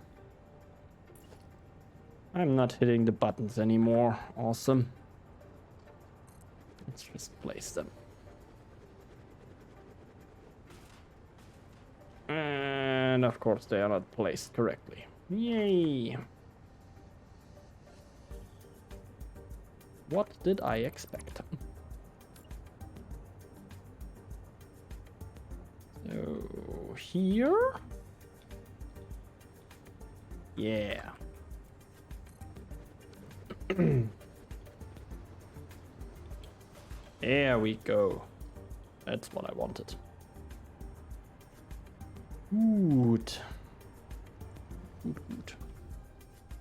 not hitting the buttons anymore. Awesome. Let's just place them. And of course they are not placed correctly. Yay! What did I expect? So here? Yeah. There we go. That's what I wanted. Good. Good.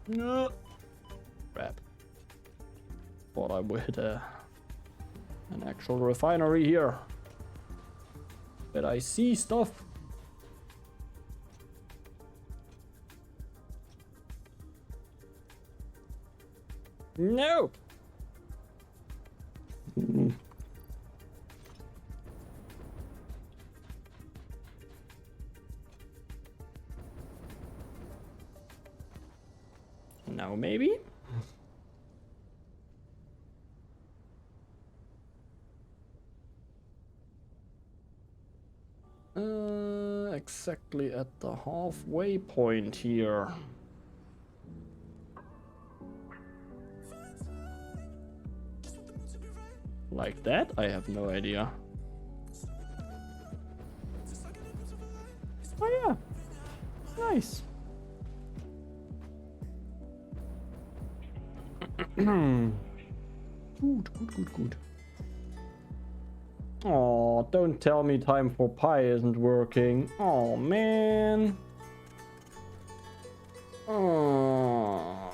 No. Crap. Thought I would hit an actual refinery here. But I see stuff. No. Now maybe? Exactly at the halfway point here. Like that? I have no idea. Oh yeah. Nice. Good. Oh, don't tell me time for pie isn't working. Oh man. Oh,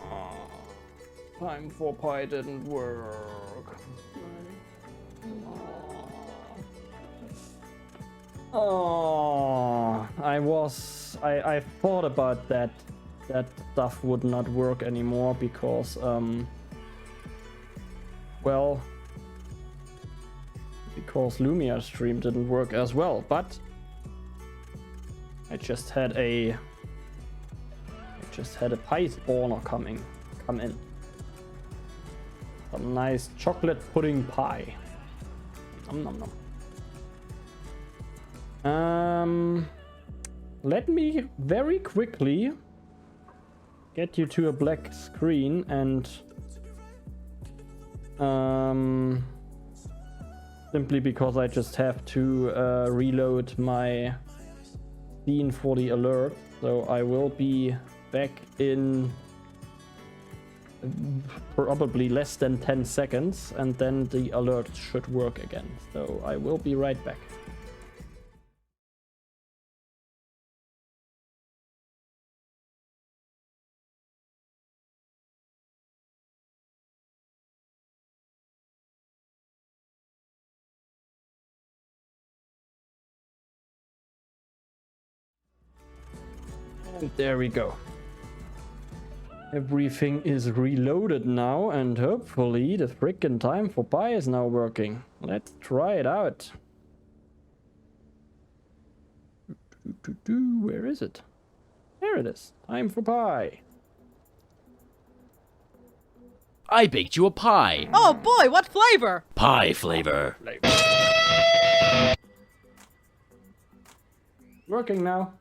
time for pie didn't work. Oh, I thought about that stuff would not work anymore because well, because Lumia's stream didn't work as well, but I just had a pie spawner come in. Some nice chocolate pudding pie. Nom nom nom. Let me very quickly get you to a black screen and simply because I just have to reload my scene for the alert. So I will be back in probably less than 10 seconds and then the alert should work again. So I will be right back. And there we go. Everything is reloaded now, and hopefully the frickin' time for pie is now working. Let's try it out. Where is it? There it is. Time for pie. I baked you a pie. Oh boy, what flavor? Pie flavor. Working now.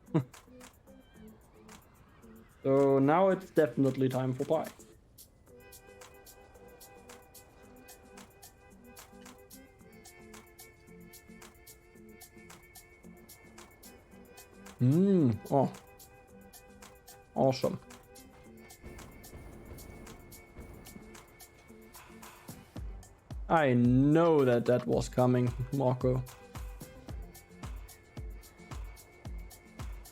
So now it's definitely time for pie. Oh. Awesome. I know that was coming, Marco.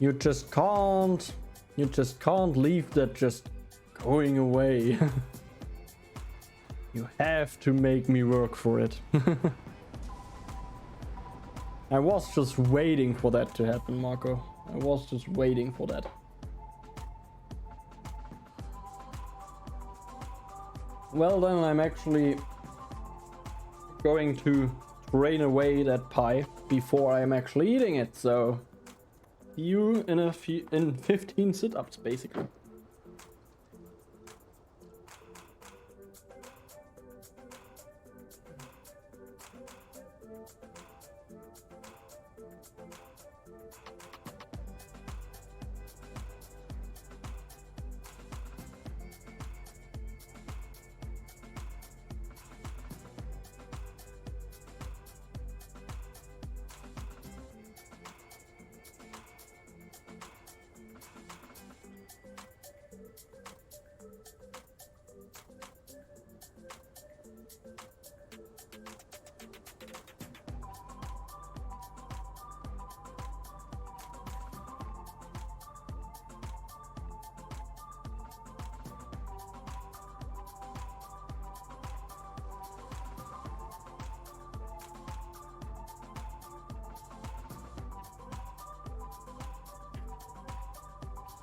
You just can't leave that just going away. You have to make me work for it. I was just waiting for that to happen, Marco. I was just waiting for that. Well, then I'm actually going to drain away that pie before I'm actually eating it. So, you in 15 sit-ups, basically.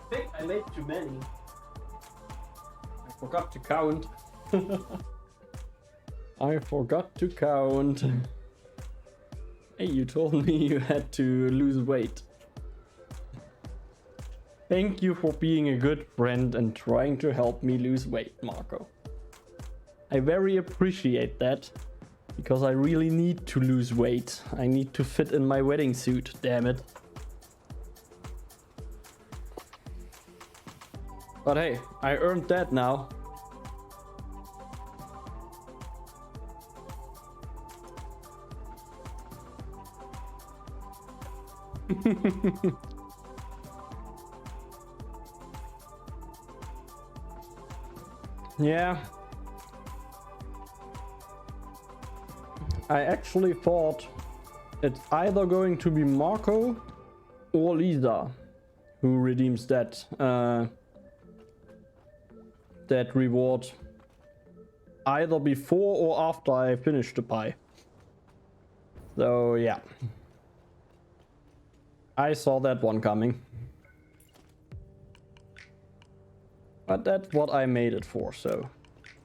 I think I made too many. I forgot to count. I forgot to count. Hey, you told me you had to lose weight. Thank you for being a good friend and trying to help me lose weight, Marco. I very appreciate that, because I really need to lose weight. I need to fit in my wedding suit, damn it. But hey, I earned that now. Yeah. I actually thought it's either going to be Marco or Lisa who redeems that that reward either before or after I finish the pie. So yeah, I saw that one coming, but that's what I made it for, so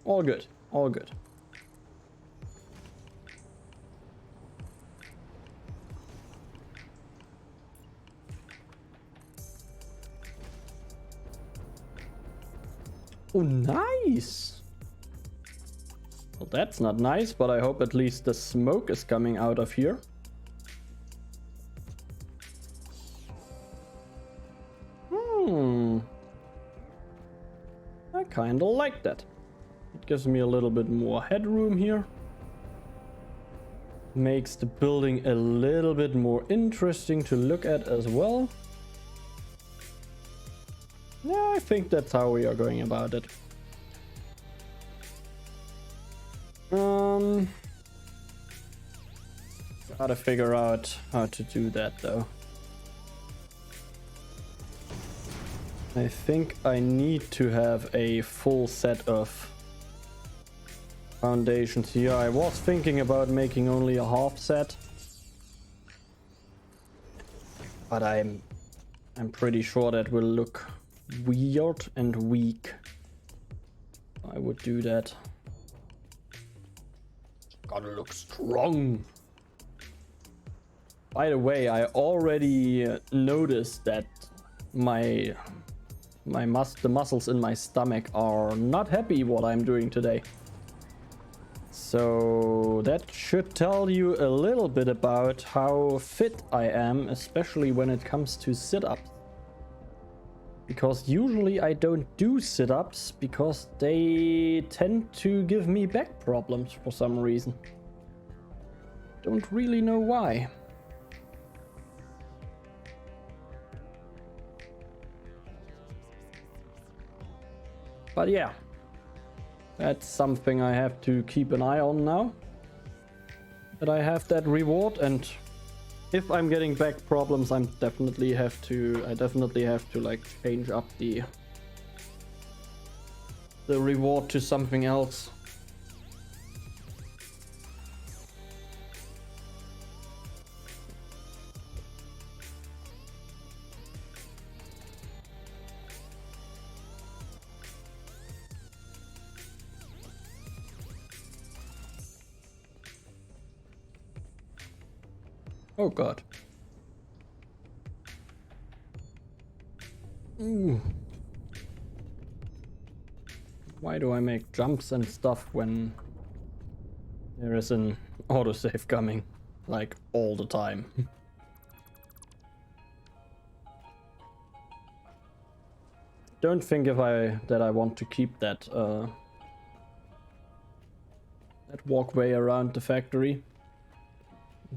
all good, all good. Oh, nice! Well, that's not nice, but I hope at least the smoke is coming out of here. I kinda like that. It gives me a little bit more headroom here. Makes the building a little bit more interesting to look at as well. Yeah, I think that's how we are going about it. Gotta figure out how to do that though. I think I need to have a full set of foundations here. I was thinking about making only a half set, but I'm pretty sure that will look weird and weak. I would do that. Gotta look strong. By the way, I already noticed that the muscles in my stomach are not happy what I'm doing today. So that should tell you a little bit about how fit I am, especially when it comes to sit-ups. Because usually I don't do sit-ups because they tend to give me back problems for some reason. Don't really know why. But yeah, that's something I have to keep an eye on now. That I have that reward, and if I'm getting back problems, I definitely have to like change up the reward to something else. Oh god. Ooh. Why do I make jumps and stuff when there is an autosave coming, like, all the time? Don't think that I want to keep that that walkway around the factory.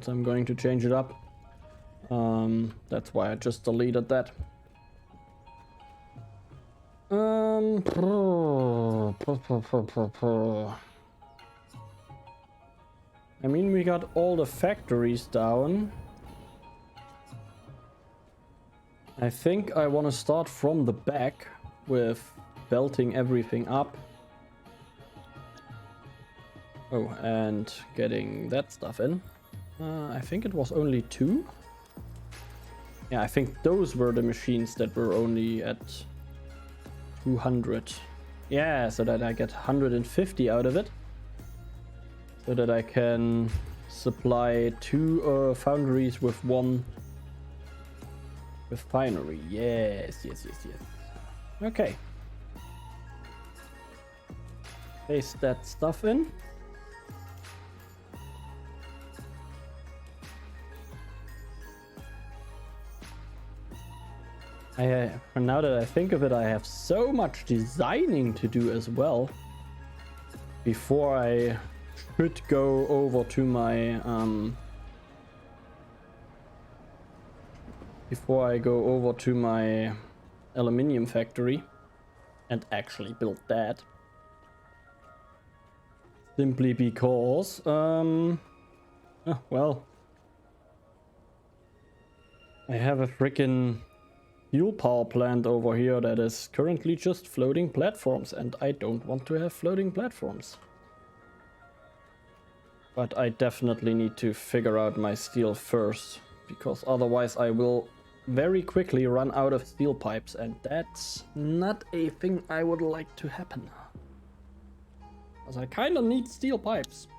So I'm going to change it up. That's why I just deleted that. I mean, we got all the factories down. I think I want to start from the back with belting everything up. Oh, and getting that stuff in. I think it was only 2. Yeah, I think those were the machines that were only at 200. Yeah, so that I get 150 out of it. So that I can supply 2 foundries with 1 refinery. Yes. Okay. Paste that stuff in. Now that I think of it, I have so much designing to do as well before I should go over to my aluminium factory and actually build that. Simply because well, I have a freaking fuel power plant over here that is currently just floating platforms, and I don't want to have floating platforms. But I definitely need to figure out my steel first, because otherwise I will very quickly run out of steel pipes, and that's not a thing I would like to happen. Because I kinda need steel pipes.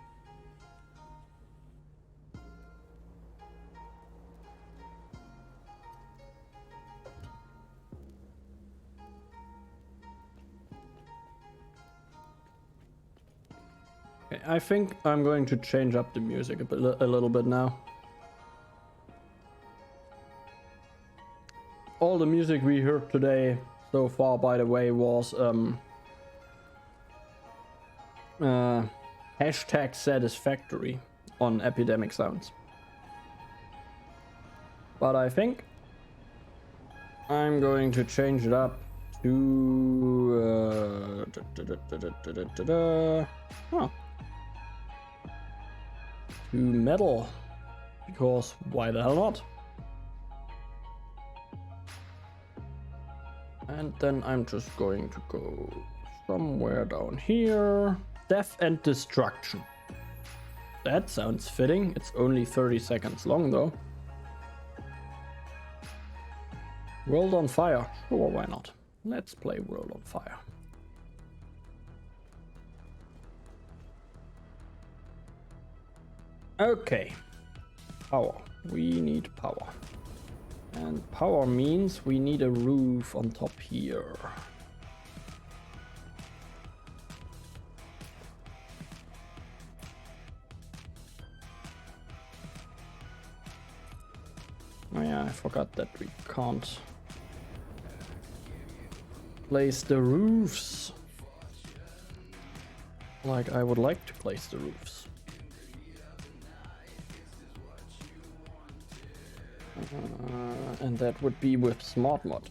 Okay, I think I'm going to change up the music a little bit now. All the music we heard today so far, by the way, was hashtag Satisfactory on Epidemic Sounds. But I think I'm going to change it up to to metal, because why the hell not? And then I'm just going to go somewhere down here. Death and destruction. That sounds fitting. It's only 30 seconds long though. World on Fire. Sure, why not? Let's play World on Fire. Okay. Power. We need power. And power means we need a roof on top here. Oh yeah, I forgot that we can't place the roofs like I would like to place the roofs. And that would be with smart mod.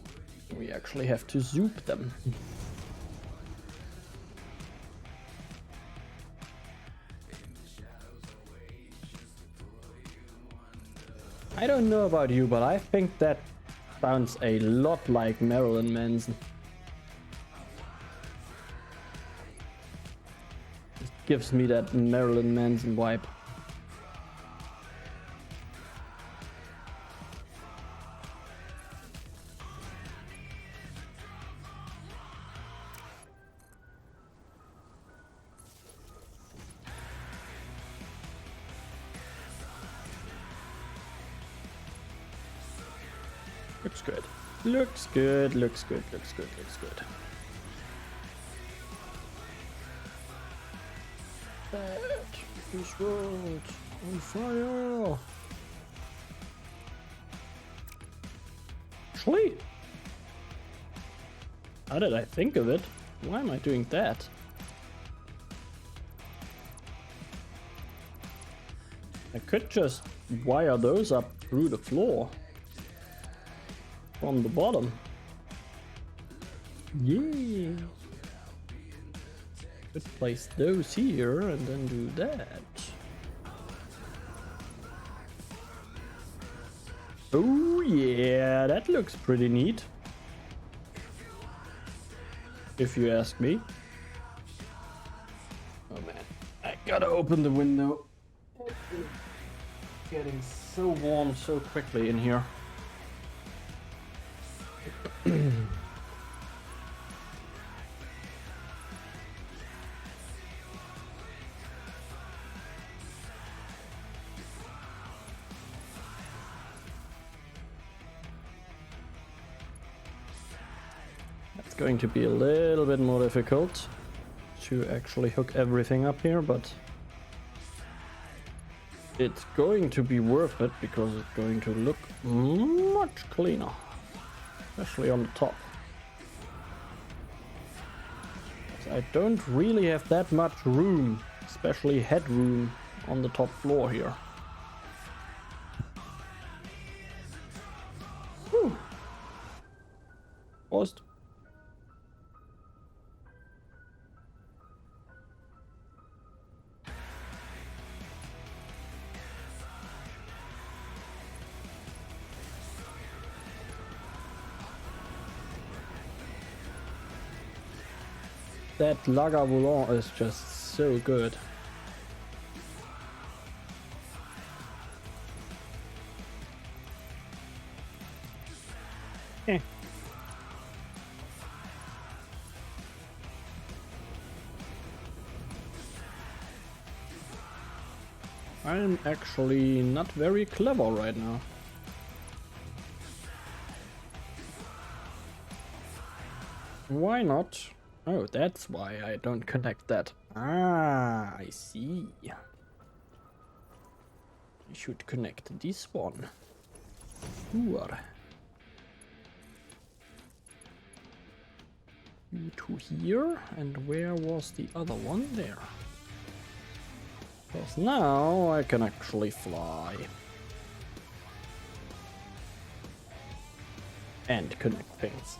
We actually have to zoop them. I don't know about you, but I think that sounds a lot like Marilyn Manson. It gives me that Marilyn Manson vibe. Looks good. Looks good, looks good, looks good, looks good. This world on fire! Actually, how did I think of it? Why am I doing that? I could just wire those up through the floor from the bottom. Yeah. Could place those here and then do that. Oh yeah, that looks pretty neat. If you ask me. Oh man, I gotta open the window. It's getting so warm so quickly in here. It's going to be a little bit more difficult to actually hook everything up here, but it's going to be worth it because it's going to look much cleaner, especially on the top. I don't really have that much room, especially headroom on the top floor here. Whew. Paused. That Lagavulin is just so good. Eh. I'm actually not very clever right now. Why not? Oh, that's why I don't connect that. Ah, I see. I should connect this one. Sure. You to here, and where was the other one? There. Because now I can actually fly. And connect things.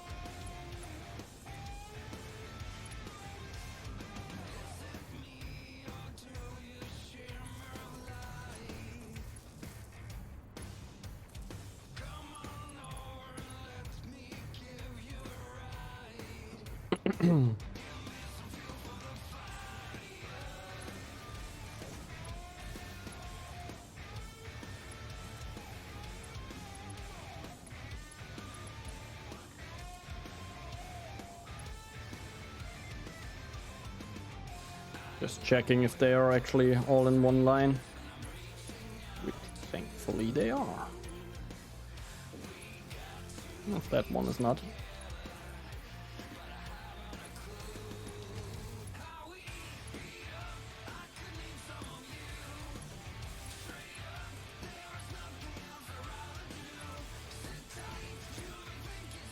Just checking if they are actually all in one line. Which thankfully they are. If that one is not.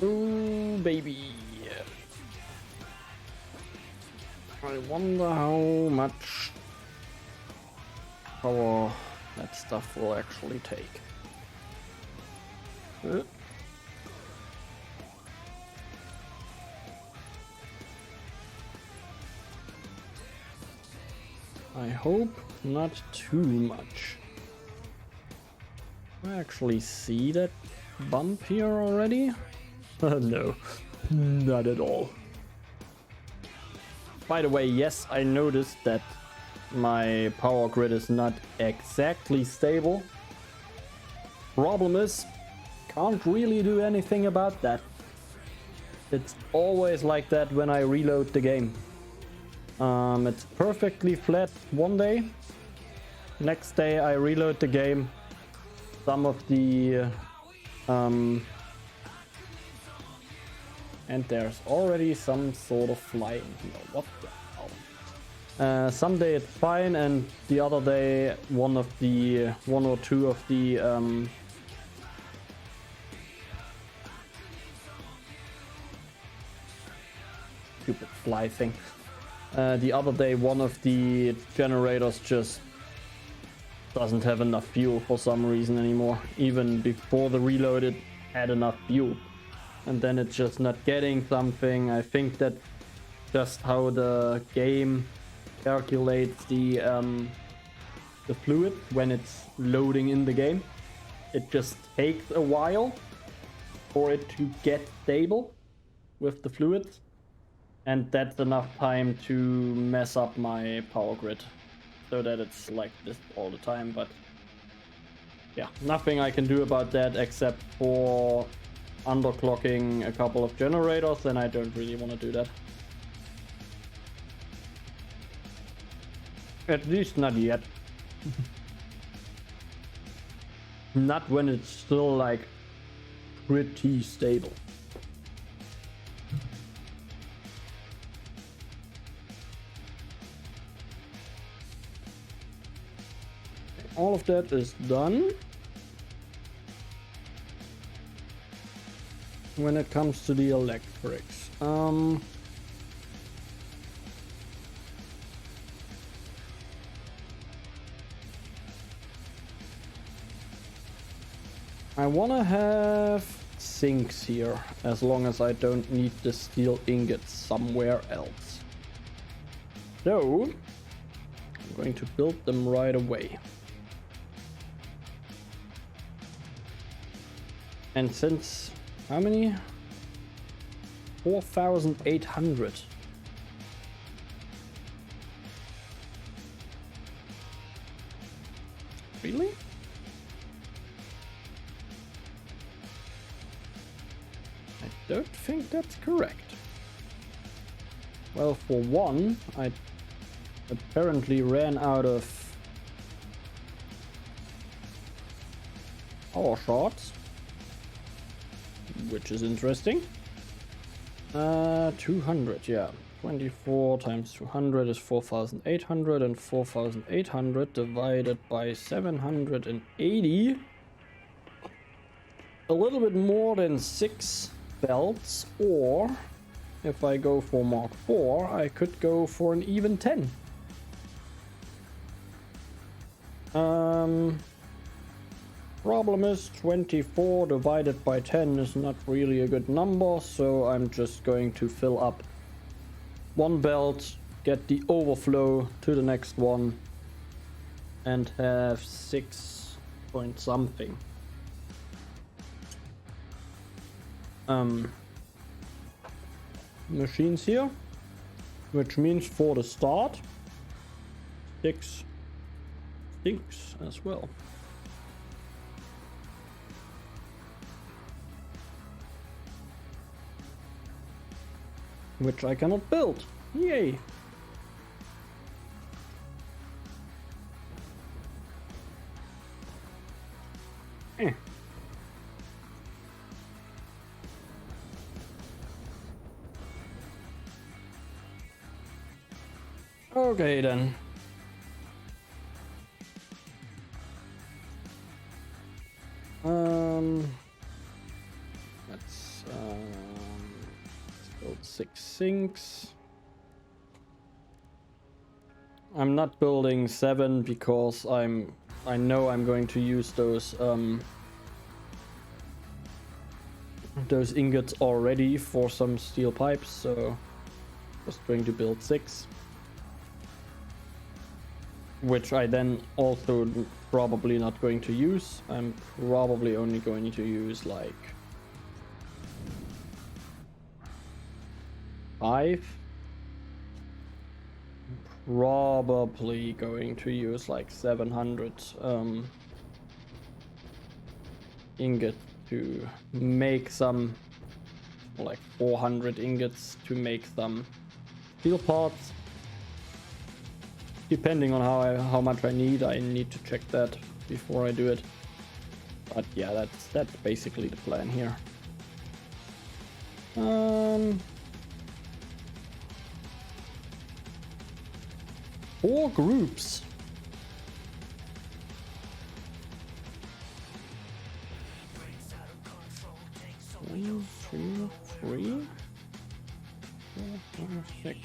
Ooh, baby. I wonder how much power that stuff will actually take. I hope not too much. I actually see that bump here already? No, not at all. By the way, yes, I noticed that my power grid is not exactly stable. Problem is, can't really do anything about that. It's always like that when I reload the game. It's perfectly flat one day. Next day I reload the game. Some of the And there's already some sort of flying here. What the hell? Someday it's fine, and the other day one or two of the stupid fly thing. The other day one of the generators just doesn't have enough fuel for some reason anymore. Even before the reload it had enough fuel. And then it's just not getting something. I think that just how the game calculates the fluid when it's loading in the game. It just takes a while for it to get stable with the fluids. And that's enough time to mess up my power grid. So that it's like this all the time, but yeah, nothing I can do about that except for underclocking a couple of generators, and I don't really want to do that. At least not yet. Not when it's still like pretty stable. All of that is done. When it comes to the electrics, I wanna have sinks here, as long as I don't need the steel ingots somewhere else. So, I'm going to build them right away. And since, how many? 4,800. Really? I don't think that's correct. Well, for one, I apparently ran out of power shards, which is interesting. 200, yeah. 24 times 200 is 4,800, and 4,800 divided by 780. A little bit more than 6 belts, or if I go for Mark IV, I could go for an even 10. Problem is 24 divided by 10 is not really a good number, so I'm just going to fill up one belt, get the overflow to the next one, and have 6 point something. Machines here, which means for the start 6 sinks as well. Which I cannot build. Yay! Okay then. Let's build 6 sinks. I'm not building 7 because I know I'm going to use those ingots already for some steel pipes, so just going to build 6. Which I then also probably not going to use. I'm probably only going to use like 5. Probably going to use like 700 ingot to make some, like 400 ingots to make some steel parts. Depending on how much I need to check that before I do it. But yeah, that's basically the plan here. Four groups. One, two, three, four, five, six.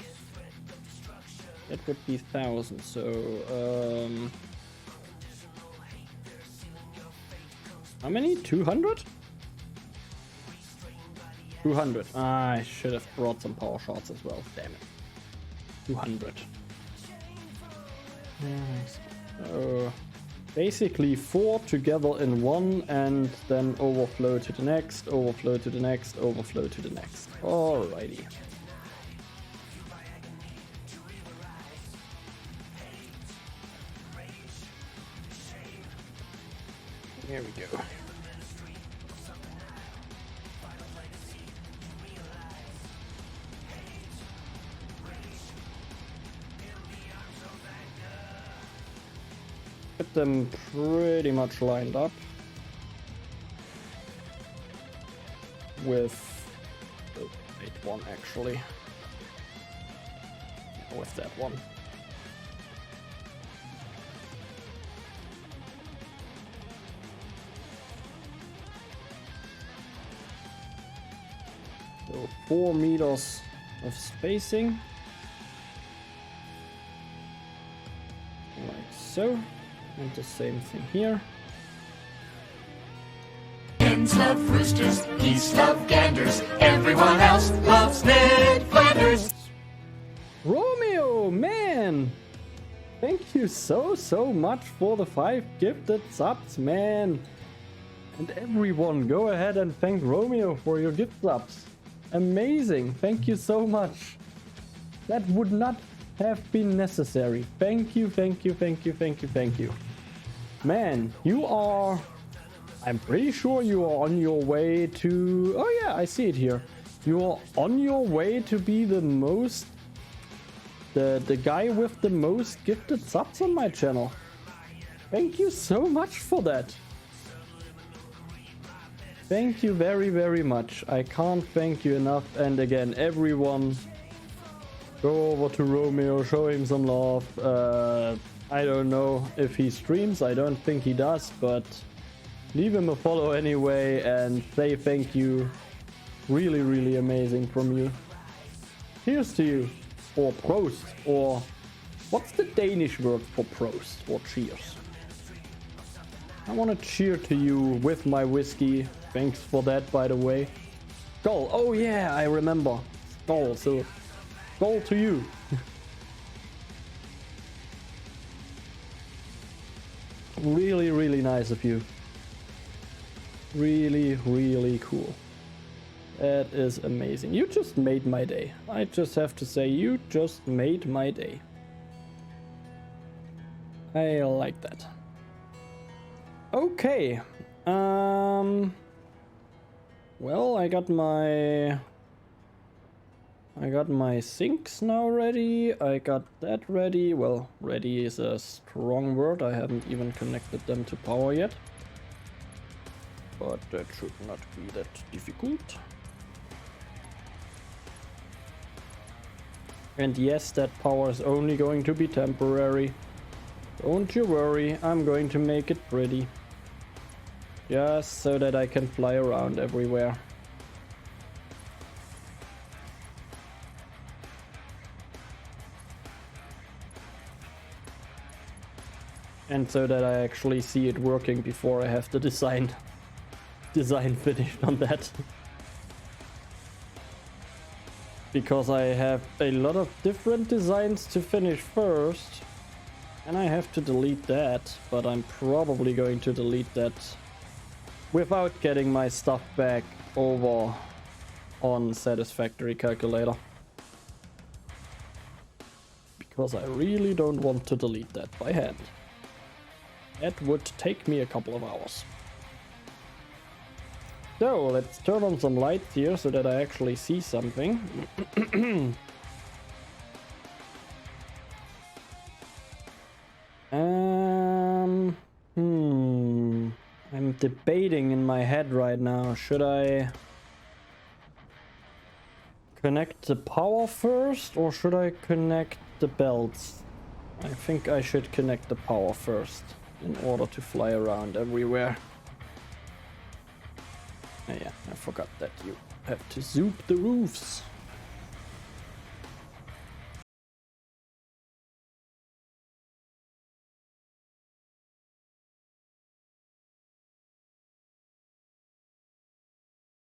That would be 1,000. So, how many? 200? 200. Ah, I should have brought some power shots as well. Damn it. 200. So basically 4 together in one, and then overflow to the next, overflow to the next, overflow to the next. Alrighty. Here we go. Get them pretty much lined up with one actually. With that one. So 4 meters of spacing. Like so. And the same thing here. Hens love roosters, geese love ganders, everyone else loves Ned Flanders. Romeo, man! Thank you so much for the 5 gifted subs, man! And everyone, go ahead and thank Romeo for your gift subs. Amazing, thank you so much. That would not have been necessary. Thank you, thank you, thank you, thank you, thank you. Man, you are... I'm pretty sure you are on your way to... Oh yeah, I see it here. You are on your way to be the most... The guy with the most gifted subs on my channel. Thank you so much for that. Thank you very much. I can't thank you enough. And again, everyone, go over to Romeo, show him some love. I don't know if he streams, I don't think he does, but leave him a follow anyway and say thank you. Really amazing from you. Here's to you. Or prost, or what's the Danish word for prost or cheers? I want to cheer to you with my whiskey. Thanks for that, by the way. Skull, oh yeah, I remember. Skull, so skull to you. Really nice of you. Really cool. That is amazing. You just made my day. I just have to say, you just made my day. I like that. Okay. Well, I got my sinks now ready. I got that ready. Well, ready is a strong word. I haven't even connected them to power yet. But that should not be that difficult. And yes, that power is only going to be temporary. Don't you worry, I'm going to make it pretty. Just so that I can fly around everywhere. And so that I actually see it working before I have the design finished on that. Because I have a lot of different designs to finish first. And I have to delete that, but I'm probably going to delete that without getting my stuff back over on Satisfactory calculator. Because I really don't want to delete that by hand. That would take me a couple of hours. So let's turn on some lights here so that I actually see something. I'm debating in my head right now. Should I connect the power first, or should I connect the belts? I think I should connect the power first in order to fly around everywhere. Oh yeah, I forgot that you have to zoop the roofs.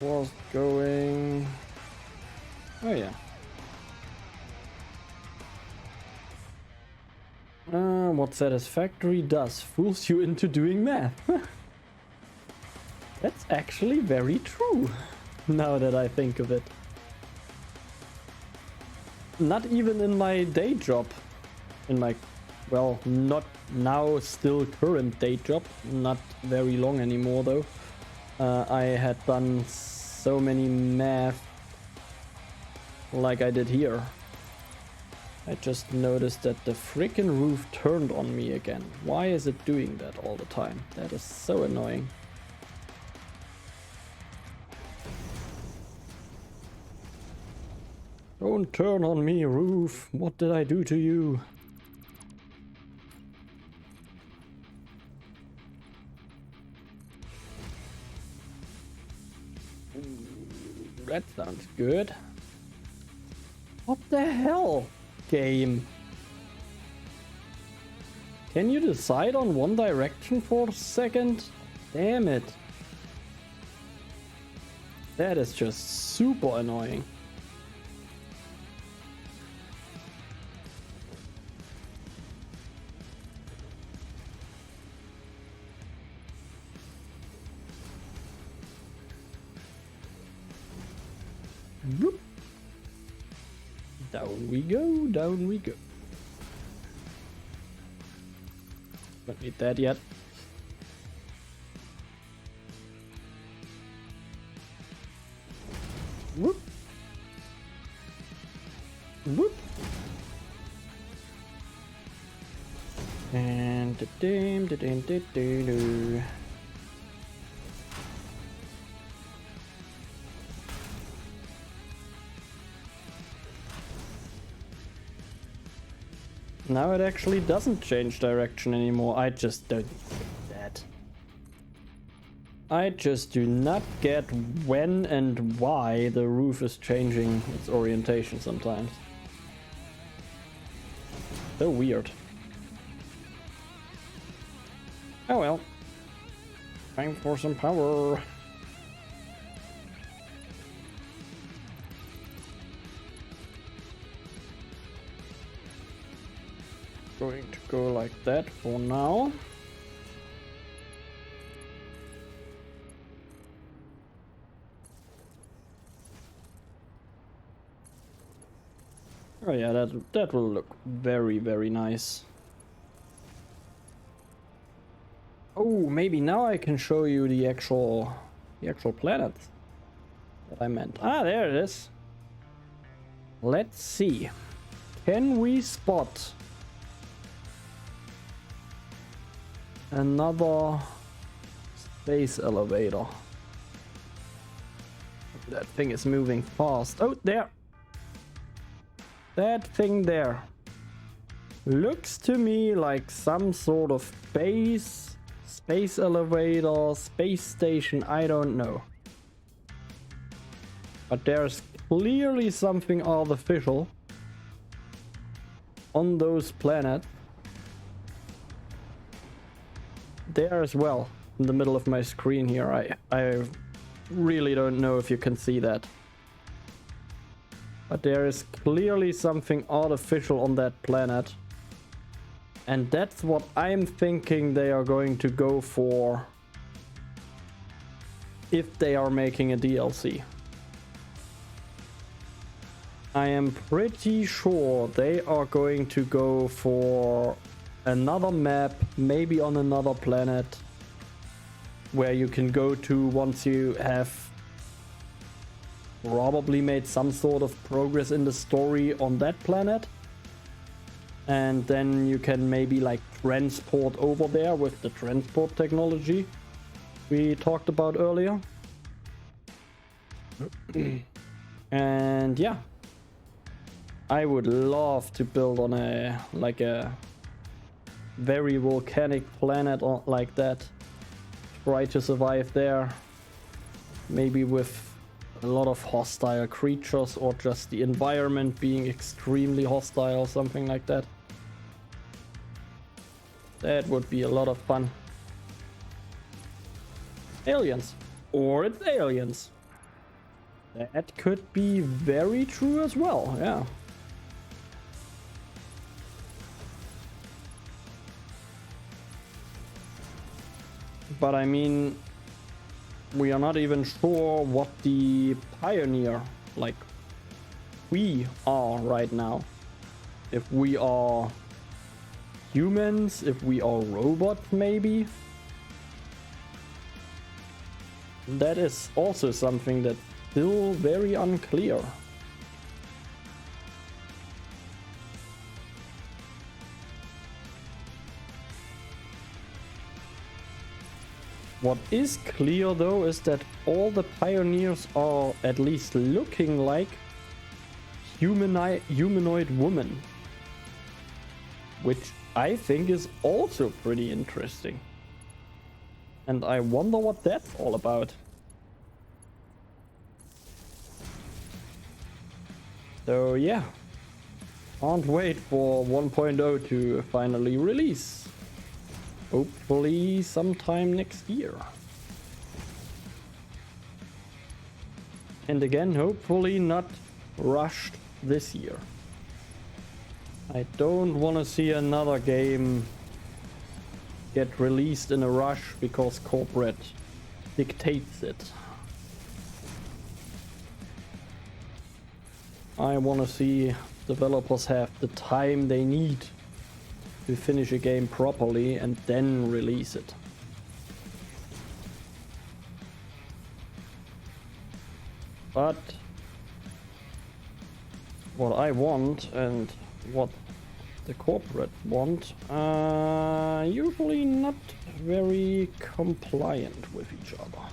Was going... Oh yeah. What Satisfactory does fools you into doing math. That's actually very true, now that I think of it. Not even in my day job. In my, well, not now still current day job. Not very long anymore though. I had done so many math like I did here. I just noticed that the freaking roof turned on me again. Why is it doing that all the time? That is so annoying. Don't turn on me, roof. What did I do to you? That sounds good. What the hell, game? Can you decide on one direction for a second? Damn it. That is just super annoying. Whoop. Down we go, down we go. Don't need that yet. Whoop. Whoop. And da-dam. Now it actually doesn't change direction anymore. I just don't get that. I just do not get when and why the roof is changing its orientation sometimes. So weird. Oh well. Time for some power. Going to go like that for now. Oh yeah, that will look very, very nice. Oh, maybe now I can show you the actual planet that I meant. Ah, there it is. Let's see. Can we spot another space elevator? That thing is moving fast. Oh, there. That thing there looks to me like some sort of space elevator, space station, I don't know. But there's clearly something artificial on those planets. There as well, in the middle of my screen here. I really don't know if you can see that. But there is clearly something artificial on that planet. And that's what I'm thinking they are going to go for if they are making a DLC. I am pretty sure they are going to go for another map, maybe on another planet, where you can go to once you have probably made some sort of progress in the story on that planet. And then you can maybe like transport over there with the transport technology we talked about earlier. And yeah, I would love to build on a very volcanic planet like that. Try to survive there. Maybe with a lot of hostile creatures or just the environment being extremely hostile, something like that. That would be a lot of fun. Aliens. Or it's aliens. That could be very true as well, yeah. But I mean, we are not even sure what the pioneer, like, we are right now. If we are humans, if we are robots, maybe. That is also something that's still very unclear. What is clear though is that all the pioneers are at least looking like humanoid women, which I think is also pretty interesting. And I wonder what that's all about. So yeah, can't wait for 1.0 to finally release. Hopefully sometime next year. And again, hopefully not rushed this year. I don't want to see another game get released in a rush because corporate dictates it. I want to see developers have the time they need to finish a game properly and then release it. But what I want and what the corporate want are usually not very compliant with each other.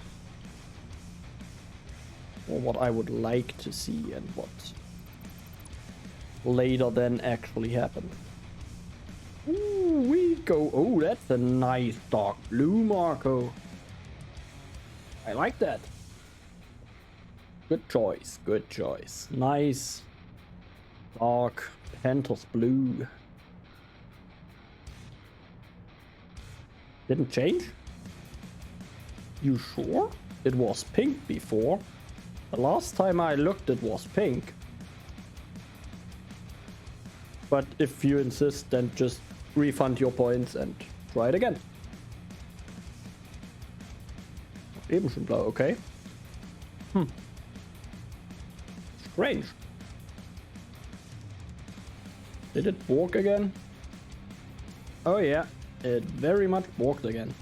Or what I would like to see and what later then actually happened. Ooh, we go. Oh, that's a nice dark blue, Marco. I like that. Good choice, good choice. Nice dark Panthers blue. Didn't change? You sure? It was pink before. The last time I looked it was pink. But if you insist, then just refund your points and try it again. Eben schon blau, okay. Strange. Did it work again? Oh yeah, it very much worked again.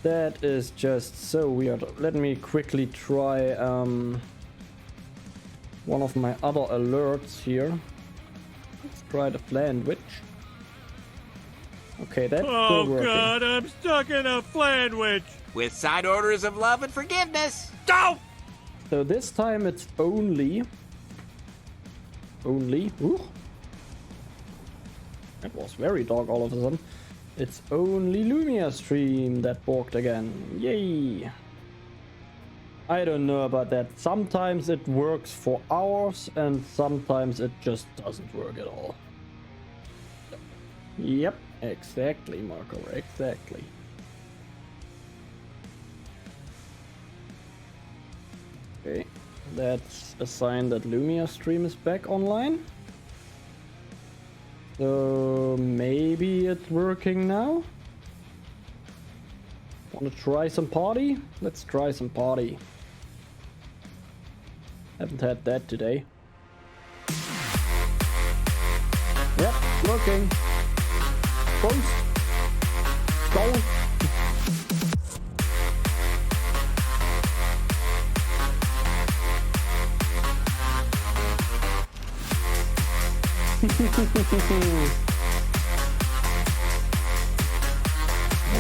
That is just so weird. Let me quickly try one of my other alerts here. Let's try the Flanders. Okay, that's still working. Oh god, I'm stuck in a Flanders! With side orders of love and forgiveness. Go! So this time it's only... Ooh. That was very dark all of a sudden. It's only Lumia stream that borked again. Yay! I don't know about that. Sometimes it works for hours and sometimes it just doesn't work at all. Yep, exactly, Marco, exactly. Okay, that's a sign that Lumia stream is back online. So maybe it's working now. Wanna try some party? Let's try some party. Haven't had that today. Yep, working. Close. Go.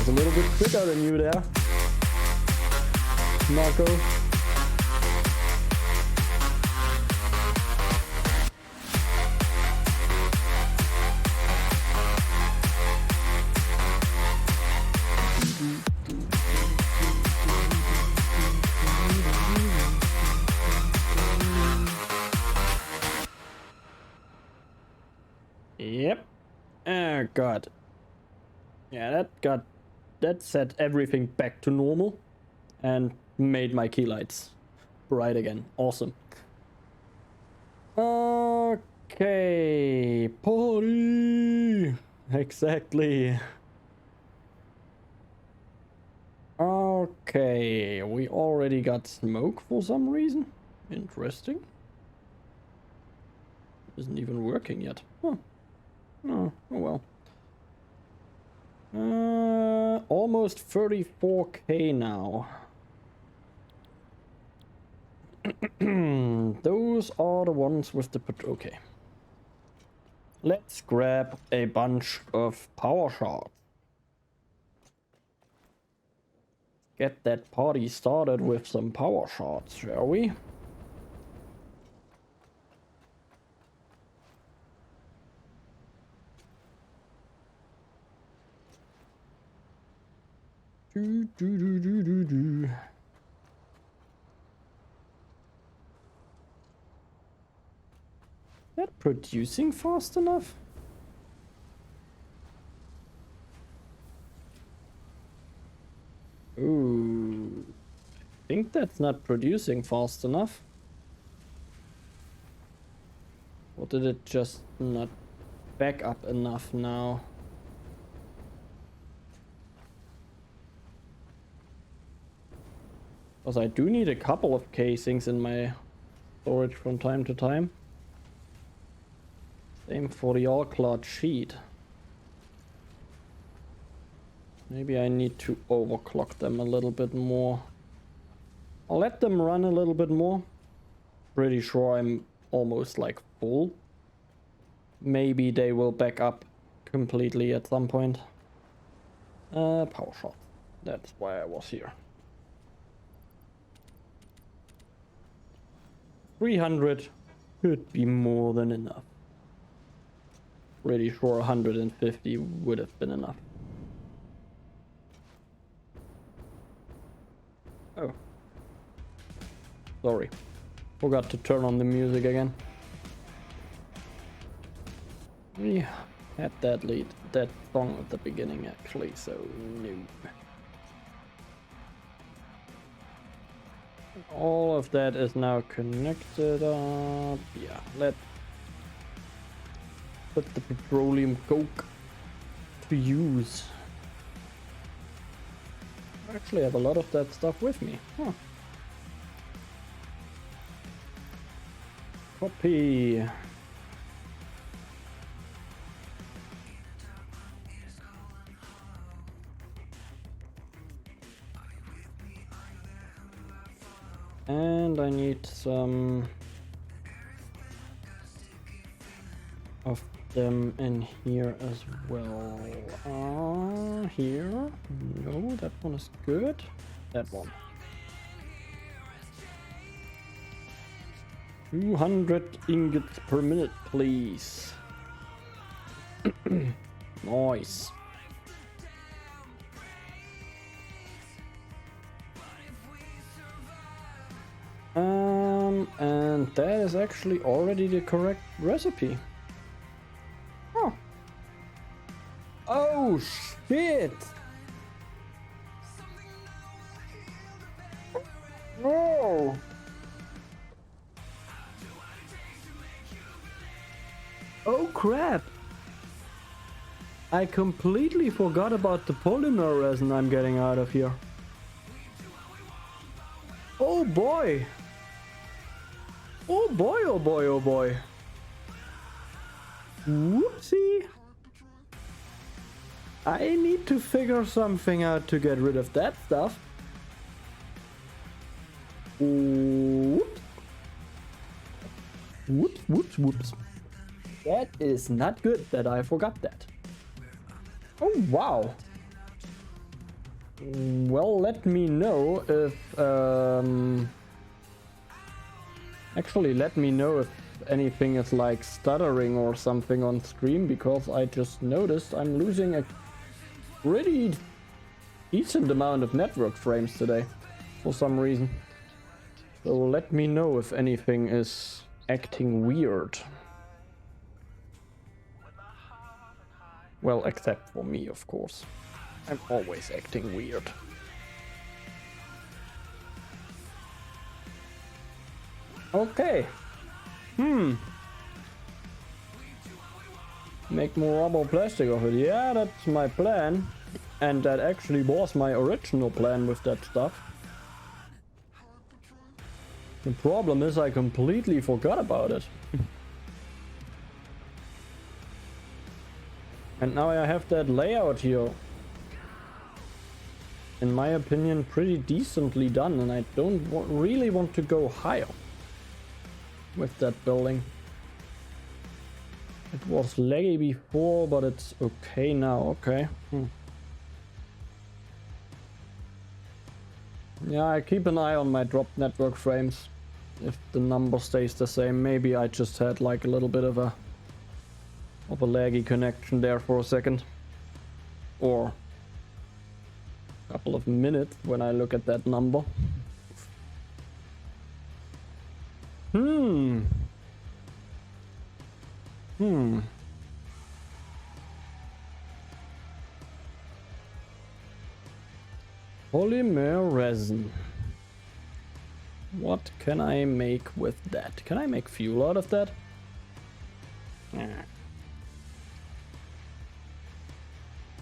was a little bit quicker than you there, Marco. Yep. Oh god. Yeah, that set everything back to normal and made my key lights bright again. Awesome. Okay, party. Exactly. Okay, we already got smoke for some reason. Interesting. Isn't even working yet. Huh. Oh well. Almost 34k now. Those are the ones with the okay. Let's grab a bunch of power shots. Get that party started with some power shots, shall we? That producing fast enough? Ooh, I think that's not producing fast enough. Or did it just not back up enough now? Because I do need a couple of casings in my storage from time to time. Same for the all-cloth sheet. Maybe I need to overclock them a little bit more. I'll let them run a little bit more. Pretty sure I'm almost like full. Maybe they will back up completely at some point. Power shot. That's why I was here. 300 could be more than enough. Pretty sure 150 would have been enough. Oh. Sorry. Forgot to turn on the music again. We had that song at the beginning actually, so no. All of that is now connected up. Yeah, let's put the petroleum coke to use. I actually have a lot of that stuff with me. Huh. Copy. And I need some of them in here as well. Here. No, that one is good. That one. 200 ingots per minute, please. Nice. And that is actually already the correct recipe. Oh. Oh shit. No. Oh crap. I completely forgot about the polymer resin I'm getting out of here. Oh boy. Oh boy, oh boy, oh boy. Whoopsie. I need to figure something out to get rid of that stuff. Whoops. Whoops, whoops, whoops. That is not good that I forgot that. Oh wow. Well, let me know if actually let me know if anything is like stuttering or something on stream, because I just noticed I'm losing a pretty decent amount of network frames today for some reason. So let me know if anything is acting weird. Well, except for me, of course. I'm always acting weird. Okay. Make more rubber plastic of it. Yeah, that's my plan. And that actually was my original plan with that stuff. The problem is I completely forgot about it. And now I have that layout here. In my opinion, pretty decently done, and I don't really want to go higher with that building. It was laggy before, but it's okay now. Okay. Yeah, I keep an eye on my dropped network frames. If the number stays the same, maybe I just had like a little bit of a laggy connection there for a second, or a couple of minutes when I look at that number. Polymer resin. What can I make with that? Can I make fuel out of that?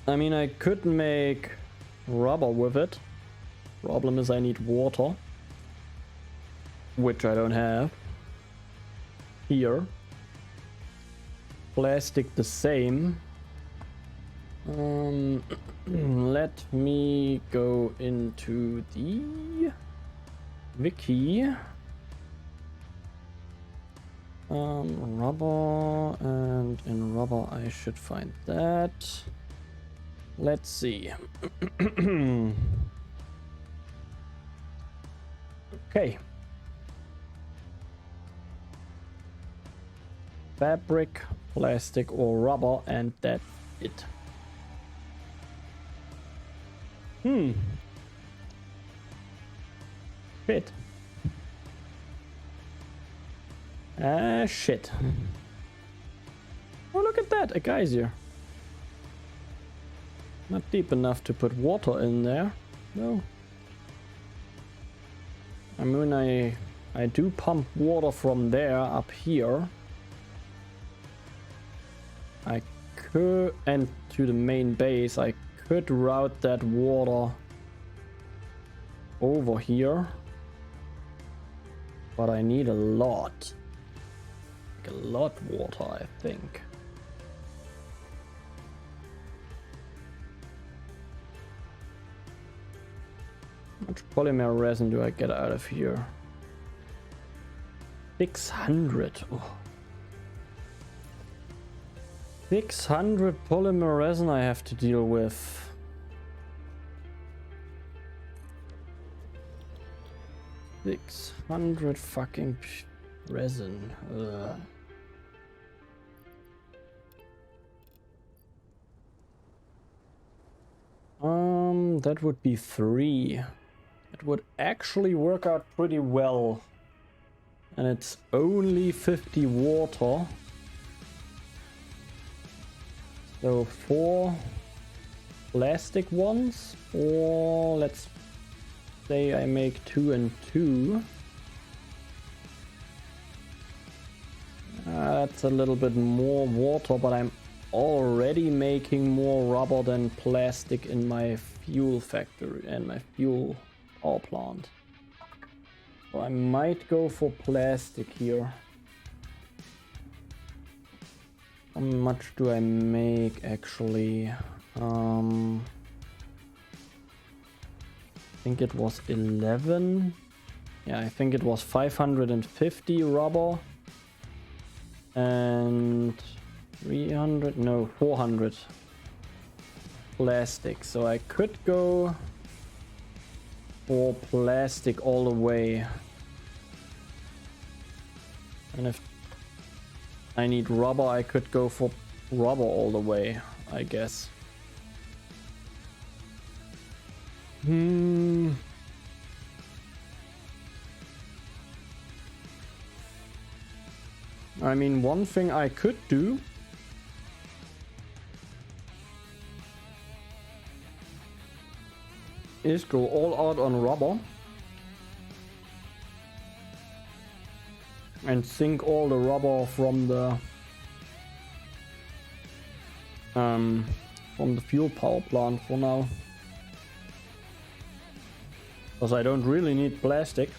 I mean, I could make rubber with it. Problem is I need water, which I don't have. Here. Plastic the same. Let me go into the wiki. Rubber, and in rubber I should find that. Let's see. Okay. Fabric, plastic or rubber, and that's it. Shit. Shit. Oh, look at that, a geyser. Not deep enough to put water in there. No. I mean, I do pump water from there up here. I could, and to the main base, I could route that water over here. But I need a lot. Like a lot water, I think. How much polymer resin do I get out of here? 600. Oh. 600 polymer resin I have to deal with. $600 fucking resin. That would be 3. It would actually work out pretty well. And it's only 50 water. So 4 plastic ones, or let's say I make 2 and 2. That's a little bit more water, but I'm already making more rubber than plastic in my fuel factory and my fuel power plant. So I might go for plastic here. How much do I make actually? I think it was 11. Yeah, I think it was 550 rubber and 300, no, 400 plastic. So I could go for plastic all the way. And if I need rubber, I could go for rubber all the way, I guess. I mean, one thing I could do is go all out on rubber and sink all the rubber from the fuel power plant for now, because I don't really need plastic,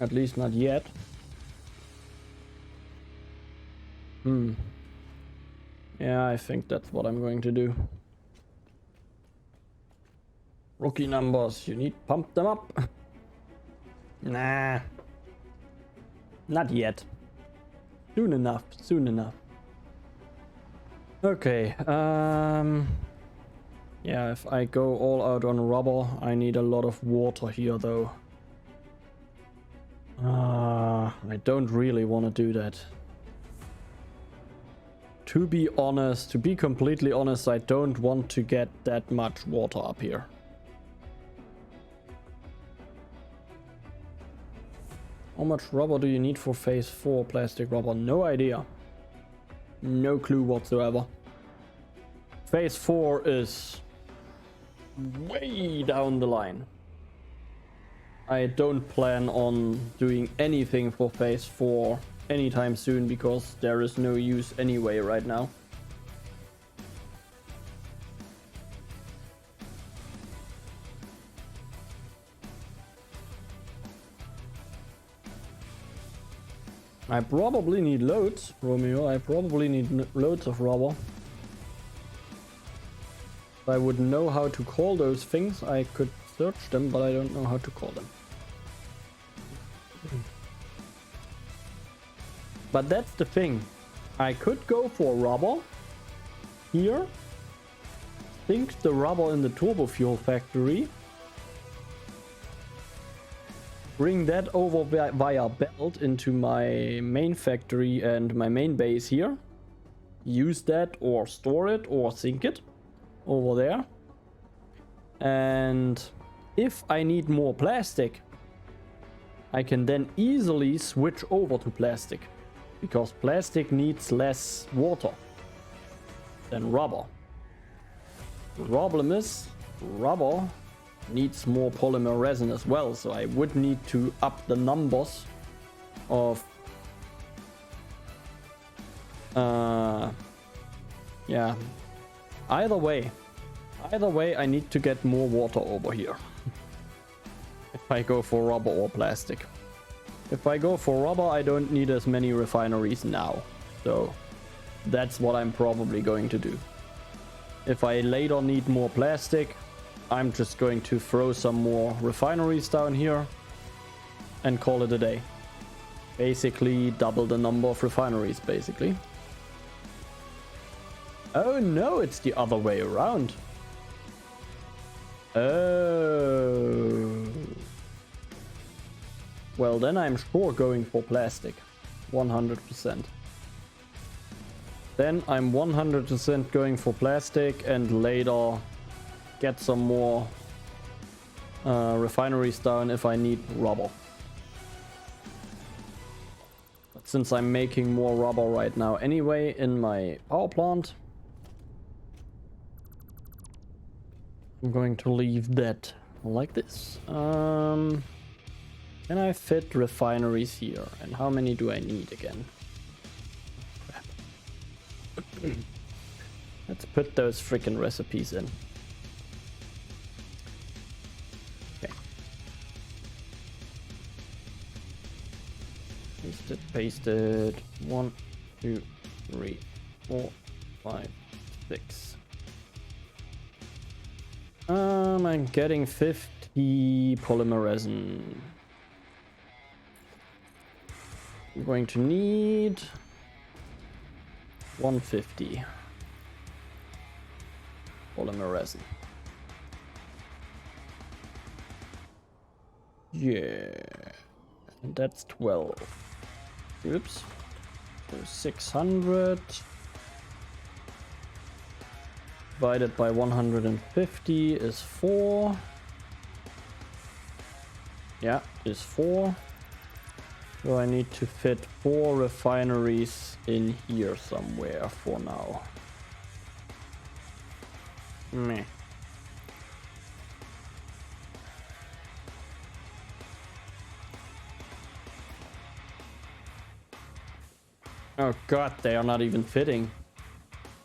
at least not yet. Yeah, I think that's what I'm going to do. Rookie numbers, you need to pump them up. Nah, not yet. Soon enough, soon enough. Okay, yeah, if I go all out on rubber, I need a lot of water here though. I don't really want to do that. To be honest, to be completely honest, I don't want to get that much water up here. How much rubber do you need for phase 4 plastic rubber? No idea. No clue whatsoever. Phase 4 is way down the line. I don't plan on doing anything for phase 4 anytime soon because there is no use anyway right now. I probably need loads, Romeo. I probably need loads of rubber. If I would know how to call those things, I could search them, but I don't know how to call them. But that's the thing. I could go for rubber here, sink the rubber in the turbo fuel factory, bring that over via belt into my main factory and my main base here. Use that or store it or sink it over there. And if I need more plastic, I can then easily switch over to plastic, because plastic needs less water than rubber. The problem is, rubber needs more polymer resin as well, so I would need to up the numbers of yeah, either way I need to get more water over here if I go for rubber or plastic. If I go for rubber, I don't need as many refineries now, so that's what I'm probably going to do. If I later need more plastic, I'm just going to throw some more refineries down here and call it a day. Basically double the number of refineries, basically. Oh no, it's the other way around. Oh. Well, then I'm sure going for plastic. 100%. Then I'm 100% going for plastic and later get some more refineries down if I need rubber. But since I'm making more rubber right now anyway in my power plant, I'm going to leave that like this. Can I fit refineries here? And how many do I need again? Crap. Let's put those freaking recipes in. Okay. Pasted. 1, 2, 3, 4, 5, 6. I'm getting 50 polymer resin. I'm going to need 150 polymer resin. Yeah. And that's 12. Oops. So 600 divided by 150 is 4. Yeah, is 4. So I need to fit 4 refineries in here somewhere for now. Meh. Oh god, they are not even fitting.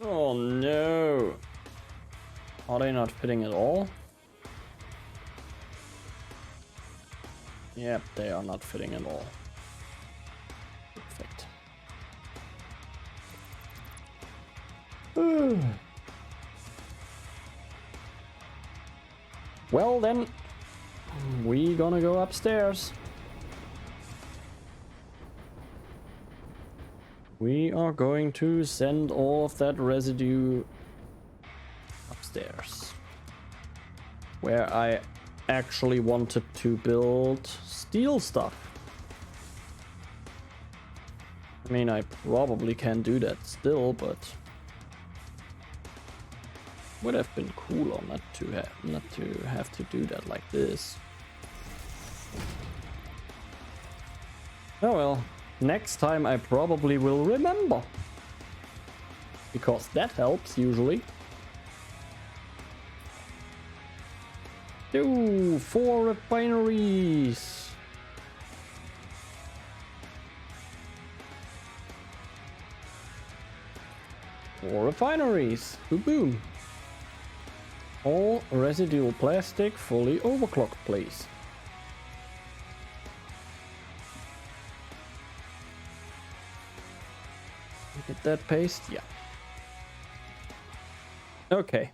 Oh no. Are they not fitting at all? Yep, they are not fitting at all. Perfect. Well then, we gonna go upstairs. We are going to send all of that residue upstairs, where I actually wanted to build steel stuff. I mean, I probably can do that still, but would have been cooler not to have to do that like this. Oh well. Next time I probably will remember, because that helps usually. Ooh, 4 refineries. Four refineries. Boom. All residual plastic fully overclocked, please. Get that paste? Yeah. Okay.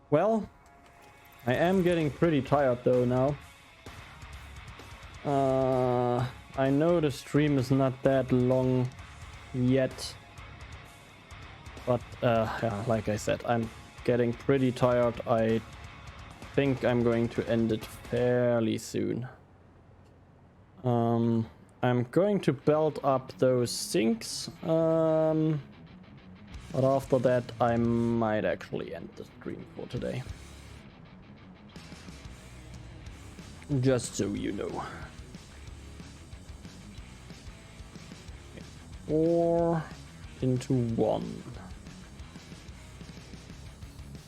Well, I am getting pretty tired though now. I know the stream is not that long yet. But yeah, like I said, I'm getting pretty tired. I think I'm going to end it fairly soon. I'm going to build up those sinks, but after that I might actually end the stream for today. Just so you know. 4 into 1.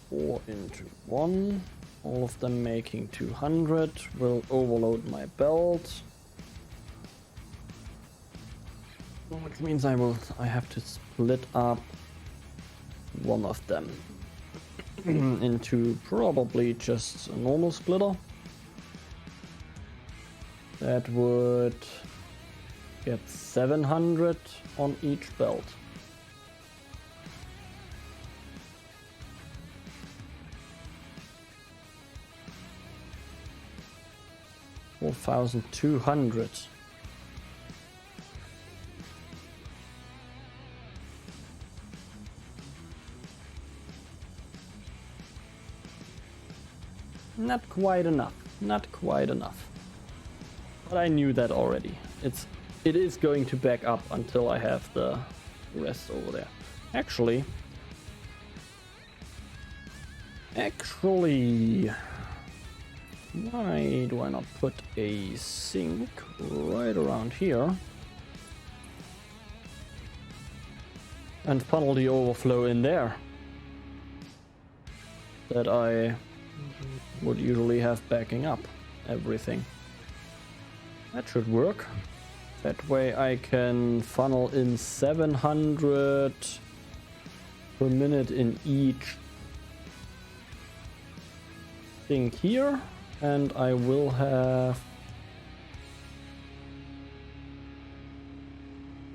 4 into 1. All of them making 200. Will overload my belt. Which means I have to split up one of them into probably just a normal splitter. That would get 700 on each belt. $4,200. Not quite enough. Not quite enough. But I knew that already. It is going to back up until I have the rest over there. Actually, why do I not put a sink right around here and funnel the overflow in there that I would usually have backing up everything? That should work. That way I can funnel in 700 per minute in each thing here, and I will have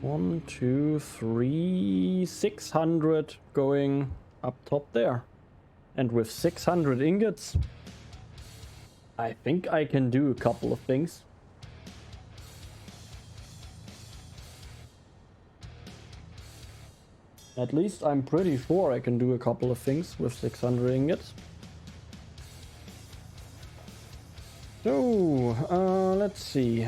1, 2, 3, 600 going up top there. And with 600 ingots, I think I can do a couple of things. At least I'm pretty sure I can do a couple of things with 600 ingots. So, let's see.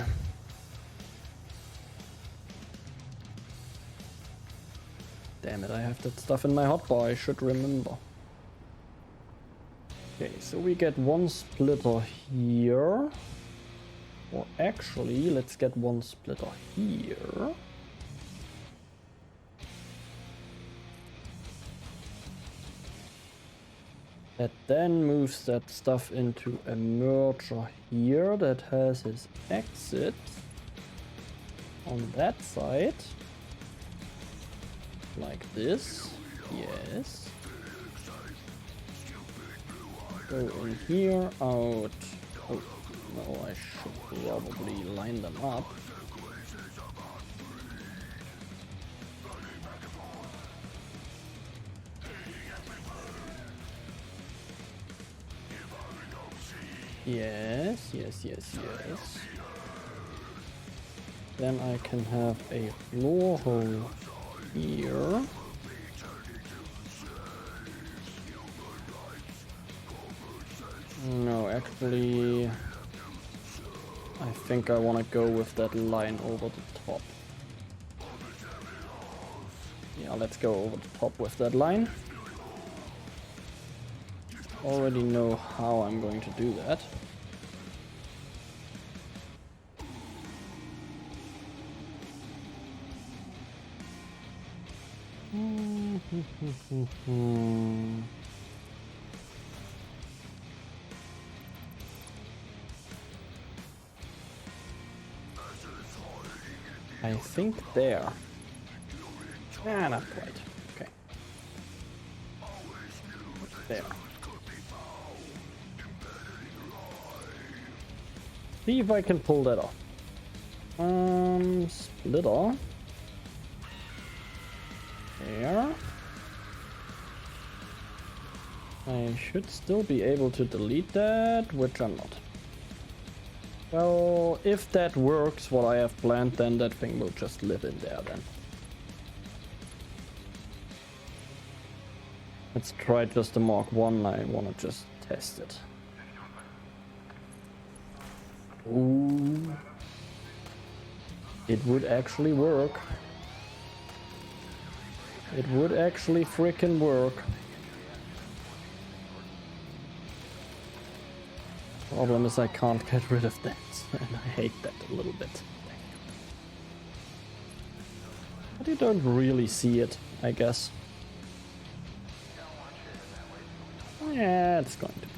Damn it, I have that stuff in my hotbar, I should remember. Okay, so we get one splitter here. Or actually, let's get one splitter here. That then moves that stuff into a merger here that has his exit on that side. Like this. Yes. Go in here, out. Oh, no, I should probably line them up. Yes, yes, yes, yes. Then I can have a floor hole here. No, actually, I think I want to go with that line over the top. Yeah, let's go over the top with that line. Already know how I'm going to do that. I think there. Ah, not quite. Okay. There. See if I can pull that off. Splitter. There. I should still be able to delete that, which I'm not. Well, if that works, what I have planned, then that thing will just live in there then. Let's try just the Mark 1, I want to just test it. Ooh. It would actually work. It would actually frickin' work. Problem is I can't get rid of that, and I hate that a little bit. But you don't really see it, I guess. Yeah, it's going to be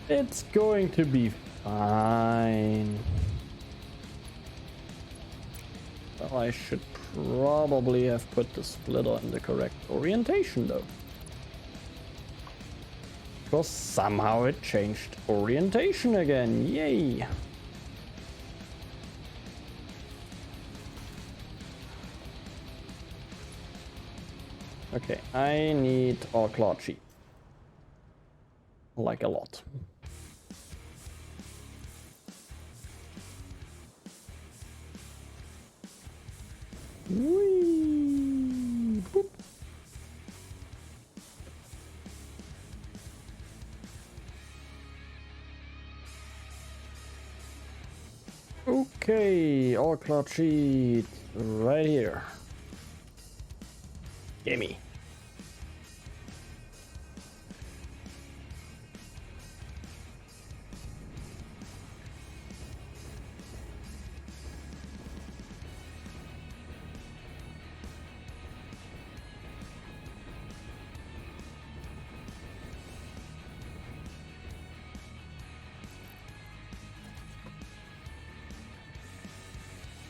fine. It's going to be fine. Well, I should probably have put the splitter in the correct orientation though. Because somehow it changed orientation again. Yay! Okay, I need all clutchy. Like a lot. Whee! Boop. Okay, all cloud sheet right here. Gimme.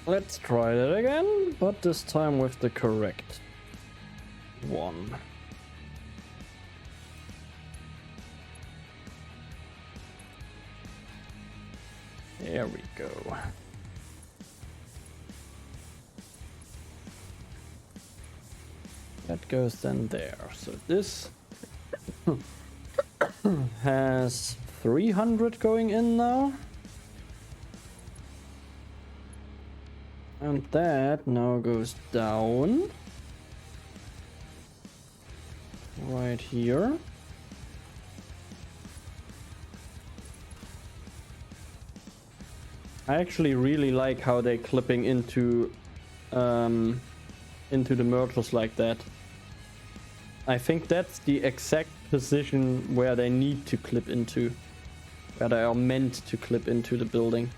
Let's try that again, but this time with the correct one. There we go. That goes then there. So this has 300 going in now. And that now goes down. Right here. I actually really like how they're clipping into the mergers like that. I think that's the exact position where they need to clip into. Where they are meant to clip into the building.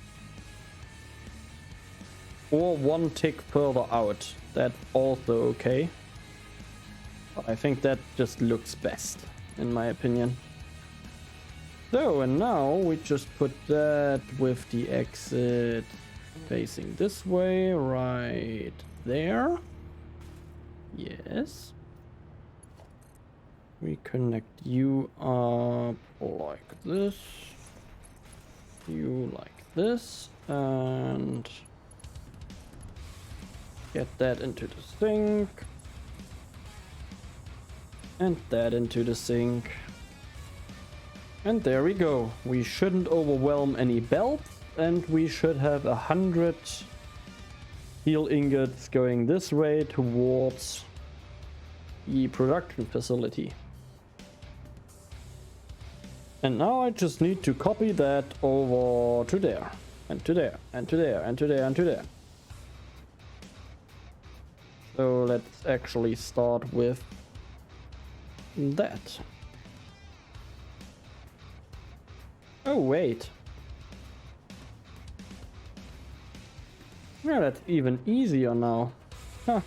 Or one tick further out. That's also okay. But I think that just looks best, in my opinion. So, and now we just put that with the exit facing this way, right there. Yes. We connect you up like this. You like this. And get that into the sink. And that into the sink. And there we go. We shouldn't overwhelm any belts. And we should have 100 steel ingots going this way towards the production facility. And now I just need to copy that over to there. And to there. And to there. And to there. And to there. So let's actually start with that. Oh, wait. Yeah, that's even easier now. Huh.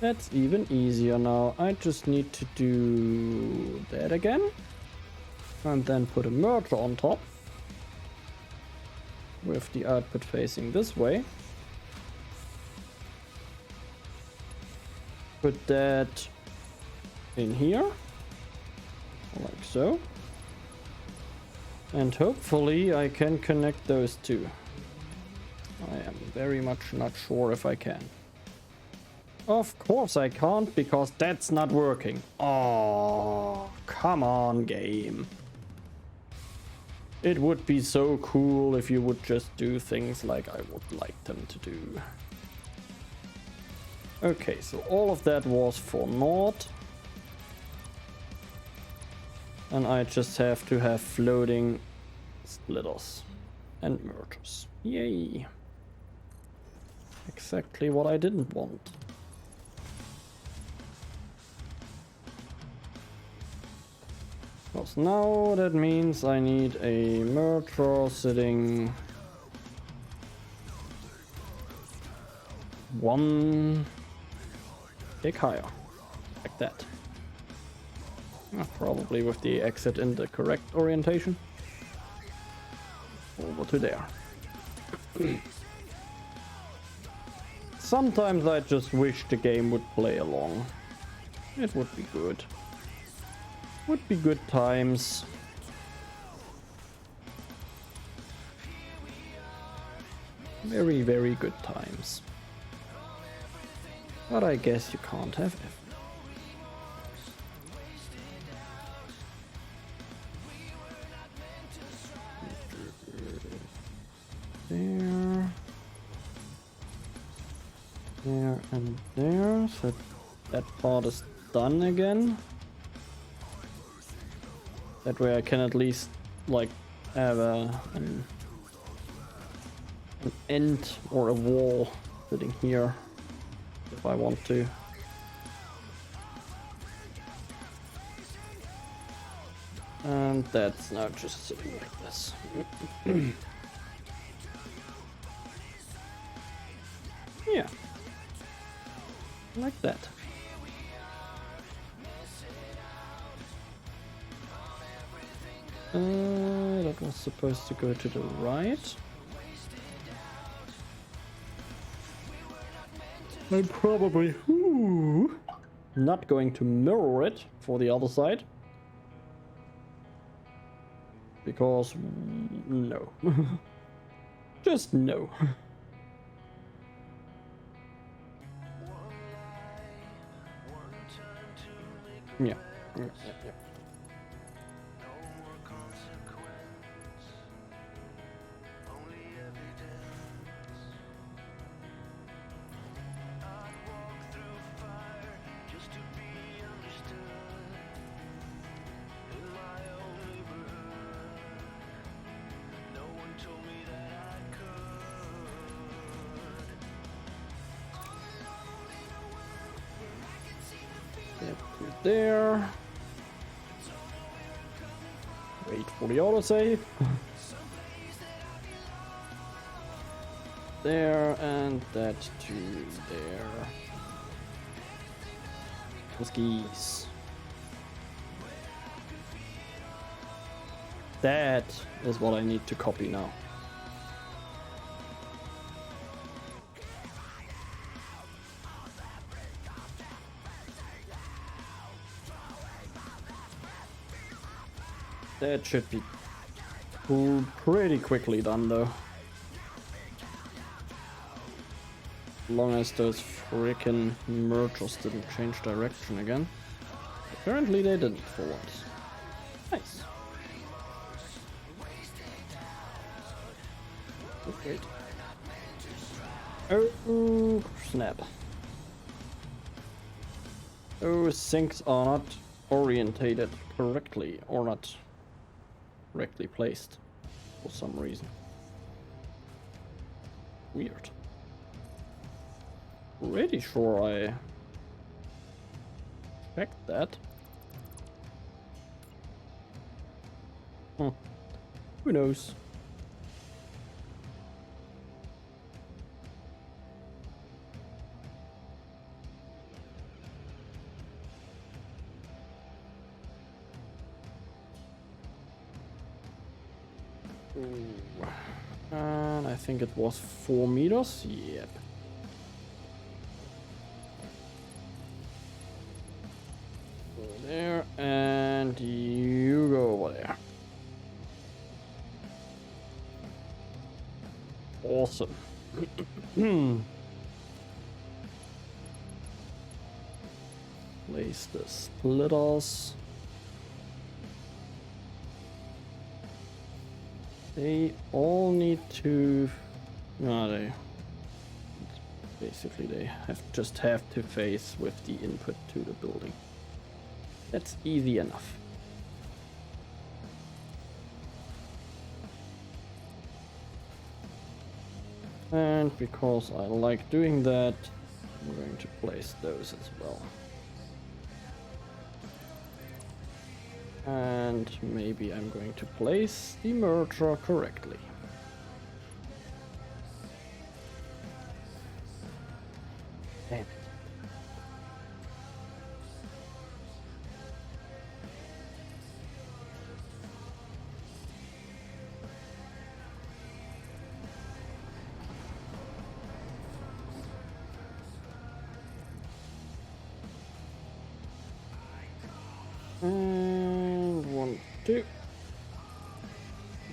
That's even easier now. I just need to do that again. And then put a merger on top. With the output facing this way. Put that in here. Like so. And hopefully I can connect those two. I am very much not sure if I can. Of course I can't, because that's not working. Oh, come on, game. It would be so cool if you would just do things like I would like them to do. Okay, so all of that was for naught. And I just have to have floating splitters and mergers. Yay. Exactly what I didn't want. Because now that means I need a merger sitting one tick higher, like that. Probably with the exit in the correct orientation. Over to there. Sometimes I just wish the game would play along. It would be good. Would be good times. Very, very good times. But I guess you can't have everything. There. There and there. So that part is done again. That way I can at least like have an end or a wall sitting here if I want to. And that's now just sitting like this. Yeah. Like that. That was supposed to go to the right. I'm probably not going to mirror it for the other side. Because no. Just no. Yeah. Yeah. That to there. Wait for the autosave. There, and that to there. Skis. That is what I need to copy now. That should be pretty quickly done though. As long as those freaking mergers didn't change direction again. Apparently they didn't for once. Nice. Oh, wait. Oh, snap. Those things are not orientated correctly, or not correctly placed for some reason. Weird. Pretty sure I checked that. Who knows? Ooh. And I think it was 4 meters. Yep. Go there, and you go over there. Awesome. Place the splitters. They all need to. No, they basically they just have to face with the input to the building. That's easy enough. And because I like doing that, I'm going to place those as well. And maybe I'm going to place the merger correctly. Damn it. And 1, 2. There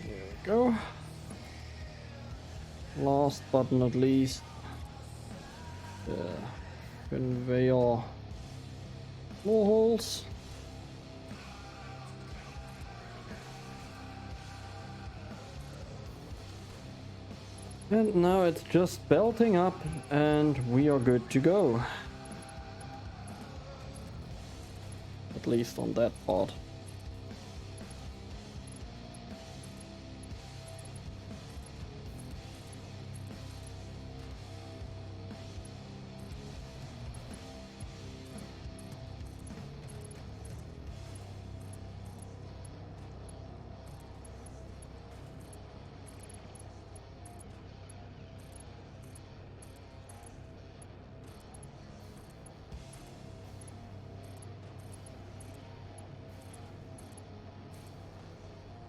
we go. Last but not least, the conveyor floor holes. And now it's just belting up and we are good to go. At least on that part.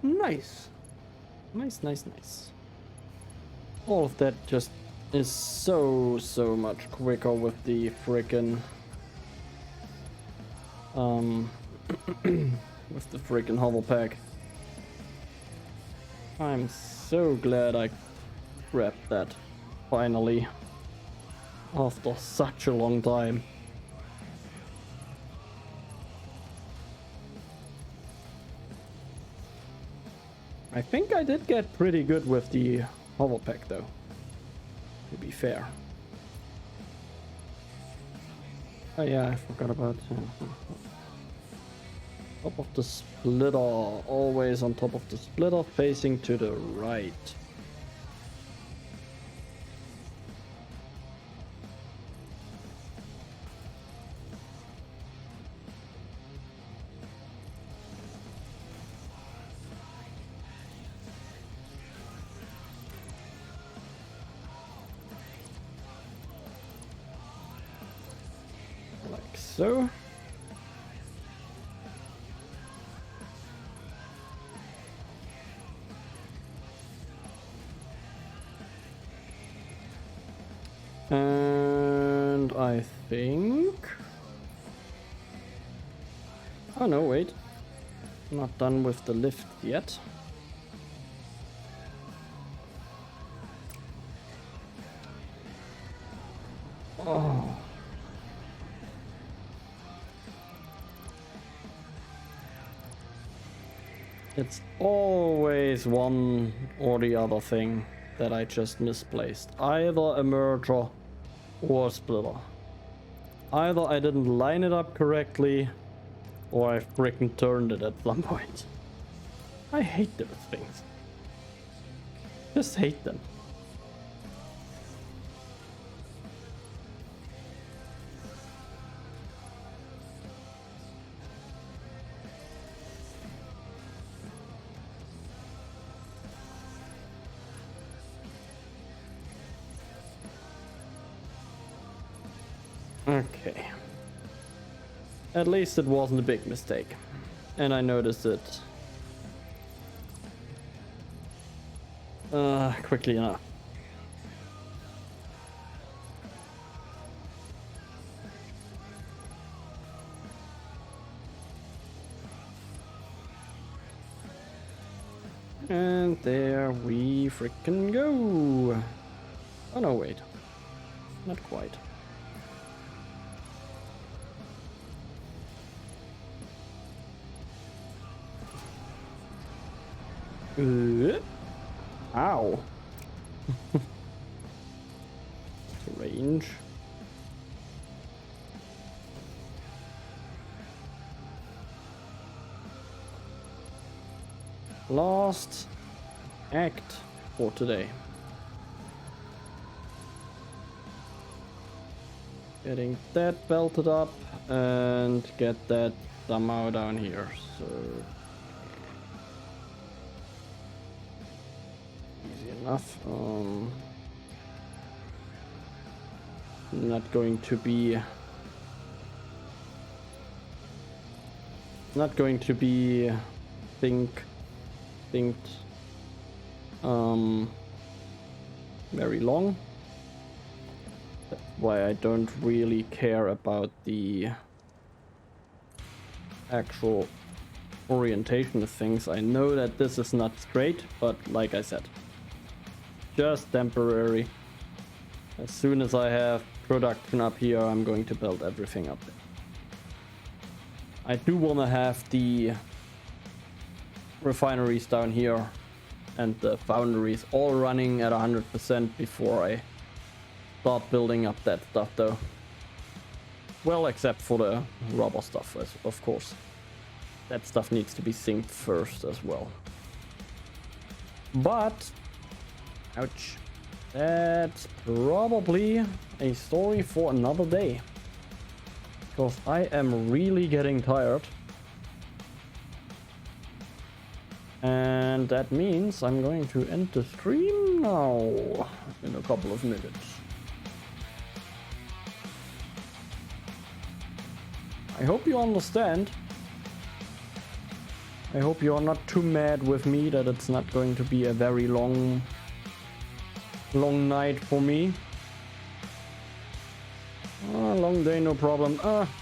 Nice. Nice. All of that just is so much quicker with the frickin' with the frickin' hover pack. I'm so glad I grabbed that finally after such a long time. I think I did get pretty good with the hover pack though, to be fair. Oh yeah, I forgot about top of the splitter, always on top of the splitter, facing to the right. so. And I think... Oh no, wait. Not done with the lift yet. Oh. It's always one or the other thing that I just misplaced. Either a merger or a splitter. Either I didn't line it up correctly or I frickin' turned it at some point. I hate those things. Just hate them. Okay. At least it wasn't a big mistake. And I noticed it quickly enough. And there we frickin' go. Oh no, wait. Not quite. Ow. Range. Last act for today. Getting that belted up and get that somehow down here. So easy enough. Not going to be thinked very long. That's why I don't really care about the actual orientation of things. I know that this is not straight, but like I said, just temporary. As soon as I have production up here, I'm going to build everything up there. I do want to have the refineries down here and the foundries all running at 100% before I start building up that stuff though. Well, except for the rubber stuff, of course. That stuff needs to be synced first as well. But, ouch. That's probably a story for another day. Because I am really getting tired. And that means I'm going to end the stream now in a couple of minutes. I hope you understand. I hope you are not too mad with me that it's not going to be a very long night for me. Long day, no problem.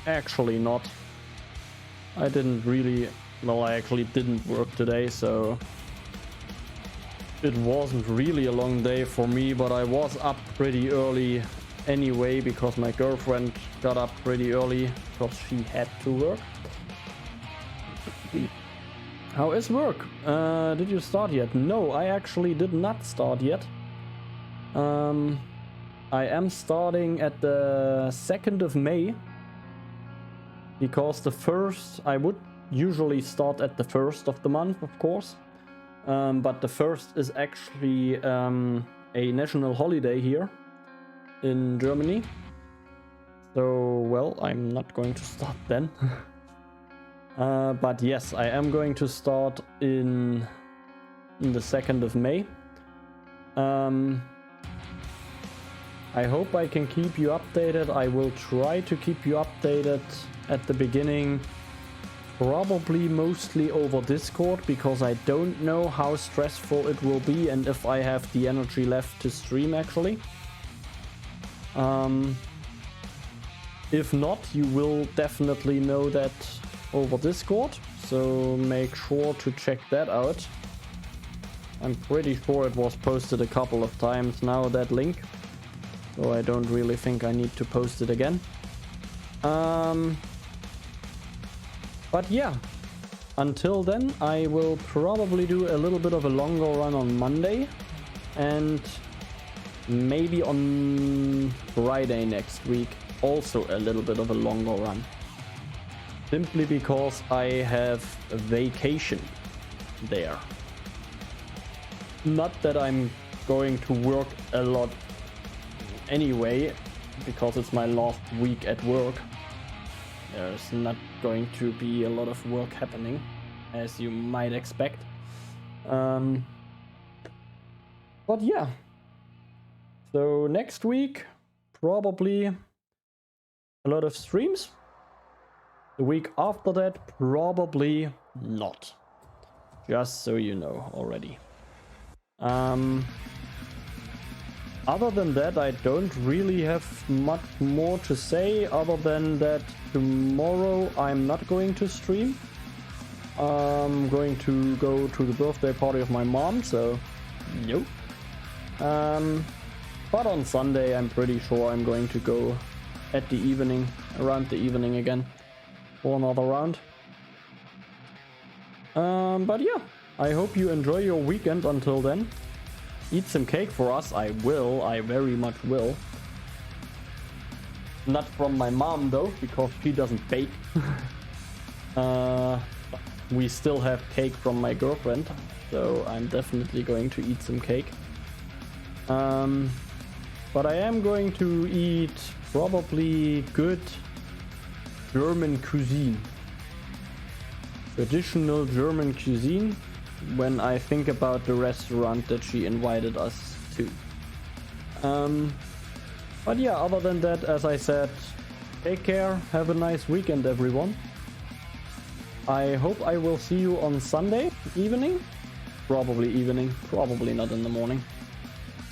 Actually not. I actually didn't work today, so it wasn't really a long day for me, but I was up pretty early anyway because my girlfriend got up pretty early because she had to work. How is work? Did you start yet? No, I actually did not start yet. I am starting at the 2nd of May because the 1st, I would usually start at the 1st of the month, of course, but the 1st is actually a national holiday here in Germany, so well, I'm not going to start then. But yes, I am going to start in the 2nd of May. I hope I can keep you updated. I will try to keep you updated at the beginning. Probably mostly over Discord, because I don't know how stressful it will be and if I have the energy left to stream actually. If not, you will definitely know that over Discord, so make sure to check that out. I'm pretty sure it was posted a couple of times now, that link, so I don't really think I need to post it again. But yeah, until then, I will probably do a little bit of a longer run on Monday and maybe on Friday next week also a little bit of a longer run. Simply because I have a vacation there. Not that I'm going to work a lot anyway, because it's my last week at work. There's not going to be a lot of work happening, as you might expect. But yeah. So next week, probably a lot of streams. The week after that, probably not. Just so you know already. Other than that, I don't really have much more to say, other than that tomorrow I'm not going to stream. I'm going to go to the birthday party of my mom, so nope. But on Sunday I'm pretty sure I'm going to go at the evening, around the evening again, for another round. But yeah, I hope you enjoy your weekend until then. Eat some cake for us. I will. I very much will. Not from my mom though, because she doesn't bake. We still have cake from my girlfriend, so I'm definitely going to eat some cake. But I am going to eat probably good German cuisine. Traditional German cuisine. When I think about the restaurant that she invited us to. But yeah, other than that, as I said, take care, have a nice weekend everyone. I hope I will see you on Sunday evening. Probably evening, probably not in the morning.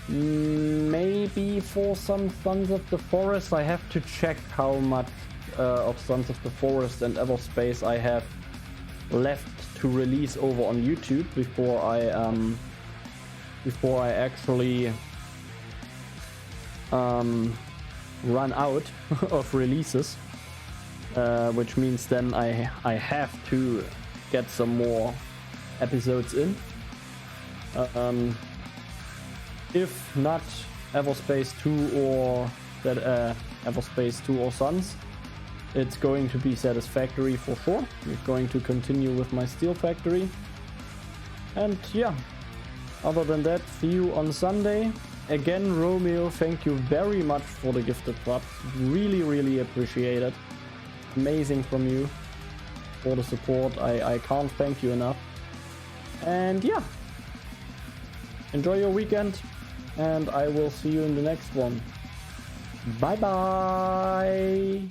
Maybe for some Sons of the Forest. I have to check how much of Sons of the Forest and Everspace I have left to release over on YouTube before I actually run out of releases, which means then I have to get some more episodes in. If not Everspace 2 or that Everspace 2 or Sons, it's going to be Satisfactory for sure. We're going to continue with my Steel Factory. And yeah, other than that, see you on Sunday. Again, Romeo, thank you very much for the gifted club. Really, really appreciate it. Amazing from you for the support. I can't thank you enough. And yeah, enjoy your weekend, and I will see you in the next one. Bye bye.